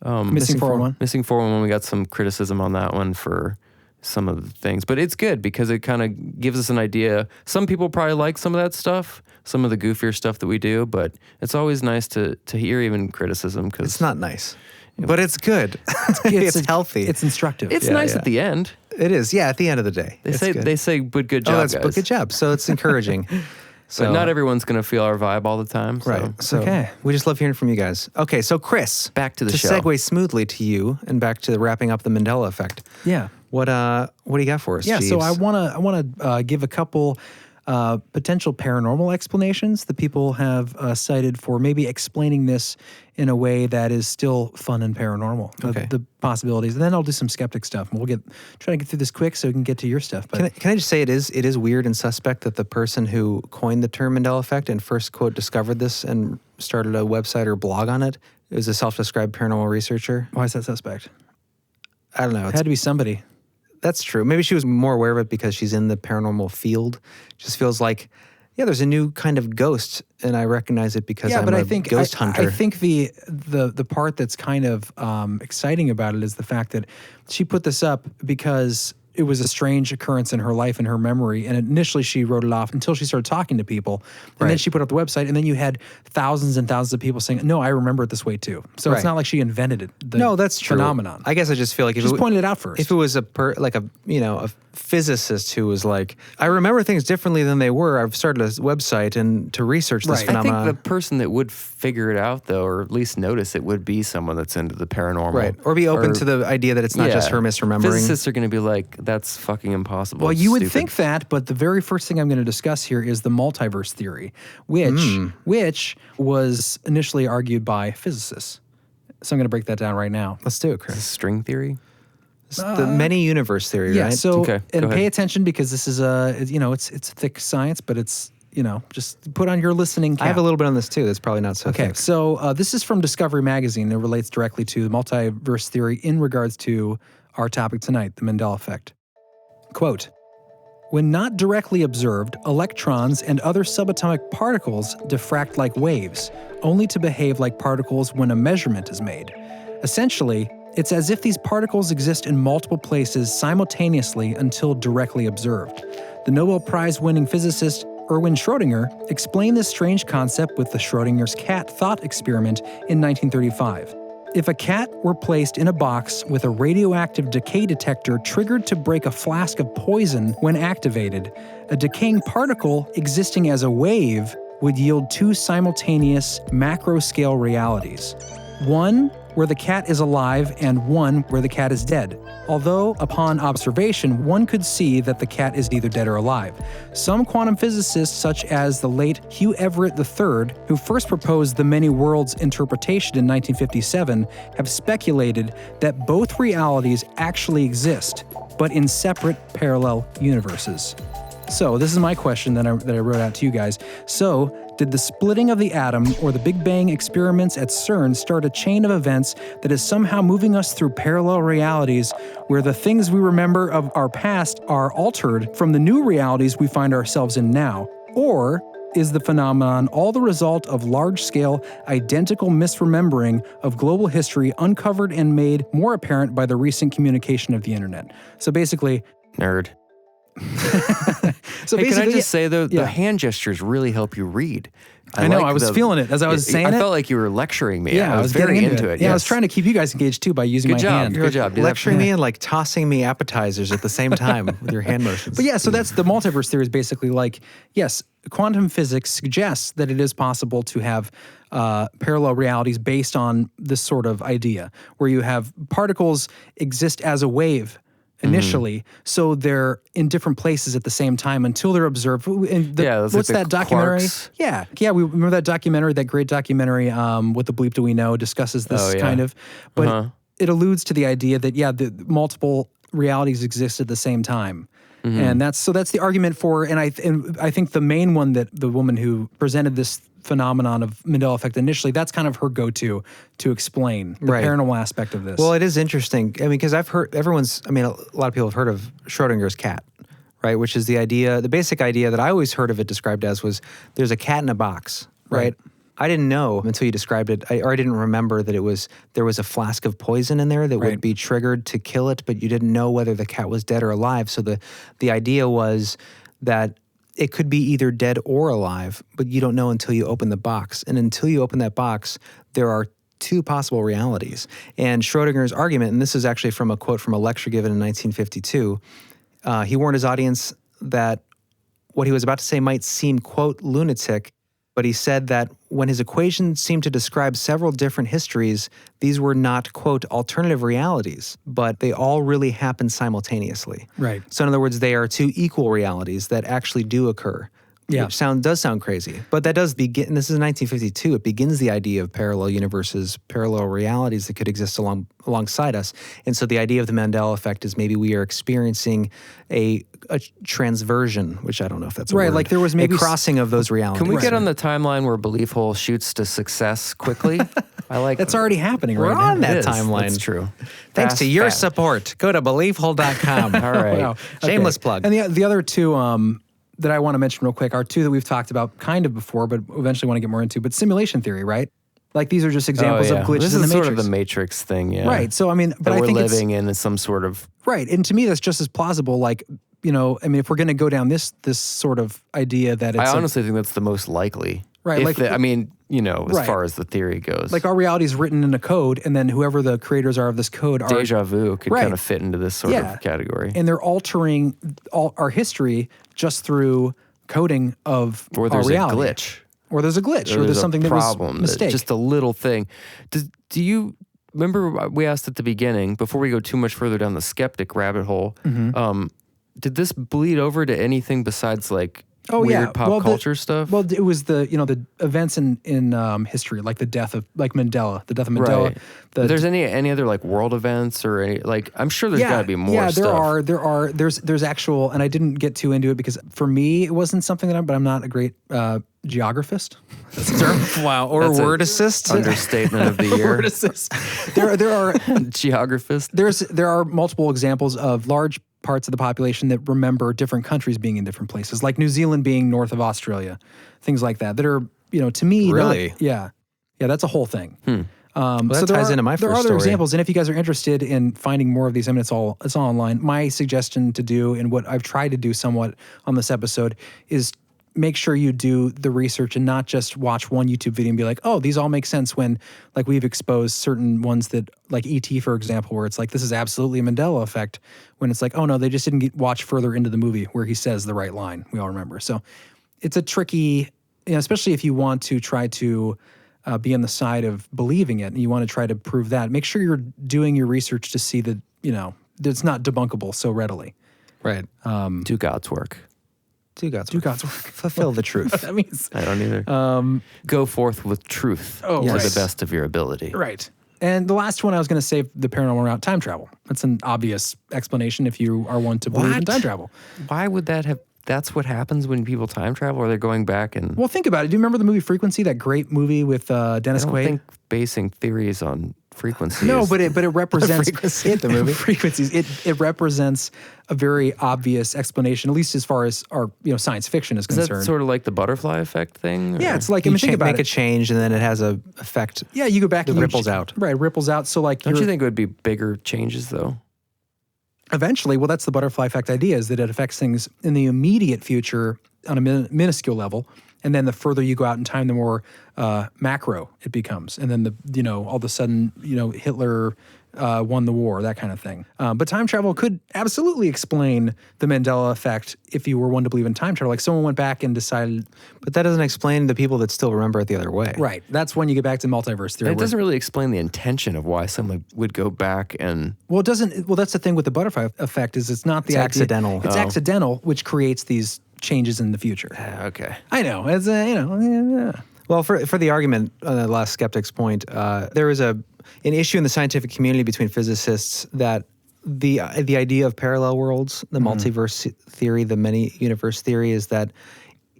[SPEAKER 2] Missing 411.
[SPEAKER 1] Missing 411. We got some criticism on that one for some of the things, but it's good because it kind of gives us an idea. Some people probably like some of that stuff, some of the goofier stuff that we do, but it's always nice to hear even criticism because
[SPEAKER 3] it's not nice, but it's good. It's healthy.
[SPEAKER 2] It's instructive.
[SPEAKER 1] It's nice at the end.
[SPEAKER 3] It is. Yeah, at the end of the day,
[SPEAKER 1] they say, "But good job,
[SPEAKER 3] oh, that's
[SPEAKER 1] guys."
[SPEAKER 3] good job. So it's encouraging.
[SPEAKER 1] But not everyone's going to feel our vibe all the time. So.
[SPEAKER 3] Right. So we just love hearing from you guys. Okay, so Chris.
[SPEAKER 1] Back to the show.
[SPEAKER 3] To segue smoothly to you and back to wrapping up the Mandela Effect.
[SPEAKER 2] Yeah.
[SPEAKER 3] What do you got for us,
[SPEAKER 2] Yeah,
[SPEAKER 3] Jeeves?
[SPEAKER 2] so I want to give a couple potential paranormal explanations that people have cited for maybe explaining this in a way that is still fun and paranormal.
[SPEAKER 3] Okay.
[SPEAKER 2] The possibilities, and then I'll do some skeptic stuff. And we'll try to get through this quick so we can get to your stuff. But
[SPEAKER 3] Can I just say it is weird and suspect that the person who coined the term Mandela Effect and first, quote, discovered this and started a website or blog on it is a self-described paranormal researcher.
[SPEAKER 2] Why is that suspect?
[SPEAKER 3] I don't know.
[SPEAKER 2] It had to be somebody.
[SPEAKER 3] That's true. Maybe she was more aware of it because she's in the paranormal field. Just feels like, yeah, there's a new kind of ghost, and I recognize it because I'm a ghost hunter.
[SPEAKER 2] I think the part that's kind of exciting about it is the fact that she put this up because it was a strange occurrence in her life and her memory. And initially she wrote it off until she started talking to people. And then she put up the website, and then you had thousands and thousands of people saying, no, I remember it this way too. So it's not like she invented it.
[SPEAKER 3] No, that's true.
[SPEAKER 2] Phenomenon.
[SPEAKER 3] I guess I just feel like if
[SPEAKER 2] she just pointed it out first.
[SPEAKER 3] If it was a physicist who was like, I remember things differently than they were. I've started a website and to research this phenomenon.
[SPEAKER 1] I think the person that would figure it out, though, or at least notice it, would be someone that's into the paranormal.
[SPEAKER 3] Right. Or be open to the idea that it's not just her misremembering.
[SPEAKER 1] Physicists are going to be like, that's fucking impossible.
[SPEAKER 2] Well,
[SPEAKER 1] it's
[SPEAKER 2] you would
[SPEAKER 1] stupid.
[SPEAKER 2] think that, but the very first thing I'm going to discuss here is the multiverse theory, which was initially argued by physicists. So I'm going to break that down right now.
[SPEAKER 3] Let's do it, Chris.
[SPEAKER 1] String theory?
[SPEAKER 3] The many universe theory,
[SPEAKER 2] yeah,
[SPEAKER 3] right?
[SPEAKER 2] So,
[SPEAKER 1] okay,
[SPEAKER 2] and pay attention because this is it's thick science, but it's, just put on your listening cap.
[SPEAKER 3] I have a little bit on this too. That's probably not so
[SPEAKER 2] Okay,
[SPEAKER 3] thick.
[SPEAKER 2] so this is from Discovery Magazine. It relates directly to the multiverse theory in regards to our topic tonight, the Mandela Effect. Quote, when not directly observed, electrons and other subatomic particles diffract like waves, only to behave like particles when a measurement is made. Essentially, it's as if these particles exist in multiple places simultaneously until directly observed. The Nobel Prize-winning physicist Erwin Schrödinger explained this strange concept with the Schrödinger's cat thought experiment in 1935. If a cat were placed in a box with a radioactive decay detector triggered to break a flask of poison when activated, a decaying particle existing as a wave would yield two simultaneous macro-scale realities. One where the cat is alive and one where the cat is dead. Although, upon observation, one could see that the cat is neither dead or alive. Some quantum physicists, such as the late Hugh Everett III, who first proposed the many worlds interpretation in 1957, have speculated that both realities actually exist, but in separate parallel universes. So, this is my question that I wrote out to you guys. So, did the splitting of the atom or the Big Bang experiments at CERN start a chain of events that is somehow moving us through parallel realities where the things we remember of our past are altered from the new realities we find ourselves in now? Or is the phenomenon all the result of large-scale, identical misremembering of global history uncovered and made more apparent by the recent communication of the internet? So basically...
[SPEAKER 1] Nerd.
[SPEAKER 2] So
[SPEAKER 1] hey, can I just say, though, the hand gestures really help you read.
[SPEAKER 2] I know, I was feeling it as I was saying it.
[SPEAKER 1] I felt like you were lecturing me.
[SPEAKER 2] Yeah,
[SPEAKER 1] I was very into it.
[SPEAKER 2] Yeah, I was trying to keep you guys engaged, too, by using my hand.
[SPEAKER 1] Good job.
[SPEAKER 3] Lecturing me and like tossing me appetizers at the same time with your hand motions.
[SPEAKER 2] But yeah, so that's the multiverse theory is basically like, yes, quantum physics suggests that it is possible to have parallel realities based on this sort of idea, where you have particles exist as a wave initially, so they're in different places at the same time until they're observed. And what's that documentary?
[SPEAKER 1] Quarks.
[SPEAKER 2] Yeah, we remember that documentary, that great documentary, What the Bleep Do We Know, discusses this kind of, but it alludes to the idea that, the multiple realities exist at the same time. And that's the argument for, and I think the main one that the woman who presented this phenomenon of Mandela Effect initially, that's kind of her go-to to explain the paranormal aspect of this.
[SPEAKER 3] Well, it is interesting. I mean, because I've heard a lot of people have heard of Schrödinger's cat, right? Which is the basic idea that I always heard of it described as was there's a cat in a box, right? I didn't know until you described it, or I didn't remember that there was a flask of poison in there that would be triggered to kill it, but you didn't know whether the cat was dead or alive. So the idea was that it could be either dead or alive, but you don't know until you open the box. And until you open that box, there are two possible realities. And Schrödinger's argument, and this is actually from a quote from a lecture given in 1952, he warned his audience that what he was about to say might seem, quote, lunatic, but he said that when his equations seemed to describe several different histories, these were not, quote, alternative realities, but they all really happen simultaneously.
[SPEAKER 2] Right.
[SPEAKER 3] So in other words, they are two equal realities that actually do occur.
[SPEAKER 2] Yeah.
[SPEAKER 3] Which does sound crazy. But that does begin, this is 1952, it begins the idea of parallel universes, parallel realities that could exist alongside us. And so the idea of the Mandela effect is maybe we are experiencing a transversion, which I don't know if that's a
[SPEAKER 2] right.
[SPEAKER 3] word.
[SPEAKER 2] Like there was maybe
[SPEAKER 3] a crossing of those realities.
[SPEAKER 1] Can we get on the timeline where Belief Hole shoots to success quickly? I like
[SPEAKER 2] that's already happening
[SPEAKER 3] We're
[SPEAKER 2] right now.
[SPEAKER 3] on that timeline.
[SPEAKER 1] That's true.
[SPEAKER 3] Thanks to your support. Go to beliefhole.com.
[SPEAKER 1] All right.
[SPEAKER 2] Wow.
[SPEAKER 3] Shameless
[SPEAKER 2] Okay.
[SPEAKER 3] plug.
[SPEAKER 2] And the other two that I want to mention real quick are two that we've talked about kind of before, but eventually want to get more into. But simulation theory, right? Like these are just examples of glitches
[SPEAKER 1] this
[SPEAKER 2] in the
[SPEAKER 1] is
[SPEAKER 2] Matrix.
[SPEAKER 1] sort of the Matrix thing, yeah.
[SPEAKER 2] Right. So I mean, but I
[SPEAKER 1] we're
[SPEAKER 2] think
[SPEAKER 1] living in some sort of
[SPEAKER 2] right. And to me, that's just as plausible. Like, I mean, if we're going to go down this sort of idea that it's
[SPEAKER 1] I honestly think that's the most likely.
[SPEAKER 2] Right,
[SPEAKER 1] If
[SPEAKER 2] like-
[SPEAKER 1] I mean, as
[SPEAKER 2] Right.
[SPEAKER 1] far as the theory goes.
[SPEAKER 2] like our reality is written in a code, and then whoever the creators are of this code are
[SPEAKER 1] Deja vu could
[SPEAKER 2] Right.
[SPEAKER 1] kind of fit into this sort of category.
[SPEAKER 2] and they're altering all our history just through coding of
[SPEAKER 1] Or
[SPEAKER 2] our
[SPEAKER 1] there's a
[SPEAKER 2] reality.
[SPEAKER 1] glitch.
[SPEAKER 2] Or there's a glitch, or there's something
[SPEAKER 1] a
[SPEAKER 2] that was
[SPEAKER 1] problem,
[SPEAKER 2] a mistake.
[SPEAKER 1] just a little thing. Do you remember we asked at the beginning, before we go too much further down the skeptic rabbit hole, did this bleed over to anything besides like weird pop culture stuff?
[SPEAKER 2] Well, it was the events in history, like the death of Mandela, the death of Mandela.
[SPEAKER 1] Right. If there's any other like world events or any I'm sure there's got to be more.
[SPEAKER 2] Yeah,
[SPEAKER 1] stuff.
[SPEAKER 2] there's actual, and I didn't get too into it because for me it wasn't something that but I'm not a great geographist. That's a term.
[SPEAKER 3] Wow, or
[SPEAKER 1] That's
[SPEAKER 3] word assist.
[SPEAKER 1] Understatement of the year.
[SPEAKER 2] Word assist. There are
[SPEAKER 1] Geographist.
[SPEAKER 2] there are multiple examples of large parts of the population that remember different countries being in different places, like New Zealand being north of Australia, things like that. That are to me
[SPEAKER 3] Really?
[SPEAKER 2] yeah, that's a whole thing.
[SPEAKER 3] That ties into my
[SPEAKER 2] there are
[SPEAKER 3] first
[SPEAKER 2] other
[SPEAKER 3] story.
[SPEAKER 2] examples, and if you guys are interested in finding more of these, I mean, it's all online. My suggestion to do, and what I've tried to do somewhat on this episode, is make sure you do the research and not just watch one YouTube video and be like, oh, these all make sense, when like we've exposed certain ones that, like E.T., for example, where it's like, this is absolutely a Mandela effect, when it's like, oh no, they just didn't watch further into the movie where he says the right line, we all remember. So it's a tricky, especially if you want to try to be on the side of believing it and you want to try to prove that, make sure you're doing your research to see that, that it's not debunkable so readily.
[SPEAKER 3] Right.
[SPEAKER 1] Do God's work.
[SPEAKER 3] Do God's
[SPEAKER 2] work.
[SPEAKER 3] Fulfill the truth.
[SPEAKER 2] That means
[SPEAKER 1] I don't either. Go forth with truth to
[SPEAKER 2] right.
[SPEAKER 1] the best of your ability.
[SPEAKER 2] Right. And the last one I was going to save the paranormal route, time travel. That's an obvious explanation if you are one to believe in time travel.
[SPEAKER 1] Why would that have? That's what happens when people time travel, or they're going back and.
[SPEAKER 2] Well, think about it. Do you remember the movie Frequency, that great movie with Dennis
[SPEAKER 1] I don't
[SPEAKER 2] Quaid?
[SPEAKER 1] think basing theories on frequencies.
[SPEAKER 2] No, but it represents
[SPEAKER 3] the movie.
[SPEAKER 2] Frequencies. It represents a very obvious explanation, at least as far as our science fiction is concerned.
[SPEAKER 1] Is that sort of like the butterfly effect thing?
[SPEAKER 2] Yeah,
[SPEAKER 1] or-
[SPEAKER 2] it's like,
[SPEAKER 3] You
[SPEAKER 2] think about
[SPEAKER 3] make
[SPEAKER 2] it.
[SPEAKER 3] a change and then it has a effect.
[SPEAKER 2] Yeah, you go back and
[SPEAKER 3] It ripples out.
[SPEAKER 2] Right, ripples out. So like,
[SPEAKER 1] Don't you think it would be bigger changes though?
[SPEAKER 2] eventually, well, that's the butterfly effect idea, is that it affects things in the immediate future on a minuscule level. And then the further you go out in time, the more macro it becomes. And then all of a sudden, Hitler won the war, that kind of thing. But time travel could absolutely explain the Mandela effect if you were one to believe in time travel. Like someone went back and decided.
[SPEAKER 3] But that doesn't explain the people that still remember it the other way.
[SPEAKER 2] Right. That's when you get back to multiverse theory.
[SPEAKER 1] It doesn't really explain the intention of why someone would go back and.
[SPEAKER 2] Well, it doesn't. Well, that's the thing with the butterfly effect, is it's not the
[SPEAKER 3] It's
[SPEAKER 2] idea-
[SPEAKER 3] accidental.
[SPEAKER 2] It's
[SPEAKER 3] Oh.
[SPEAKER 2] accidental, which creates these changes in the future.
[SPEAKER 1] Okay.
[SPEAKER 2] I know. It's yeah.
[SPEAKER 3] Well, for the argument on the last skeptic's point, there is an issue in the scientific community between physicists that the idea of parallel worlds, the multiverse theory, the many universe theory, is that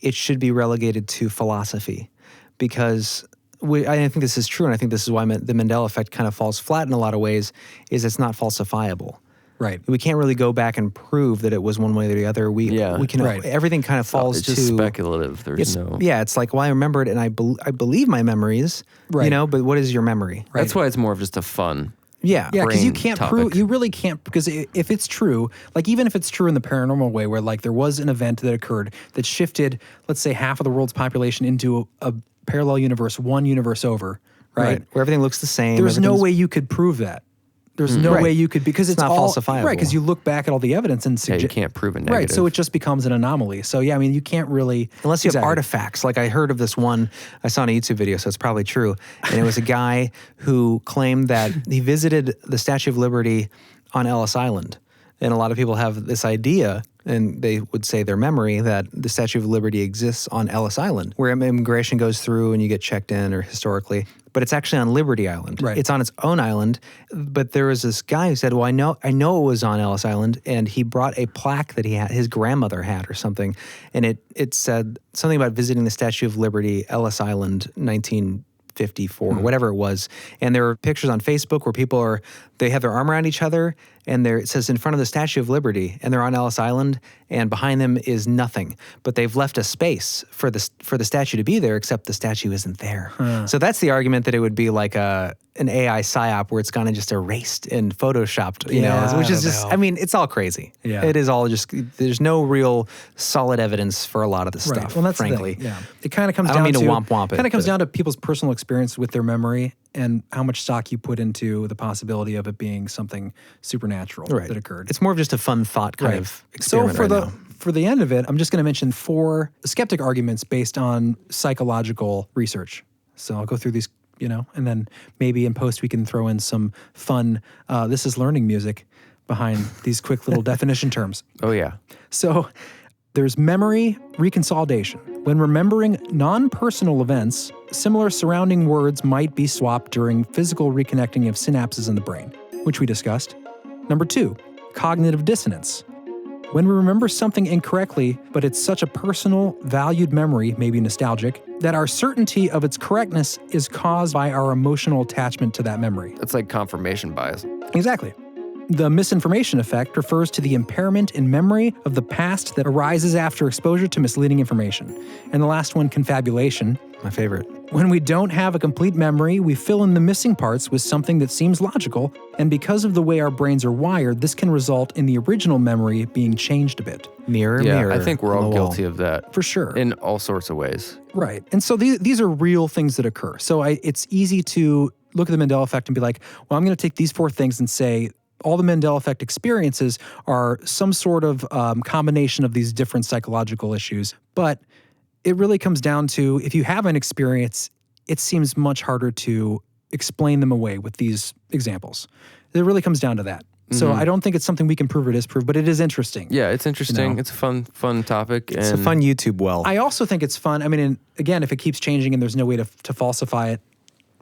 [SPEAKER 3] it should be relegated to philosophy, because I think this is true, and I think this is why the Mandela effect kind of falls flat in a lot of ways, is it's not falsifiable.
[SPEAKER 2] Right.
[SPEAKER 3] We can't really go back and prove that it was one way or the other. We can.
[SPEAKER 2] Right.
[SPEAKER 3] Everything kind of falls
[SPEAKER 1] It's
[SPEAKER 3] to
[SPEAKER 1] just speculative. There's no.
[SPEAKER 3] Yeah, it's like, well, I remember it, and I believe my memories.
[SPEAKER 2] Right.
[SPEAKER 3] But what is your memory?
[SPEAKER 1] That's why it's more of just a fun.
[SPEAKER 3] Yeah.
[SPEAKER 2] Yeah, because you
[SPEAKER 1] brain
[SPEAKER 2] can't
[SPEAKER 1] topic.
[SPEAKER 2] prove. You really can't, because if it's true, like even if it's true in the paranormal way, where like there was an event that occurred that shifted, let's say, half of the world's population into a parallel universe, one universe over, right?
[SPEAKER 3] Where everything looks the same.
[SPEAKER 2] There's no
[SPEAKER 3] everything's-
[SPEAKER 2] way you could prove that. There's no way you could, because it's
[SPEAKER 3] not
[SPEAKER 2] all
[SPEAKER 3] falsifiable.
[SPEAKER 2] right. Because you look back at all the evidence and
[SPEAKER 1] you can't prove a negative.
[SPEAKER 2] Right, so it just becomes an anomaly. So yeah, I mean, you can't really
[SPEAKER 3] unless you have artifacts. Like I heard of this one I saw on a YouTube video, so it's probably true. And it was a guy who claimed that he visited the Statue of Liberty on Ellis Island, and a lot of people have this idea. And they would say their memory that the Statue of Liberty exists on Ellis Island, where immigration goes through and you get checked in, or historically. But it's actually on Liberty Island.
[SPEAKER 2] Right.
[SPEAKER 3] It's on its own island. But there was this guy who said, well, I know it was on Ellis Island. And he brought a plaque that his grandmother had or something. And it said something about visiting the Statue of Liberty, Ellis Island, 1954, whatever it was. And there are pictures on Facebook where they have their arm around each other, and it says in front of the Statue of Liberty, and they're on Ellis Island, and behind them is nothing. But they've left a space for the statue to be there, except the statue isn't there. So that's the argument that it would be like an AI psyop where it's kind of just erased and photoshopped, you know, which is just, I mean, it's all crazy.
[SPEAKER 2] Yeah.
[SPEAKER 3] It is all just, there's no real solid evidence for a lot of this stuff,
[SPEAKER 2] well, that's
[SPEAKER 3] frankly.
[SPEAKER 2] The thing. Yeah. It kind of comes
[SPEAKER 3] I
[SPEAKER 2] down
[SPEAKER 3] don't
[SPEAKER 2] to
[SPEAKER 3] mean to womp it.
[SPEAKER 2] Kind of comes down to people's personal experience with their memory and how much stock you put into the possibility of it being something supernatural that occurred.
[SPEAKER 3] It's more of just a fun thought kind of experiment.
[SPEAKER 2] So for the end of it, I'm just going to mention 4 skeptic arguments based on psychological research. So I'll go through these, you know, and then maybe in post we can throw in some fun, this is learning music behind these quick little definition terms.
[SPEAKER 1] Oh, yeah.
[SPEAKER 2] So there's memory reconsolidation. When remembering non-personal events, similar surrounding words might be swapped during physical reconnecting of synapses in the brain, which we discussed. Number 2, cognitive dissonance. When we remember something incorrectly, but it's such a personal, valued memory, maybe nostalgic, that our certainty of its correctness is caused by our emotional attachment to that memory.
[SPEAKER 1] That's like confirmation bias.
[SPEAKER 2] Exactly. The misinformation effect refers to the impairment in memory of the past that arises after exposure to misleading information. And the last one, confabulation.
[SPEAKER 3] My favorite.
[SPEAKER 2] When we don't have a complete memory, we fill in the missing parts with something that seems logical, and because of the way our brains are wired, this can result in the original memory being changed a bit.
[SPEAKER 3] Mirror.
[SPEAKER 1] I think we're all guilty of that.
[SPEAKER 2] For sure.
[SPEAKER 1] In all sorts of ways.
[SPEAKER 2] Right. And so these are real things that occur. So it's easy to look at the Mandela Effect and be like, well, I'm going to take these 4 things and say, all the Mandela Effect experiences are some sort of combination of these different psychological issues. But it really comes down to, if you have an experience, it seems much harder to explain them away with these examples. It really comes down to that. So I don't think it's something we can prove or disprove, but it is interesting.
[SPEAKER 1] Yeah, it's interesting. You know? It's a fun topic.
[SPEAKER 3] It's a fun YouTube well.
[SPEAKER 2] I also think it's fun. I mean, and again, if it keeps changing and there's no way to falsify it,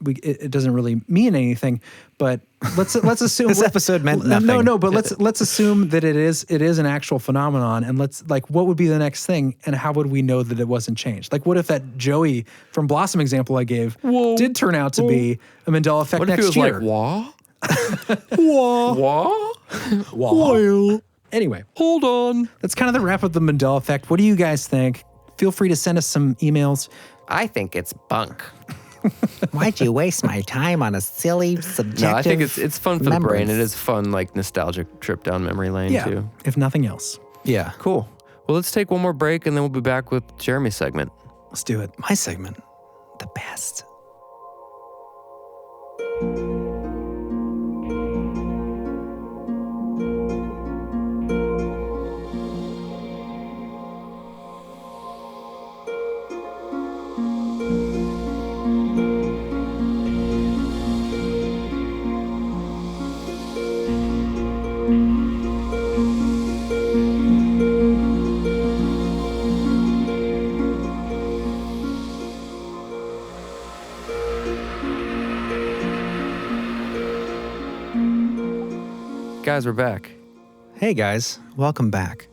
[SPEAKER 2] it doesn't really mean anything. But let's assume
[SPEAKER 3] this episode meant nothing.
[SPEAKER 2] No, but let's assume that it is an actual phenomenon, and let's, like, what would be the next thing, and how would we know that it wasn't changed? Like, what if that Joey from Blossom example I gave did turn out to be a Mandela Effect
[SPEAKER 1] what
[SPEAKER 2] next
[SPEAKER 1] if it was
[SPEAKER 2] year?
[SPEAKER 1] Like, wah?
[SPEAKER 2] Well, anyway, hold on. That's kind of the wrap of the Mandela Effect. What do you guys think? Feel free to send us some emails.
[SPEAKER 1] I think it's bunk.
[SPEAKER 3] Why'd you waste my time on a silly, subjective
[SPEAKER 1] No, I think it's fun for the brain. It
[SPEAKER 3] remembrance?
[SPEAKER 1] is fun, like, nostalgic trip down memory lane, too.
[SPEAKER 2] If nothing else.
[SPEAKER 3] Yeah.
[SPEAKER 1] Cool. Well, let's take one more break, and then we'll be back with Jeremy's segment.
[SPEAKER 2] Let's do it.
[SPEAKER 3] My segment. The best.
[SPEAKER 1] Guys, we're back.
[SPEAKER 3] Hey guys, welcome back.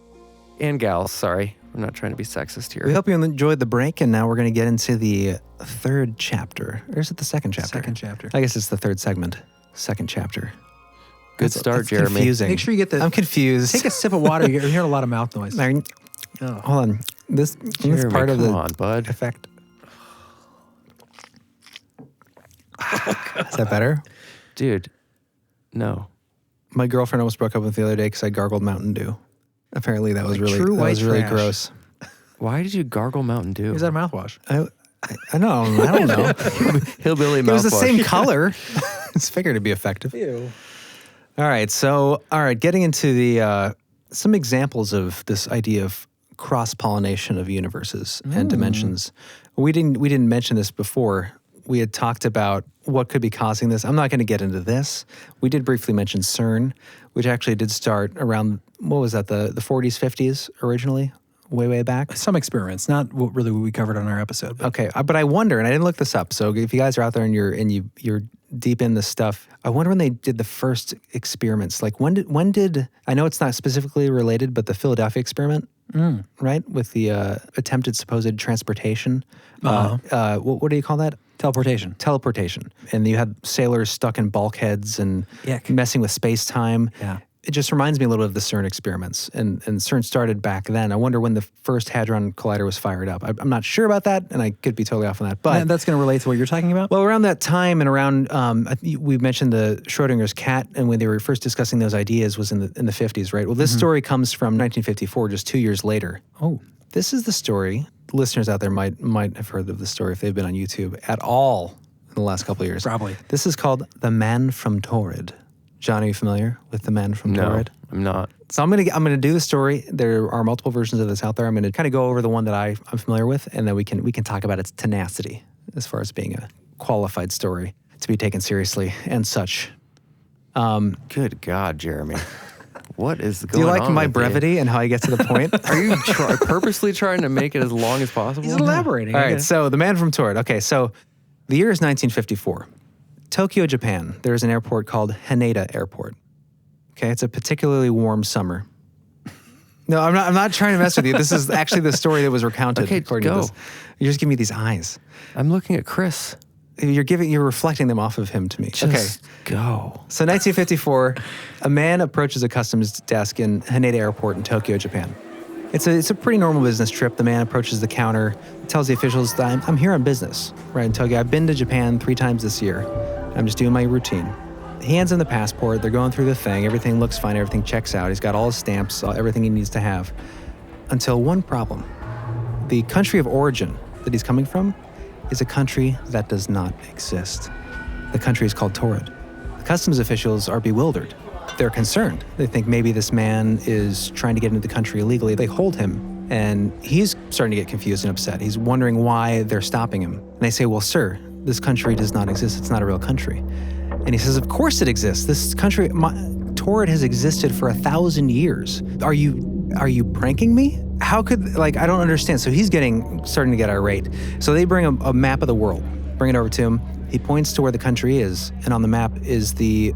[SPEAKER 1] And gals, sorry. We're not trying to be sexist here.
[SPEAKER 3] We hope you enjoyed the break, and now we're going to get into the 3rd chapter. Or is it the 2nd chapter?
[SPEAKER 2] Second chapter.
[SPEAKER 3] I guess it's the 3rd segment. 2nd chapter.
[SPEAKER 1] Good start, Jeremy.
[SPEAKER 3] Confusing.
[SPEAKER 2] Make sure you get
[SPEAKER 3] I'm confused.
[SPEAKER 2] Take a sip of water. You're hearing a lot of mouth noise.
[SPEAKER 3] Hold on. This
[SPEAKER 1] Jeremy,
[SPEAKER 3] part of
[SPEAKER 1] come
[SPEAKER 3] the
[SPEAKER 1] on, bud.
[SPEAKER 3] effect. Is that better?
[SPEAKER 1] Dude, no.
[SPEAKER 3] My girlfriend almost broke up with me the other day because I gargled Mountain Dew. Apparently that was
[SPEAKER 2] Like
[SPEAKER 3] really
[SPEAKER 2] true
[SPEAKER 3] that
[SPEAKER 2] white
[SPEAKER 3] was really
[SPEAKER 2] trash.
[SPEAKER 3] gross.
[SPEAKER 1] Why did you gargle Mountain Dew?
[SPEAKER 2] Is that a mouthwash?
[SPEAKER 3] I don't know.
[SPEAKER 1] Hillbilly mouthwash.
[SPEAKER 3] It was the same color. It's figured to be effective.
[SPEAKER 2] Ew.
[SPEAKER 3] All right, getting into the some examples of this idea of cross-pollination of universes and dimensions. We didn't mention this before. We had talked about what could be causing this. I'm not going to get into this. We did briefly mention CERN, which actually did start around, what was that, the 40s, 50s originally? Way back?
[SPEAKER 2] Some experiments, not really what we covered on our episode.
[SPEAKER 3] Okay, but I wonder, and I didn't look this up, so if you guys are out there and you're deep in this stuff, I wonder when they did the first experiments. Like when did I know it's not specifically related, but the Philadelphia experiment, right, with the attempted supposed transportation. What do you call that? Teleportation. And you had sailors stuck in bulkheads and messing with space-time.
[SPEAKER 2] Yeah.
[SPEAKER 3] It just reminds me a little of the CERN experiments, and CERN started back then. I wonder when the first Hadron Collider was fired up. I'm not sure about that, and I could be totally off on that. But
[SPEAKER 2] that's going to relate to what you're talking about?
[SPEAKER 3] Well, around that time and around, we mentioned the Schrodinger's cat, and when they were first discussing those ideas was in the 50s, right? Well, this story comes from 1954, just 2 years later.
[SPEAKER 2] Oh.
[SPEAKER 3] This is the story. Listeners out there might have heard of the story if they've been on YouTube at all in the last couple of years.
[SPEAKER 2] Probably.
[SPEAKER 3] This is called The Man from Taured. John, are you familiar with The Man from Taured?
[SPEAKER 1] No, I'm not.
[SPEAKER 3] So I'm gonna do the story. There are multiple versions of this out there. I'm gonna kind of go over the one that I'm familiar with, and then we can talk about its tenacity as far as being a qualified story to be taken seriously and such.
[SPEAKER 1] Good God, Jeremy. What is going on?
[SPEAKER 3] Do you like my brevity and how I get to the point?
[SPEAKER 1] Are you purposely trying to make it as long as possible?
[SPEAKER 2] He's elaborating.
[SPEAKER 3] All right, so The Man from Taured. Okay, so the year is 1954. Tokyo, Japan, there's an airport called Haneda Airport. Okay, it's a particularly warm summer. No, I'm not trying to mess with you. This is actually the story that was recounted.
[SPEAKER 1] Okay,
[SPEAKER 3] according to this. You're just giving me these eyes.
[SPEAKER 1] I'm looking at Chris.
[SPEAKER 3] You're reflecting them off of him to me.
[SPEAKER 1] Just go.
[SPEAKER 3] So 1954, a man approaches a customs desk in Haneda Airport in Tokyo, Japan. It's a pretty normal business trip. The man approaches the counter, tells the officials that I'm here on business, right, in Tokyo. I've been to Japan 3 times this year. I'm just doing my routine. He hands him the passport. They're going through the thing. Everything looks fine. Everything checks out. He's got all his stamps, everything he needs to have. Until one problem. The country of origin that he's coming from is a country that does not exist. The country is called Taured. The customs officials are bewildered. They're concerned. They think maybe this man is trying to get into the country illegally. They hold him, and he's starting to get confused and upset. He's wondering why they're stopping him. And they say, well, sir, this country does not exist. It's not a real country. And he says, of course it exists. This country, Taured has existed for 1,000 years. Are you pranking me? How could, I don't understand. So he's starting to get irate. So they bring a map of the world, bring it over to him. He points to where the country is, and on the map is the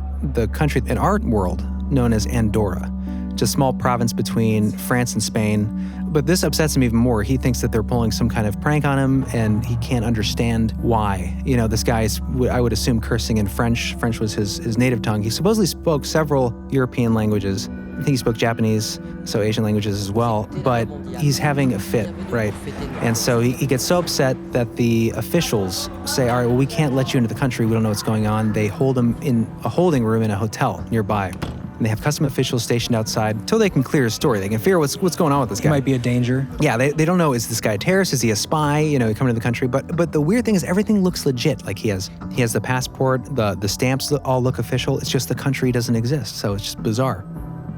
[SPEAKER 3] country in our world known as Andorra. It's a small province between France and Spain. But this upsets him even more. He thinks that they're pulling some kind of prank on him, and he can't understand why. You know, this guy's, I would assume, cursing in French. French was his native tongue. He supposedly spoke several European languages. I think he spoke Japanese, so Asian languages as well. But he's having a fit, right? And so he gets so upset that the officials say, all right, well, we can't let you into the country. We don't know what's going on. They hold him in a holding room in a hotel nearby. And they have custom officials stationed outside until they can clear his story. They can figure out what's going on with this guy.
[SPEAKER 2] He might be a danger.
[SPEAKER 3] Yeah, they don't know, is this guy a terrorist? Is he a spy? You know, coming to the country. But the weird thing is everything looks legit. Like he has the passport, the stamps all look official. It's just the country doesn't exist. So it's just bizarre.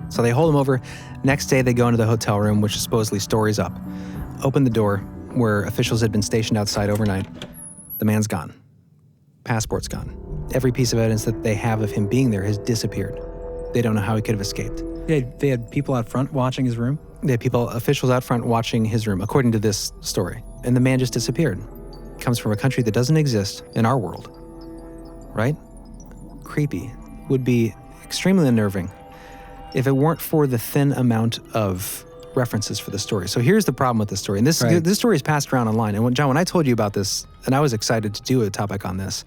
[SPEAKER 3] So they hold him over. Next day they go into the hotel room, which is supposedly stories up. Open the door where officials had been stationed outside overnight. The man's gone. Passport's gone. Every piece of evidence that they have of him being there has disappeared. They don't know how he could have escaped.
[SPEAKER 2] They had people out front watching his room?
[SPEAKER 3] They had officials out front watching his room, according to this story. And the man just disappeared. He comes from a country that doesn't exist in our world. Right? Creepy. Would be extremely unnerving if it weren't for the thin amount of references for the story. So here's the problem with the story. And this story is passed around online. And John, when I told you about this, and I was excited to do a topic on this,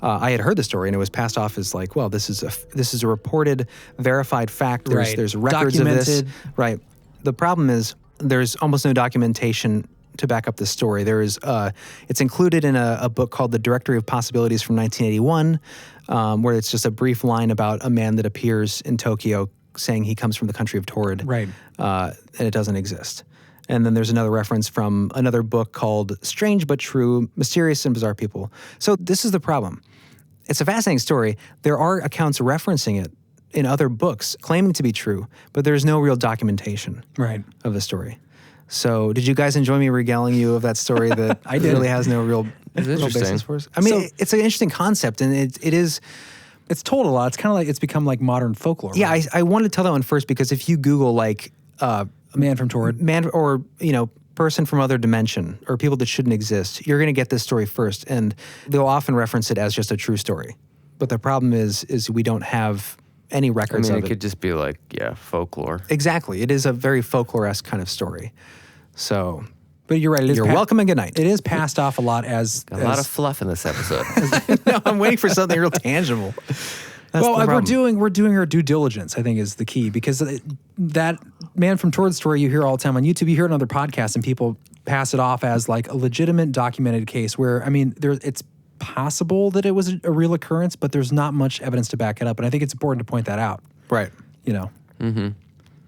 [SPEAKER 3] I had heard the story and it was passed off as like, well, this is a reported, verified fact. There's records of this. Right. The problem is there's almost no documentation to back up this story. There is, it's included in a book called The Directory of Possibilities from 1981, where it's just a brief line about a man that appears in Tokyo saying he comes from the country of Taured.
[SPEAKER 2] Right.
[SPEAKER 3] And it doesn't exist. And then there's another reference from another book called Strange But True, Mysterious and Bizarre People. So this is the problem. It's a fascinating story. There are accounts referencing it in other books claiming to be true, but there's no real documentation of the story. So did you guys enjoy me regaling you of that story that really has no real basis for us? I mean, it's an interesting concept, and
[SPEAKER 2] it's told a lot. It's kind of like it's become like modern folklore.
[SPEAKER 3] Yeah, I wanted to tell that one first because if you Google like
[SPEAKER 2] man from Taured,
[SPEAKER 3] or person from other dimension or people that shouldn't exist, you're going to get this story first, and they'll often reference it as just a true story. But the problem is we don't have any records of it.
[SPEAKER 1] It could just be like folklore.
[SPEAKER 3] Exactly, it is a very folklore-esque kind of story. So.
[SPEAKER 2] But you're right.
[SPEAKER 3] You're welcome and good night.
[SPEAKER 2] It is passed off a lot as
[SPEAKER 1] a lot of fluff in this episode.
[SPEAKER 3] No, I'm waiting for something real tangible.
[SPEAKER 2] We're doing our due diligence, I think, is the key, because that man from Taured story you hear all the time on YouTube, you hear it on other podcasts, and people pass it off as like a legitimate documented case where, I mean, it's possible that it was a real occurrence, but there's not much evidence to back it up. And I think it's important to point that out.
[SPEAKER 3] Right.
[SPEAKER 1] Mm-hmm.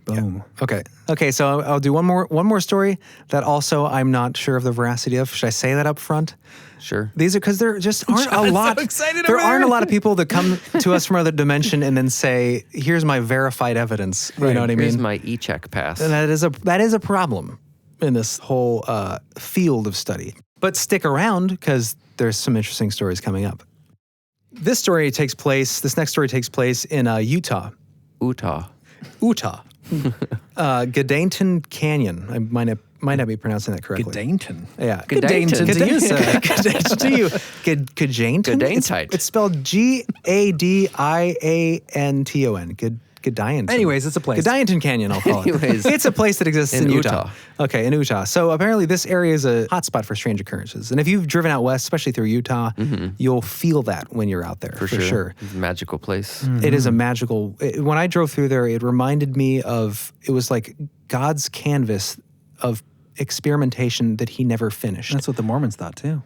[SPEAKER 2] Boom.
[SPEAKER 3] Yeah. Okay. So I'll do one more story that also I'm not sure of the veracity of. Should I say that up front?
[SPEAKER 1] Sure.
[SPEAKER 3] These are because there just aren't a lot. There aren't a lot of people that come to us from another dimension and then say, "Here's my verified evidence." You know what I mean?
[SPEAKER 1] Here's my e-check pass.
[SPEAKER 3] And that is a problem in this whole field of study. But stick around because there's some interesting stories coming up. This next story takes place in Utah. Gadainton Canyon. I might not be pronouncing that correctly.
[SPEAKER 2] Gadainton?
[SPEAKER 3] Yeah.
[SPEAKER 2] Gadainton to you, sir.
[SPEAKER 3] Gadainton to you. Gadainton? It's spelled Gadianton. Gadainton.
[SPEAKER 2] Anyways, it's a place.
[SPEAKER 3] Gadainton Canyon, I'll call it. It's a place that exists in Utah. Okay, in Utah. So apparently this area is a hotspot for strange occurrences. And if you've driven out west, especially through Utah, you'll feel that when you're out there, for sure.
[SPEAKER 1] It's a magical place.
[SPEAKER 3] Mm-hmm. It is a magical... When I drove through there, it reminded me of... It was like God's canvas of experimentation that he never finished.
[SPEAKER 2] That's what the Mormons thought, too.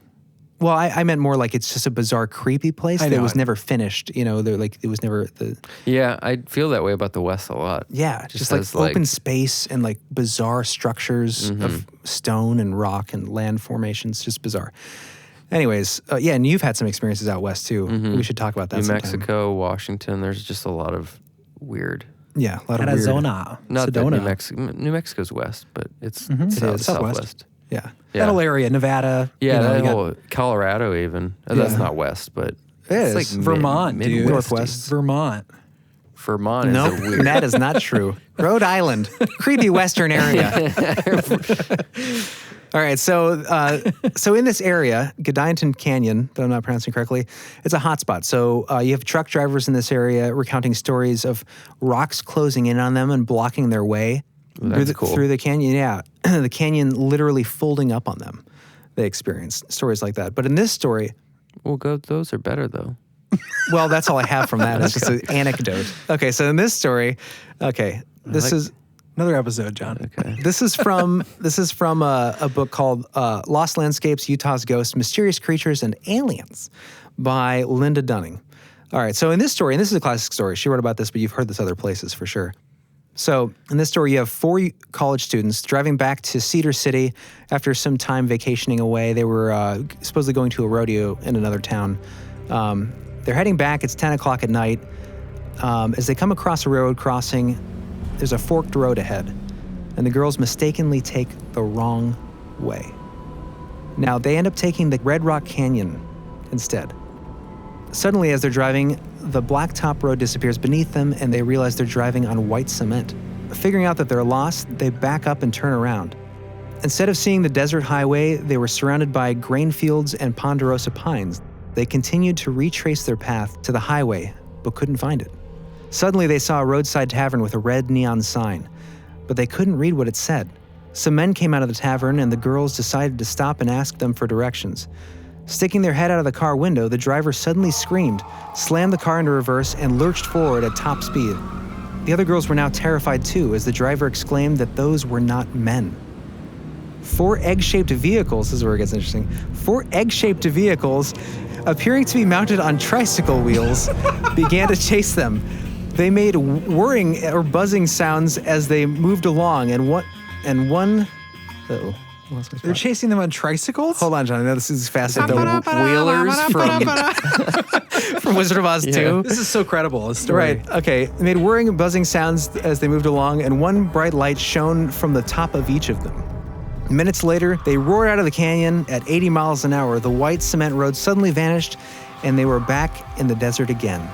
[SPEAKER 3] Well, I meant more like it's just a bizarre, creepy place that was never finished. They're like, it was never the...
[SPEAKER 1] Yeah, I feel that way about the West a lot.
[SPEAKER 3] Yeah, just like open space and like bizarre structures of stone and rock and land formations, just bizarre. Anyways, and you've had some experiences out west too. We should talk about that sometime.
[SPEAKER 1] New Mexico, Washington, there's just a lot of weird...
[SPEAKER 3] Yeah, a lot of
[SPEAKER 2] Arizona.
[SPEAKER 3] weird...
[SPEAKER 1] Not that New Mexico's west, but it's southwest.
[SPEAKER 3] Yeah.
[SPEAKER 2] That whole area, Nevada.
[SPEAKER 1] Yeah, that whole Colorado even. That's not west, but
[SPEAKER 3] it's
[SPEAKER 2] like Vermont, dude.
[SPEAKER 3] Northwest.
[SPEAKER 2] Vermont
[SPEAKER 1] Vermont is weird.
[SPEAKER 3] That is not true. Rhode Island, creepy western area. All right, so in this area, Gadainton Canyon, that I'm not pronouncing correctly, it's a hotspot. So you have truck drivers in this area recounting stories of rocks closing in on them and blocking their way through the canyon. Yeah, the canyon literally folding up on them. They experience stories like that. But in this story...
[SPEAKER 1] those are better, though.
[SPEAKER 3] Well, that's all I have from that. It's just an anecdote. Okay, so in this story, this is...
[SPEAKER 2] Another episode, John.
[SPEAKER 3] Okay. This is from a book called Lost Landscapes, Utah's Ghosts, Mysterious Creatures, and Aliens by Linda Dunning. All right, so in this story, and this is a classic story, she wrote about this, but you've heard this other places for sure. So in this story, you have 4 college students driving back to Cedar City after some time vacationing away. They were supposedly going to a rodeo in another town. They're heading back. It's 10 o'clock at night. As they come across a railroad crossing, there's a forked road ahead, and the girls mistakenly take the wrong way. Now, they end up taking the Red Rock Canyon instead. Suddenly, as they're driving, the blacktop road disappears beneath them, and they realize they're driving on white cement. Figuring out that they're lost, they back up and turn around. Instead of seeing the desert highway, they were surrounded by grain fields and ponderosa pines. They continued to retrace their path to the highway, but couldn't find it. Suddenly, they saw a roadside tavern with a red neon sign, but they couldn't read what it said. Some men came out of the tavern, and the girls decided to stop and ask them for directions. Sticking their head out of the car window, the driver suddenly screamed, slammed the car into reverse, and lurched forward at top speed. The other girls were now terrified too, as the driver exclaimed that those were not men. 4 egg-shaped vehicles, this is where it gets interesting, 4 egg-shaped vehicles, appearing to be mounted on tricycle wheels, began to chase them. They made whirring or buzzing sounds as they moved along, and one... Uh-oh.
[SPEAKER 2] They're chasing them on tricycles?
[SPEAKER 3] Hold on, John. I know this is fast. The wheelers from... from Wizard of Oz 2.
[SPEAKER 2] This is so credible, this story.
[SPEAKER 3] Right, okay. It made whirring and buzzing sounds as they moved along, and one bright light shone from the top of each of them. Minutes later, they roared out of the canyon at 80 miles an hour. The white cement road suddenly vanished, and they were back in the desert again.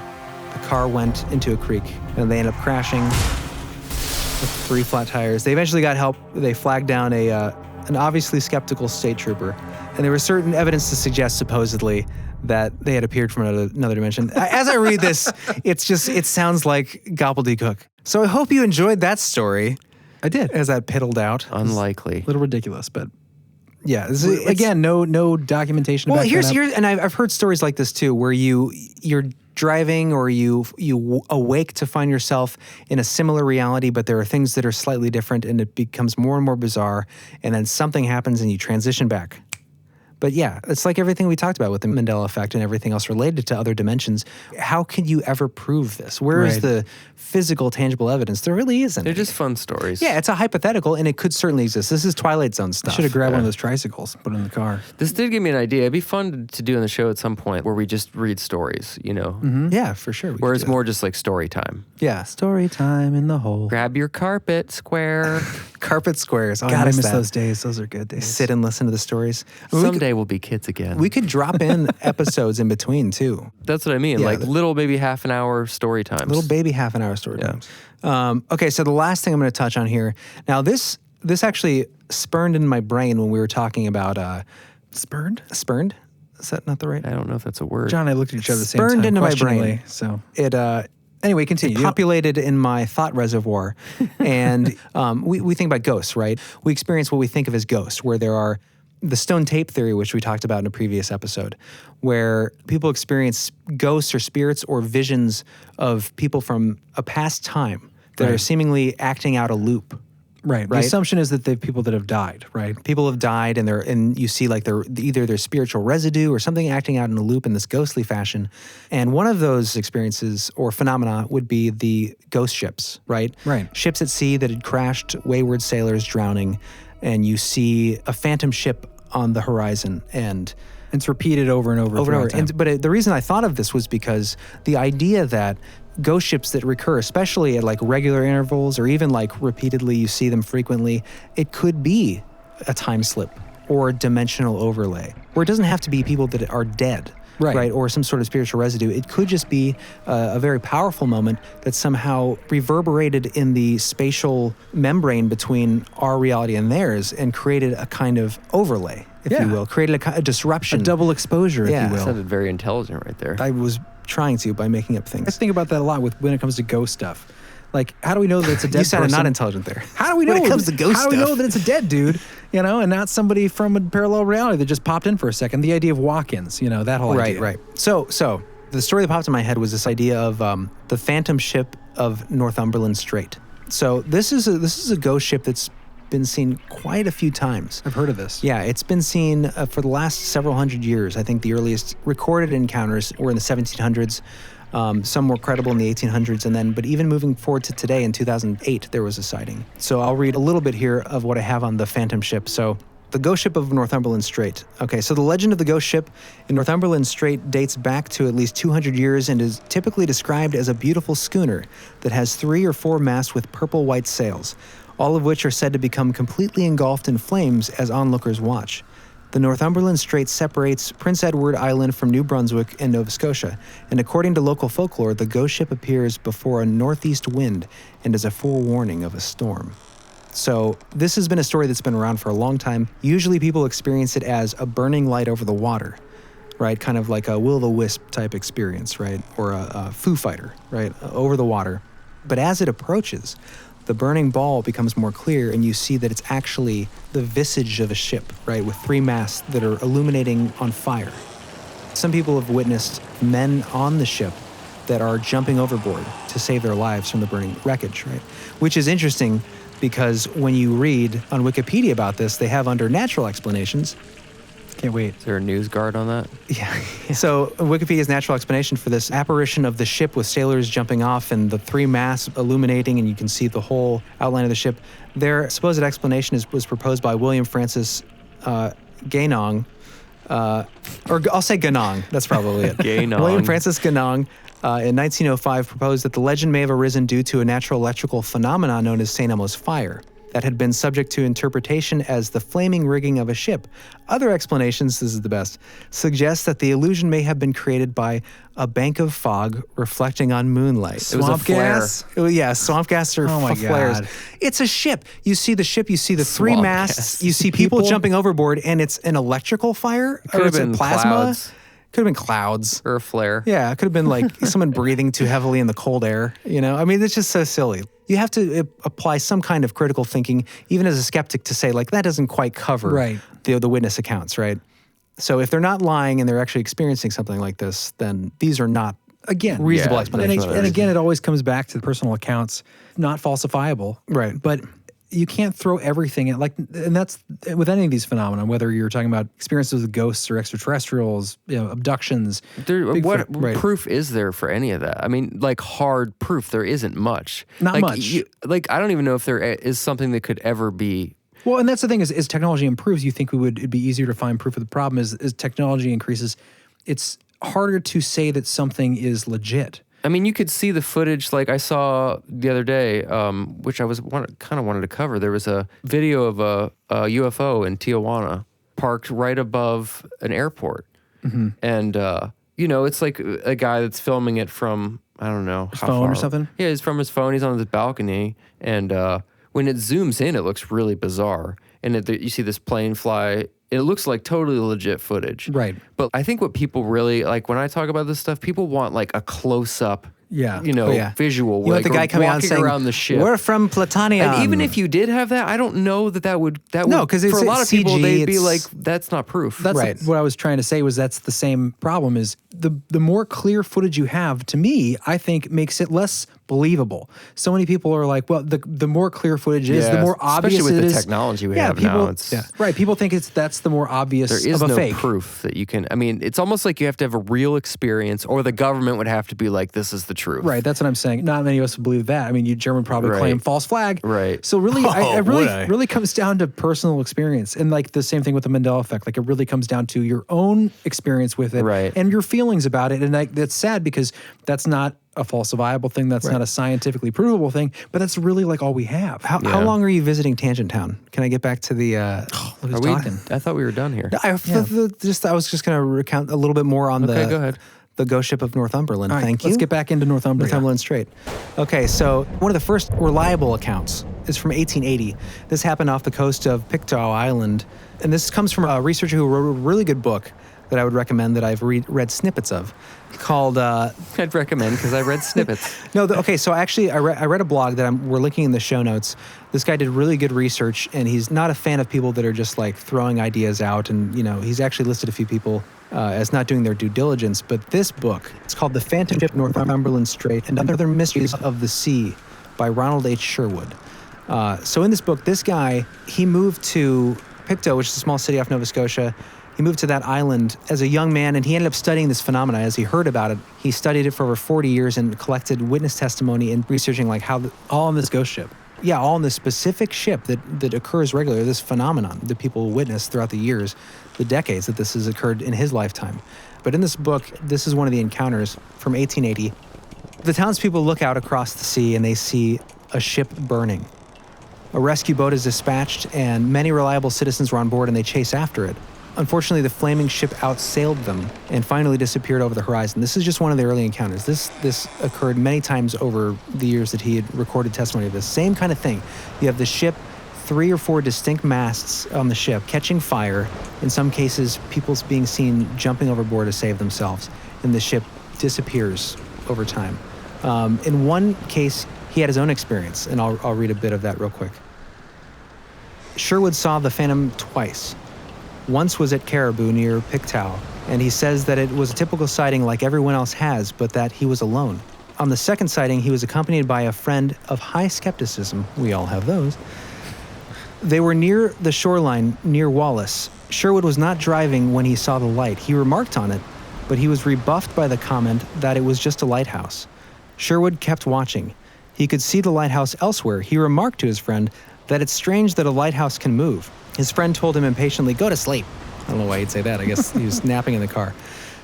[SPEAKER 3] The car went into a creek, and they ended up crashing with 3 flat tires. They eventually got help. They flagged down an obviously skeptical state trooper, and there was certain evidence to suggest, supposedly, that they had appeared from another dimension. As I read this, it sounds like gobbledygook. So I hope you enjoyed that story.
[SPEAKER 2] I did.
[SPEAKER 3] As that piddled out.
[SPEAKER 1] Unlikely.
[SPEAKER 2] A little ridiculous, but
[SPEAKER 3] yeah.
[SPEAKER 2] Again, no documentation.
[SPEAKER 3] Well, here's and I've heard stories like this too, where you're driving or you awake to find yourself in a similar reality, but there are things that are slightly different, and it becomes more and more bizarre, and then something happens and you transition back. But yeah, it's like everything we talked about with the Mandela Effect and everything else related to other dimensions. How can you ever prove this? Where is the physical, tangible evidence? There really isn't.
[SPEAKER 1] They're just fun stories.
[SPEAKER 3] Yeah, it's a hypothetical, and it could certainly exist. This is Twilight Zone stuff.
[SPEAKER 2] I should have grabbed one of those tricycles, put it in the car.
[SPEAKER 1] This did give me an idea. It'd be fun to do in the show at some point where we just read stories, you know?
[SPEAKER 3] Mm-hmm. Yeah, for sure.
[SPEAKER 1] Where it's more just like story time.
[SPEAKER 3] Yeah.
[SPEAKER 2] Story time in the hole.
[SPEAKER 1] Grab your carpet square.
[SPEAKER 3] Carpet squares. Oh,
[SPEAKER 2] God, I miss those days. Those are good days.
[SPEAKER 3] Sit and listen to the stories.
[SPEAKER 1] Someday we'll be kids again.
[SPEAKER 3] We could drop in episodes in between too.
[SPEAKER 1] That's what I mean.
[SPEAKER 3] Yeah,
[SPEAKER 1] like little baby half an hour story times.
[SPEAKER 3] Little baby half an hour story times. Okay, so the last thing I'm going to touch on here. Now this actually spurned in my brain when we were talking about
[SPEAKER 2] spurned?
[SPEAKER 3] Spurned? Is that not the right?
[SPEAKER 1] I don't know if that's a word.
[SPEAKER 2] John and I looked at each other at the same time.
[SPEAKER 3] Spurned into my brain.
[SPEAKER 2] So
[SPEAKER 3] it anyway, continue. It populated in my thought reservoir, and we think about ghosts, right? We experience what we think of as ghosts, where there are the stone tape theory, which we talked about in a previous episode, where people experience ghosts or spirits or visions of people from a past time that are seemingly acting out a loop.
[SPEAKER 2] Right. The assumption is that they're people that have died, right?
[SPEAKER 3] People have died, and you see like either their spiritual residue or something acting out in a loop in this ghostly fashion. And one of those experiences or phenomena would be the ghost ships, right?
[SPEAKER 2] Right.
[SPEAKER 3] Ships at sea that had crashed, wayward sailors drowning, and you see a phantom ship on the horizon, and
[SPEAKER 2] it's repeated over and over.
[SPEAKER 3] But the reason I thought of this was because the idea that ghost ships that recur, especially at like regular intervals or even like repeatedly, you see them frequently, it could be a time slip or a dimensional overlay, where it doesn't have to be people that are dead. Right, or some sort of spiritual residue. It could just be a very powerful moment that somehow reverberated in the spatial membrane between our reality and theirs and created a kind of overlay, if you will. Created a disruption.
[SPEAKER 2] A double exposure, if you will.
[SPEAKER 1] That sounded very intelligent right there.
[SPEAKER 3] I was trying to by making up things.
[SPEAKER 2] I think about that a lot when it comes to ghost stuff. Like, how do we know that it's a dead person?
[SPEAKER 3] You sounded not intelligent there.
[SPEAKER 2] How do we know
[SPEAKER 3] when it comes to ghost
[SPEAKER 2] How do we know that it's a dead dude, and not somebody from a parallel reality that just popped in for a second? The idea of walk-ins, that whole idea.
[SPEAKER 3] Right. So the story that popped in my head was this idea of the phantom ship of Northumberland Strait. So this is a ghost ship that's been seen quite a few times.
[SPEAKER 2] I've heard of this.
[SPEAKER 3] Yeah, it's been seen for the last several hundred years. I think the earliest recorded encounters were in the 1700s. Some more credible in the 1800s, but even moving forward to today in 2008, there was a sighting. So I'll read a little bit here of what I have on the phantom ship. So the ghost ship of Northumberland Strait. Okay, so the legend of the ghost ship in Northumberland Strait dates back to at least 200 years and is typically described as a beautiful schooner that has 3 or 4 masts with purple-white sails, all of which are said to become completely engulfed in flames as onlookers watch. The Northumberland Strait separates Prince Edward Island from New Brunswick and Nova Scotia, and according to local folklore, the ghost ship appears before a northeast wind and is a forewarning of a storm. So this has been a story that's been around for a long time. Usually people experience it as a burning light over the water, right? Kind of like a will-o-the-wisp type experience, right? Or a Foo Fighter, right? Over the water. But as it approaches, the burning ball becomes more clear, and you see that it's actually the visage of a ship, right, with 3 masts that are illuminating on fire. Some people have witnessed men on the ship that are jumping overboard to save their lives from the burning wreckage, right? Which is interesting because when you read on Wikipedia about this, they have under natural explanations.
[SPEAKER 2] Can't wait.
[SPEAKER 1] Is there a news guard on that?
[SPEAKER 3] Yeah. So Wikipedia's natural explanation for this apparition of the ship with sailors jumping off and the 3 masts illuminating, and you can see the whole outline of the ship. Their supposed explanation was proposed by William Francis Gainong, or I'll say Ganong. That's probably it.
[SPEAKER 1] Ganong.
[SPEAKER 3] William Francis Ganong in 1905 proposed that the legend may have arisen due to a natural electrical phenomenon known as St. Elmo's fire that had been subject to interpretation as the flaming rigging of a ship. Other explanations, this is the best, suggest that the illusion may have been created by a bank of fog reflecting on moonlight.
[SPEAKER 2] It was a flare.
[SPEAKER 3] Gas? Yeah, swamp gas or flares.
[SPEAKER 2] God.
[SPEAKER 3] It's a ship. You see the ship, you see the three
[SPEAKER 1] Swamp
[SPEAKER 3] masts,
[SPEAKER 1] gas.
[SPEAKER 3] you see people jumping overboard, and it's an electrical fire?
[SPEAKER 1] Could
[SPEAKER 3] Or
[SPEAKER 1] have
[SPEAKER 3] is it
[SPEAKER 1] been
[SPEAKER 3] plasma?
[SPEAKER 1] clouds.
[SPEAKER 3] Could have been clouds.
[SPEAKER 1] Or a flare.
[SPEAKER 3] Yeah, it could have been like someone breathing too heavily in the cold air. I mean, it's just so silly. You have to apply some kind of critical thinking, even as a skeptic, to say, like, that doesn't quite cover the witness accounts, right? So if they're not lying and they're actually experiencing something like this, then these are not reasonable explanations.
[SPEAKER 2] And again, it always comes back to the personal accounts, not falsifiable.
[SPEAKER 3] Right.
[SPEAKER 2] But you can't throw everything in, and that's with any of these phenomena, whether you're talking about experiences with ghosts or extraterrestrials, abductions.
[SPEAKER 1] What proof is there for any of that? I mean, like hard proof, there isn't much.
[SPEAKER 2] Not much.
[SPEAKER 1] I don't even know if there is something that could ever be.
[SPEAKER 2] Well, and that's the thing is, as technology improves, you think it'd be easier to find proof of the problem. As technology increases, it's harder to say that something is legit.
[SPEAKER 1] I mean, you could see the footage like I saw the other day, which I kind of wanted to cover. There was a video of a UFO in Tijuana parked right above an airport. Mm-hmm. And, it's like a guy that's filming it from, I don't know.
[SPEAKER 2] His phone or something?
[SPEAKER 1] Yeah, it's from his phone. He's on his balcony. And when it zooms in, it looks really bizarre. And you see this plane fly. It looks like totally legit footage.
[SPEAKER 2] Right.
[SPEAKER 1] But I think what people really, like when I talk about this stuff, people want like a close-up, visual.
[SPEAKER 3] You want the guy coming out and saying,
[SPEAKER 1] around the ship.
[SPEAKER 3] We're from Platonium.
[SPEAKER 1] And even if you did have that, I don't know that would
[SPEAKER 3] No, because
[SPEAKER 1] for a lot of people,
[SPEAKER 3] CG,
[SPEAKER 1] they'd be like, that's not proof.
[SPEAKER 2] That's
[SPEAKER 3] right.
[SPEAKER 2] What I was trying to say was that's the same problem is the more clear footage you have, to me, I think makes it less believable. So many people are like, well, the more clear footage is, the more obvious
[SPEAKER 1] especially with
[SPEAKER 2] it
[SPEAKER 1] the
[SPEAKER 2] is.
[SPEAKER 1] technology we have now.
[SPEAKER 2] Right. People think that's the more obvious
[SPEAKER 1] there is
[SPEAKER 2] of a
[SPEAKER 1] no
[SPEAKER 2] fake.
[SPEAKER 1] proof that you can. I mean, it's almost like you have to have a real experience, or the government would have to be like, this is the truth.
[SPEAKER 2] Right. That's what I'm saying. Not many of us would believe that. I mean, German would probably claim false flag.
[SPEAKER 1] Right.
[SPEAKER 2] So really, it really comes down to personal experience, and like the same thing with the Mandela effect. Like it really comes down to your own experience with it, and your feelings about it. And that's sad because that's not a falsifiable thing. That's not a scientifically provable thing. But that's really like all we have.
[SPEAKER 3] How long are you visiting Tangent Town? Can I get back to the?
[SPEAKER 1] I thought we were done here.
[SPEAKER 3] I was just going to recount a little bit more on
[SPEAKER 1] go ahead.
[SPEAKER 3] The ghost ship of Northumberland.
[SPEAKER 2] All right,
[SPEAKER 3] Thank you.
[SPEAKER 2] Let's get back into
[SPEAKER 3] Northumberland Strait. Okay, so one of the first reliable accounts is from 1880. This happened off the coast of Pictou Island, and this comes from a researcher who wrote a really good book that I would recommend that I've read snippets of, called...
[SPEAKER 1] I'd recommend because I read snippets.
[SPEAKER 3] So actually I read a blog that we're linking in the show notes. This guy did really good research, and he's not a fan of people that are just like throwing ideas out, and he's actually listed a few people as not doing their due diligence. But this book, it's called The Phantom Ship Northumberland Strait and Other Mysteries of the Sea by Ronald H. Sherwood. So in this book, this guy, he moved to Pictou, which is a small city off Nova Scotia. He moved to that island as a young man, and he ended up studying this phenomena. As he heard about it, he studied it for over 40 years and collected witness testimony and researching like how
[SPEAKER 2] all on this ghost ship.
[SPEAKER 3] Yeah, all on this specific ship that occurs regularly, this phenomenon that people witness throughout the years, the decades that this has occurred in his lifetime. But in this book, this is one of the encounters from 1880. The townspeople look out across the sea and they see a ship burning. A rescue boat is dispatched, and many reliable citizens were on board, and they chase after it. Unfortunately, the flaming ship outsailed them and finally disappeared over the horizon. This is just one of the early encounters. This occurred many times over the years that he had recorded testimony of this. Same kind of thing. You have the ship, 3 or 4 distinct masts on the ship catching fire. In some cases, people being seen jumping overboard to save themselves, and the ship disappears over time. In one case, he had his own experience, and I'll read a bit of that real quick. Sherwood saw the Phantom twice. Once was at Caribou near Pictou, and he says that it was a typical sighting like everyone else has, but that he was alone. On the second sighting, he was accompanied by a friend of high skepticism. We all have those. They were near the shoreline near Wallace. Sherwood was not driving when he saw the light. He remarked on it, but he was rebuffed by the comment that it was just a lighthouse. Sherwood kept watching. He could see the lighthouse elsewhere. He remarked to his friend that it's strange that a lighthouse can move. His friend told him impatiently, "Go to sleep." I don't know why he'd say that. I guess he was napping in the car.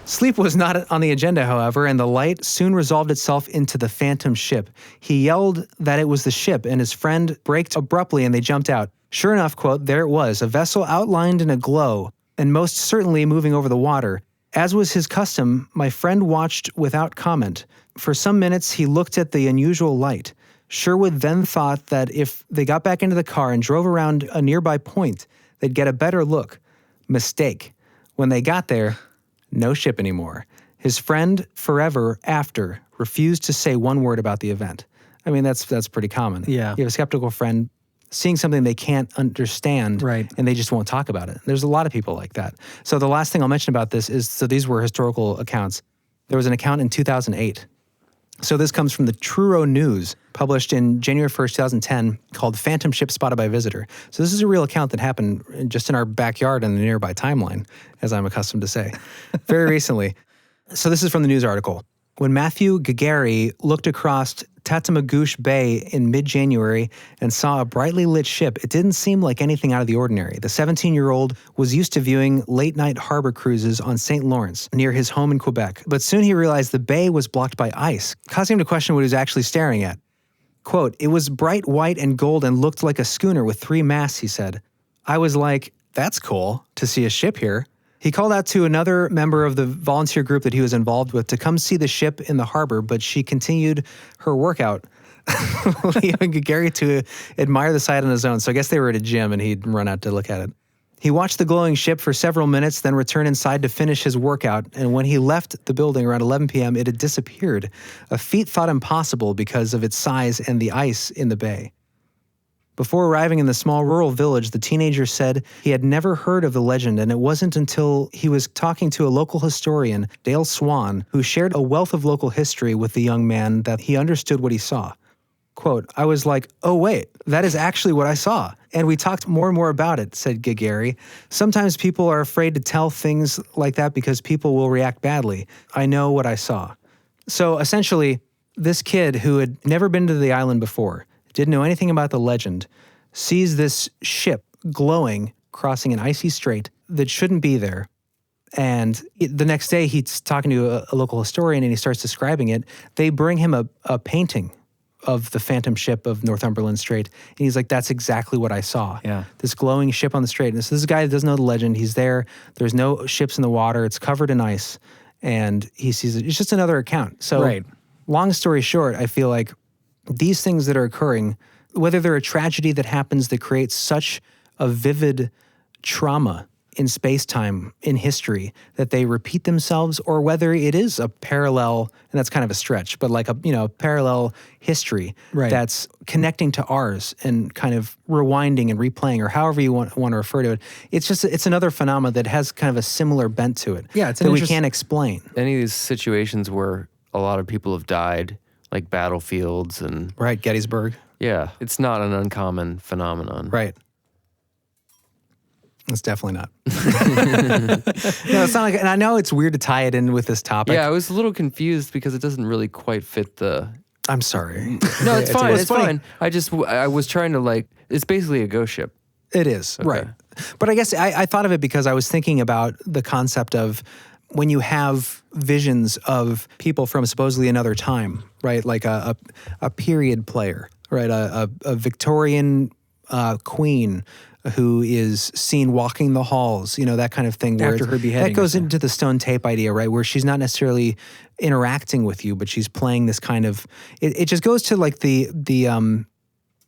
[SPEAKER 3] Sleep was not on the agenda, however, and the light soon resolved itself into the phantom ship. He yelled that it was the ship, and his friend braked abruptly, and they jumped out. Sure enough, quote, there it was, a vessel outlined in a glow, and most certainly moving over the water. As was his custom, my friend watched without comment. For some minutes, he looked at the unusual light. Sherwood then thought that if they got back into the car and drove around a nearby point, they'd get a better look. Mistake. When they got there, no ship anymore. His friend, forever after, refused to say one word about the event. I mean, that's pretty common.
[SPEAKER 2] Yeah.
[SPEAKER 3] You have a skeptical friend seeing something they can't understand,
[SPEAKER 2] right,
[SPEAKER 3] and they just won't talk about it. There's a lot of people like that. So the last thing I'll mention about this is, so these were historical accounts. There was an account in 2008. So this comes from the Truro News, published in January 1st, 2010, called Phantom Ship Spotted by Visitor. So this is a real account that happened just in our backyard in the nearby timeline, as I'm accustomed to say, very recently. So this is from the news article. When Matthew Gagari looked across Tatamagouche Bay in mid-January and saw a brightly lit ship, it didn't seem like anything out of the ordinary. The 17-year-old was used to viewing late-night harbor cruises on St. Lawrence, near his home in Quebec. But soon he realized the bay was blocked by ice, causing him to question what he was actually staring at. Quote, it was bright white and gold and looked like a schooner with 3 masts, he said. I was like, that's cool to see a ship here. He called out to another member of the volunteer group that he was involved with to come see the ship in the harbor, but she continued her workout, leaving Gary to admire the sight on his own. So I guess they were at a gym and he'd run out to look at it. He watched the glowing ship for several minutes, then returned inside to finish his workout, and when he left the building around 11 p.m., it had disappeared, a feat thought impossible because of its size and the ice in the bay. Before arriving in the small rural village, the teenager said he had never heard of the legend, and it wasn't until he was talking to a local historian, Dale Swan, who shared a wealth of local history with the young man, that he understood what he saw. Quote, I was like, oh wait, that is actually what I saw. And we talked more and more about it, said Gagari. Sometimes people are afraid to tell things like that because people will react badly. I know what I saw. So essentially, this kid who had never been to the island before, didn't know anything about the legend, sees this ship glowing, crossing an icy strait that shouldn't be there. And the next day, he's talking to a local historian and he starts describing it. They bring him a painting of the phantom ship of Northumberland Strait. And he's like, that's exactly what I saw. Yeah. This glowing ship on the strait. And this is a guy that doesn't know the legend. He's there. There's no ships in the water. It's covered in ice. And he sees it. It's just another account. So long story short, I feel like these things that are occurring, whether they're a tragedy that happens that creates such a vivid trauma in space-time, in history, that they repeat themselves, or whether it is a parallel, and that's kind of a stretch, but like a parallel history that's connecting to ours and kind of rewinding and replaying, or however you want to refer to it. It's another phenomenon that has kind of a similar bent to it. Yeah, that we can't explain.
[SPEAKER 1] Any of these situations where a lot of people have died, like battlefields and...
[SPEAKER 3] Right, Gettysburg.
[SPEAKER 1] Yeah, it's not an uncommon phenomenon.
[SPEAKER 3] Right. It's definitely not. No, it's not like, and I know it's weird to tie it in with this topic.
[SPEAKER 1] Yeah, I was a little confused because it doesn't really quite fit the...
[SPEAKER 3] I'm sorry.
[SPEAKER 1] No, it's fine. It's fine. I was trying to it's basically a ghost ship.
[SPEAKER 3] It is, right. But I guess I thought of it because I was thinking about the concept of when you have visions of people from supposedly another time, right? Like a period player, right? A Victorian queen who is seen walking the halls, that kind of thing.
[SPEAKER 2] After her beheading.
[SPEAKER 3] That goes into the stone tape idea, right? Where she's not necessarily interacting with you, but she's playing this kind of, it just goes to like the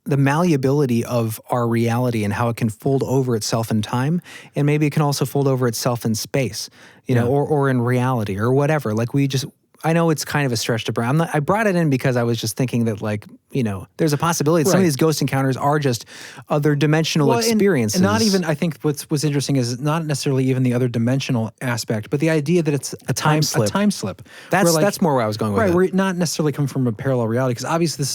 [SPEAKER 3] malleability of our reality and how it can fold over itself in time. And maybe it can also fold over itself in space, or in reality or whatever. Like I know it's kind of a stretch to bring. I brought it in because I was just thinking that, there's a possibility that some of these ghost encounters are just other dimensional experiences.
[SPEAKER 2] And not even, I think what's interesting is not necessarily even the other dimensional aspect, but the idea that it's a time slip. A time slip.
[SPEAKER 3] That's more where I was going with it.
[SPEAKER 2] Right, where it not necessarily come from a parallel reality, because obviously this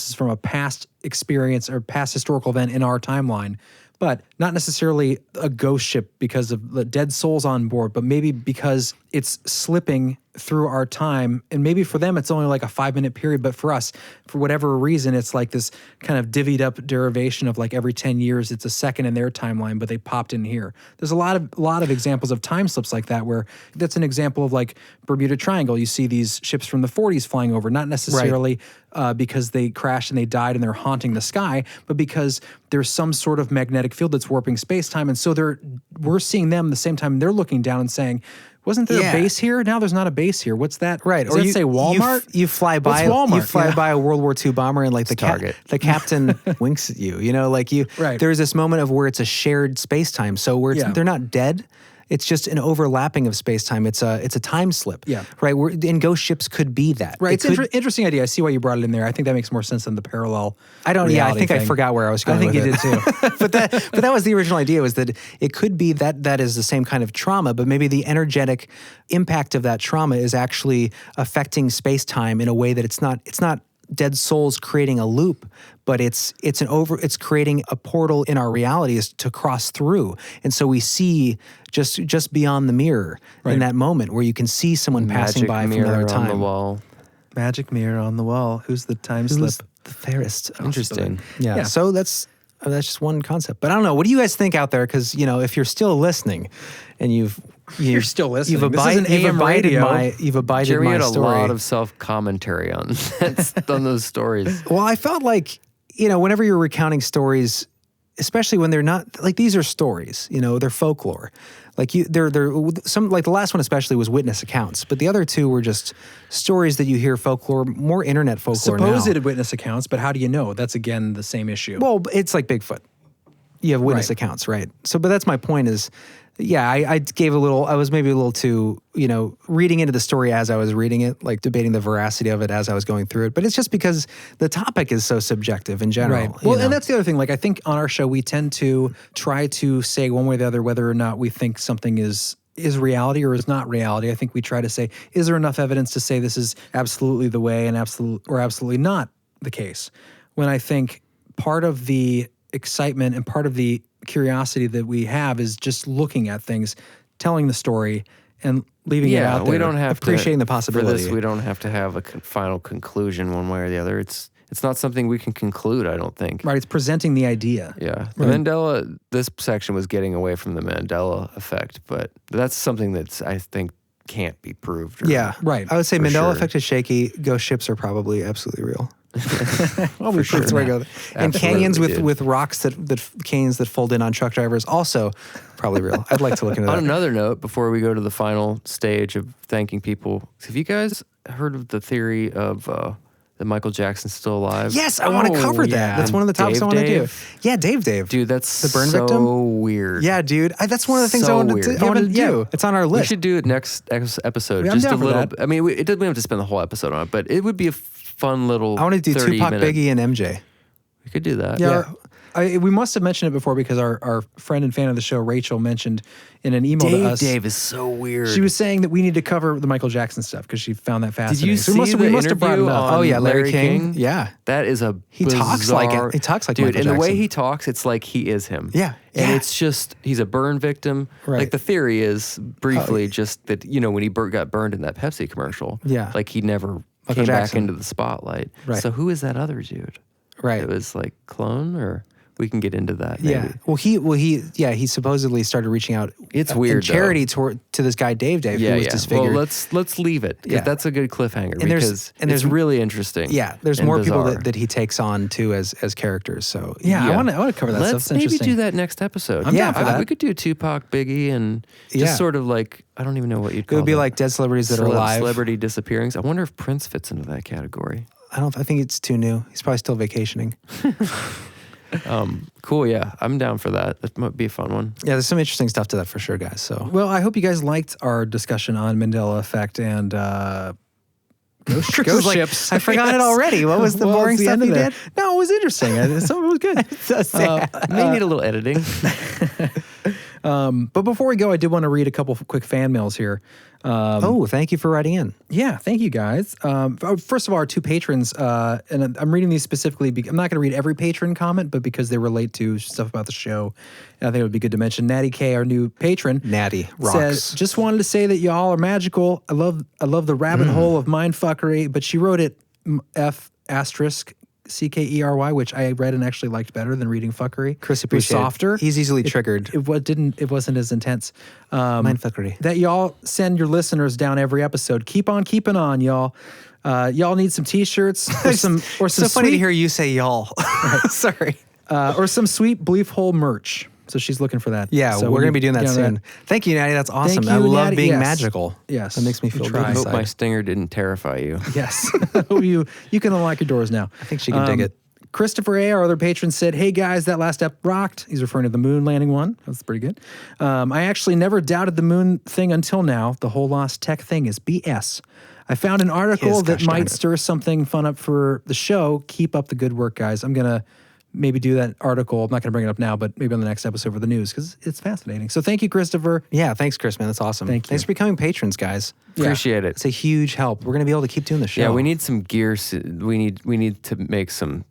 [SPEAKER 2] is from a past experience or past historical event in our timeline. But not necessarily a ghost ship because of the dead souls on board, but maybe because it's slipping through our time, and maybe for them it's only like a 5-minute period, but for us, for whatever reason, it's like this kind of divvied up derivation of like every 10 years it's a second in their timeline, but they popped in here. There's a lot of examples of time slips like that, where that's an example of like Bermuda Triangle. You see these ships from the 40s flying over, not necessarily because they crashed and they died and they're haunting the sky, but because there's some sort of magnetic field that's warping space-time, and so we're seeing them the same time they're looking down and saying, wasn't there a base here? Now there's not a base here. What's that?
[SPEAKER 3] Right.
[SPEAKER 2] Does that say Walmart?
[SPEAKER 3] You fly by
[SPEAKER 2] Walmart?
[SPEAKER 3] You fly by a World War II bomber and like the captain winks at you. You know, like there's this moment of where it's a shared space-time. So where they're not dead. It's just an overlapping of space-time. It's a time slip. Yeah. Right. And ghost ships could be that.
[SPEAKER 2] Right. It's interesting idea. I see why you brought it in there. I think that makes more sense than the parallel.
[SPEAKER 3] I think
[SPEAKER 2] thing.
[SPEAKER 3] I forgot where I was going.
[SPEAKER 2] I think you did too.
[SPEAKER 3] but that was the original idea, was that it could be that is the same kind of trauma, but maybe the energetic impact of that trauma is actually affecting space-time in a way that it's not dead souls creating a loop, but it's creating a portal in our realities to cross through. And so we see just beyond the mirror in that moment where you can see someone passing by from another time.
[SPEAKER 1] On the wall.
[SPEAKER 2] Magic mirror on the wall. Who's the time slip?
[SPEAKER 3] The fairest.
[SPEAKER 1] Interesting.
[SPEAKER 3] Yeah. So that's just one concept. But I don't know. What do you guys think out there? Because if you're still listening, and you're
[SPEAKER 2] still listening.
[SPEAKER 3] You've abided
[SPEAKER 1] Jeremy
[SPEAKER 3] my
[SPEAKER 1] had a
[SPEAKER 3] story.
[SPEAKER 1] lot of self-commentary on those stories.
[SPEAKER 3] Well, I felt like, whenever you're recounting stories, especially when they're not, like, these are stories, they're folklore. Like they're some, like the last one especially was witness accounts, but the other two were just stories that you hear folklore, more internet folklore now.
[SPEAKER 2] Supposed witness accounts, but how do you know? That's again the same issue.
[SPEAKER 3] Well, it's like Bigfoot. You have witness accounts, right? So, but that's my point is, I gave I was maybe a little too, reading into the story as I was reading it, like debating the veracity of it as I was going through it. But it's just because the topic is so subjective in general.
[SPEAKER 2] Right. Well, and that's the other thing. Like, I think on our show, we tend to try to say one way or the other whether or not we think something is reality or is not reality. I think we try to say, is there enough evidence to say this is absolutely the way and absolutely not the case? When I think part of the excitement and part of the curiosity that we have is just looking at things, telling the story, and leaving it out there.
[SPEAKER 1] We don't have
[SPEAKER 3] appreciating the possibility.
[SPEAKER 1] For this, we don't have to have a final conclusion one way or the other. It's not something we can conclude, I don't think.
[SPEAKER 2] Right, it's presenting the idea.
[SPEAKER 1] Yeah. The this section was getting away from the Mandela effect, but that's something that's, I think, can't be proved.
[SPEAKER 2] Right.
[SPEAKER 3] I would say Mandela effect is shaky. Ghost ships are probably absolutely real.
[SPEAKER 2] Well, for sure.
[SPEAKER 3] That's where I go. And canyons with rocks canyons that fold in on truck drivers, also probably real. I'd like to look into that.
[SPEAKER 1] On another note, before we go to the final stage of thanking people, have you guys heard of the theory of that Michael Jackson's still alive?
[SPEAKER 3] Yes, I want to cover that. That's one of the topics I want to do. Yeah, Dave.
[SPEAKER 1] Dude, that's
[SPEAKER 3] the burn
[SPEAKER 1] so
[SPEAKER 3] victim?
[SPEAKER 1] weird.
[SPEAKER 3] Yeah, dude. That's one of the things I want to do. It's on our list.
[SPEAKER 1] We should do it next episode.
[SPEAKER 2] Yeah,
[SPEAKER 1] just
[SPEAKER 2] I'm
[SPEAKER 1] a
[SPEAKER 2] down for
[SPEAKER 1] little.
[SPEAKER 2] that.
[SPEAKER 1] I mean, we don't have to spend the whole episode on it, but it would be a fun little.
[SPEAKER 3] I want to do Tupac, Biggie, and MJ.
[SPEAKER 1] We could do that.
[SPEAKER 2] Yeah. We must have mentioned it before because our friend and fan of the show, Rachel, mentioned in an email to us.
[SPEAKER 1] Dave is so weird.
[SPEAKER 2] She was saying that we need to cover the Michael Jackson stuff because she found that fascinating.
[SPEAKER 1] Did you see the interview on
[SPEAKER 3] Oh yeah, Larry King? Yeah.
[SPEAKER 1] That is a
[SPEAKER 3] He talks like
[SPEAKER 1] dude,
[SPEAKER 3] Michael
[SPEAKER 1] and
[SPEAKER 3] Jackson.
[SPEAKER 1] the way he talks, it's like he is him.
[SPEAKER 3] Yeah.
[SPEAKER 1] And
[SPEAKER 3] Yeah.
[SPEAKER 1] it's just, he's a burn victim.
[SPEAKER 3] Right.
[SPEAKER 1] Like the theory is briefly just that, when he got burned in that Pepsi commercial, like he never came back into the spotlight.
[SPEAKER 3] Right.
[SPEAKER 1] So who is that other dude?
[SPEAKER 3] Right.
[SPEAKER 1] It was like clone, or we can get into that. Maybe.
[SPEAKER 3] Yeah. Well, he supposedly started reaching out.
[SPEAKER 1] It's weird,
[SPEAKER 3] in charity to this guy Dave, who was disfigured.
[SPEAKER 1] Well, let's leave it.
[SPEAKER 3] Yeah.
[SPEAKER 1] That's a good cliffhanger
[SPEAKER 3] And
[SPEAKER 1] because it's really interesting.
[SPEAKER 3] Yeah, there's
[SPEAKER 1] and
[SPEAKER 3] more
[SPEAKER 1] bizarre.
[SPEAKER 3] people that he takes on too as characters. So
[SPEAKER 2] I want to cover that stuff.
[SPEAKER 1] Let's
[SPEAKER 2] It's
[SPEAKER 1] maybe
[SPEAKER 2] interesting.
[SPEAKER 1] do that next episode.
[SPEAKER 2] I'm down for that.
[SPEAKER 1] We could do Tupac, Biggie, and just sort of like, I don't even know what you'd call
[SPEAKER 3] it would be
[SPEAKER 1] them.
[SPEAKER 3] like dead celebrities that are alive.
[SPEAKER 1] Celebrity disappearings. I wonder if Prince fits into that category.
[SPEAKER 3] I think it's too new. He's probably still vacationing.
[SPEAKER 1] Cool, yeah. I'm down for that. That might be a fun one.
[SPEAKER 3] Yeah, there's some interesting stuff to that for sure, guys. So
[SPEAKER 2] Well, I hope you guys liked our discussion on Mandela Effect and ghost ships.
[SPEAKER 3] I forgot it already. What was the boring
[SPEAKER 2] the
[SPEAKER 3] stuff
[SPEAKER 2] end
[SPEAKER 3] you
[SPEAKER 2] of
[SPEAKER 3] did?
[SPEAKER 2] No, it was interesting. Some of it was good.
[SPEAKER 3] So sad.
[SPEAKER 1] May need a little editing.
[SPEAKER 2] But before we go, I did want to read a couple of quick fan mails here.
[SPEAKER 3] Thank you for writing in.
[SPEAKER 2] Yeah, thank you guys. First of all, our two patrons, and I'm reading these specifically. I'm not going to read every patron comment, but because they relate to stuff about the show, I think it would be good to mention. Natty K, our new patron,
[SPEAKER 3] Natty rocks.
[SPEAKER 2] says, just wanted to say that y'all are magical. I love the rabbit hole of mindfuckery, but she wrote it F***CKERY, which I read and actually liked better than reading fuckery.
[SPEAKER 3] Chris
[SPEAKER 2] it was
[SPEAKER 3] appreciate it.
[SPEAKER 2] softer.
[SPEAKER 3] He's easily triggered.
[SPEAKER 2] It wasn't as intense.
[SPEAKER 3] Mindfuckery.
[SPEAKER 2] That y'all send your listeners down every episode. Keep on keeping on, y'all. Y'all need some T-shirts or some
[SPEAKER 3] so
[SPEAKER 2] sweet,
[SPEAKER 3] funny to hear you say y'all. Sorry.
[SPEAKER 2] Or some sweet Belief Hole merch. So she's looking for that.
[SPEAKER 3] Yeah,
[SPEAKER 2] so
[SPEAKER 3] we're going to be doing that soon. Thank you, Natty. That's awesome. I love
[SPEAKER 2] Natty.
[SPEAKER 3] being
[SPEAKER 2] Yes.
[SPEAKER 3] magical.
[SPEAKER 2] Yes.
[SPEAKER 3] That makes me feel good
[SPEAKER 1] I hope
[SPEAKER 3] inside.
[SPEAKER 1] my stinger didn't terrify you.
[SPEAKER 2] Yes. you can unlock your doors now.
[SPEAKER 3] I think she can dig it.
[SPEAKER 2] Christopher A., our other patron, said, hey guys, that last ep rocked. He's referring to the moon landing one. That's pretty good. I actually never doubted the moon thing until now. The whole lost tech thing is BS. I found an article that might stir something fun up for the show. Keep up the good work, guys. I'm going to maybe do that article. I'm not going to bring it up now, but maybe on the next episode for the news because it's fascinating. So thank you, Christopher.
[SPEAKER 3] Yeah, thanks, Chris, man. That's awesome.
[SPEAKER 2] Thank you.
[SPEAKER 3] Thanks for becoming patrons, guys.
[SPEAKER 1] Appreciate it.
[SPEAKER 3] It's a huge help. We're going to be able to keep doing the show.
[SPEAKER 1] Yeah, we need some gear. We need to make some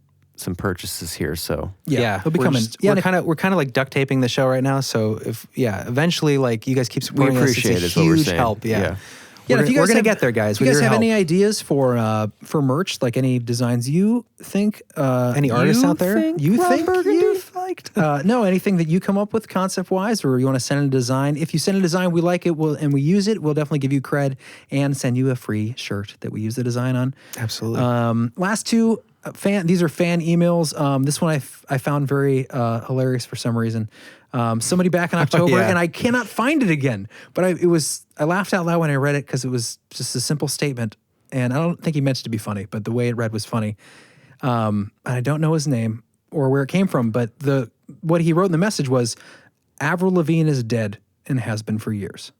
[SPEAKER 1] purchases here. So
[SPEAKER 2] they'll be coming.
[SPEAKER 3] We're kind of like duct taping the show right now. So eventually, like you guys keep supporting us.
[SPEAKER 1] appreciate
[SPEAKER 3] It's
[SPEAKER 1] it,
[SPEAKER 3] a
[SPEAKER 1] what we're
[SPEAKER 3] huge
[SPEAKER 1] saying.
[SPEAKER 3] help.
[SPEAKER 1] Yeah.
[SPEAKER 2] Yeah,
[SPEAKER 3] we're going to get there, guys.
[SPEAKER 2] If you guys have any ideas for merch, like any designs you think,
[SPEAKER 3] any artists out there
[SPEAKER 2] you liked? No, anything that you come up with concept-wise, or you want to send a design. If you send a design, we like it, and we use it, we'll definitely give you cred and send you a free shirt that we use the design on.
[SPEAKER 3] Absolutely.
[SPEAKER 2] Last two. These are fan emails. This one I found very hilarious for some reason. Somebody back in October, and I cannot find it again. But I laughed out loud when I read it because it was just a simple statement, and I don't think he meant it to be funny, but the way it read was funny. I don't know his name or where it came from, but what he wrote in the message was, Avril Lavigne is dead and has been for years.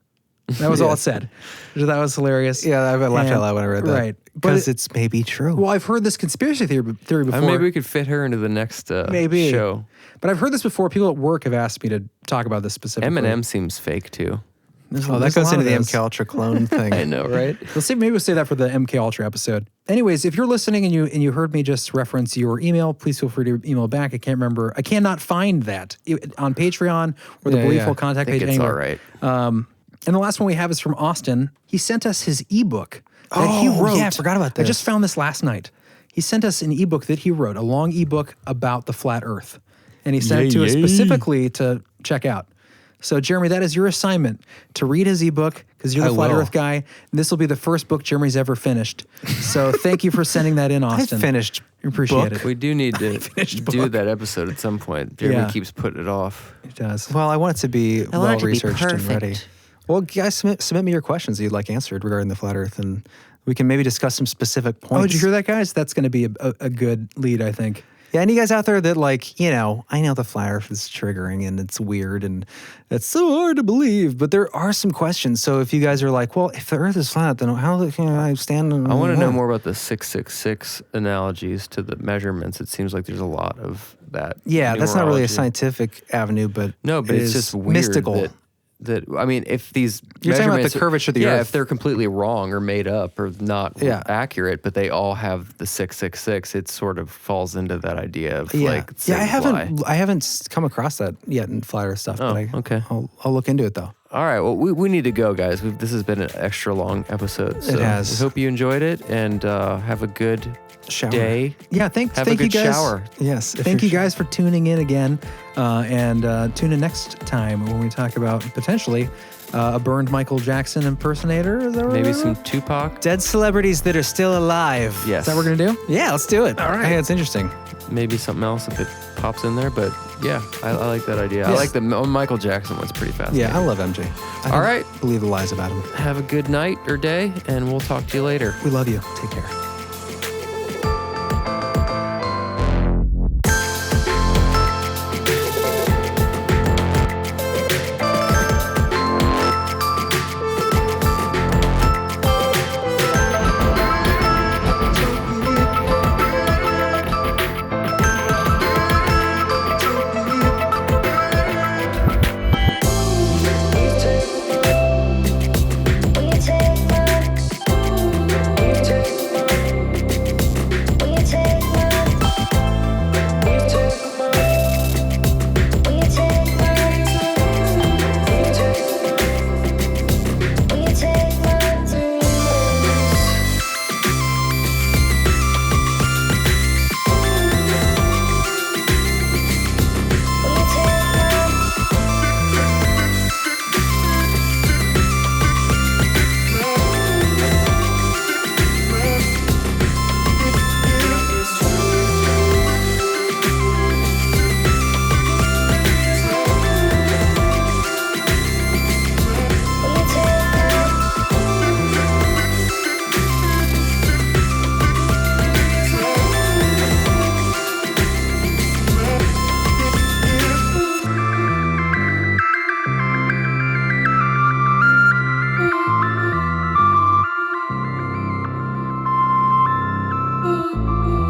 [SPEAKER 2] That was all it said. That was hilarious.
[SPEAKER 3] Yeah, I laughed out loud when I read that.
[SPEAKER 2] Right.
[SPEAKER 3] Because it's maybe true.
[SPEAKER 2] Well, I've heard this conspiracy theory before.
[SPEAKER 1] Maybe we could fit her into the next show.
[SPEAKER 2] But I've heard this before. People at work have asked me to talk about this specifically.
[SPEAKER 1] Eminem seems fake too.
[SPEAKER 3] That goes into the MK Ultra clone thing.
[SPEAKER 1] I know, right?
[SPEAKER 2] Maybe we'll say that for the MK Ultra episode. Anyways, if you're listening and you heard me just reference your email, please feel free to email back. I cannot find that on Patreon or the Beliefful contact page anywhere.
[SPEAKER 1] All right.
[SPEAKER 2] And the last one we have is from Austin. He sent us his ebook that he wrote.
[SPEAKER 3] Yeah, I forgot about this.
[SPEAKER 2] I just found this last night. He sent us an ebook that he wrote, a long ebook about the flat Earth. And he sent it to us specifically to check out. So, Jeremy, that is your assignment, to read his ebook, because you're the Flat Earth guy. And this will be the first book Jeremy's ever finished. So thank you for sending that in, Austin.
[SPEAKER 3] I finished.
[SPEAKER 2] Appreciate it.
[SPEAKER 1] We do need to do that episode at some point. Jeremy keeps putting it off.
[SPEAKER 2] He does.
[SPEAKER 3] Well, I want it to be well-researched and ready.
[SPEAKER 7] perfect.
[SPEAKER 3] Well, guys, submit me your questions that you'd like answered regarding the flat Earth, and we can maybe discuss some specific points.
[SPEAKER 2] Oh, did you hear that, guys? That's going to be a good lead, I think.
[SPEAKER 3] Yeah, any guys out there that I know the flat Earth is triggering and it's weird and it's so hard to believe, but there are some questions. So if you guys are like, well, if the Earth is flat, then how can I stand?
[SPEAKER 1] I want to know more about the 666 analogies to the measurements. It seems like there's a lot of that.
[SPEAKER 3] Yeah, that's not really a scientific avenue, but
[SPEAKER 1] no, but it's just weird
[SPEAKER 3] mystical.
[SPEAKER 1] That I mean, if these
[SPEAKER 3] you're talking about the curvature of the Earth,
[SPEAKER 1] if they're completely wrong or made up or not accurate, but they all have the 666, it sort of falls into that idea of
[SPEAKER 3] I haven't come across that yet in flat Earth stuff.
[SPEAKER 1] Oh,
[SPEAKER 3] but
[SPEAKER 1] okay.
[SPEAKER 3] I'll look into it though.
[SPEAKER 1] All right, well, we need to go, guys. This has been an extra long episode. So
[SPEAKER 3] it has.
[SPEAKER 1] We hope you enjoyed it and have a good day.
[SPEAKER 2] Yeah, thank
[SPEAKER 1] a good
[SPEAKER 2] you guys.
[SPEAKER 1] Shower.
[SPEAKER 3] Yes.
[SPEAKER 2] Thank you guys for tuning in again, and tune in next time when we talk about potentially a burned Michael Jackson impersonator. Is that right?
[SPEAKER 1] Maybe some Tupac.
[SPEAKER 3] Dead celebrities that are still alive.
[SPEAKER 1] Yes.
[SPEAKER 2] Is that what we're gonna do?
[SPEAKER 3] Yeah, let's do it.
[SPEAKER 2] All right.
[SPEAKER 3] I think that's interesting.
[SPEAKER 1] Maybe something else if it pops in there, but yeah, I like that idea.
[SPEAKER 3] Yes.
[SPEAKER 1] I like the Michael Jackson one's pretty fascinating.
[SPEAKER 3] Yeah, I love MJ.
[SPEAKER 1] All right.
[SPEAKER 3] Believe the lies about him.
[SPEAKER 1] Have a good night or day, and we'll talk to you later.
[SPEAKER 2] We love you. Take care.
[SPEAKER 9] Ooh.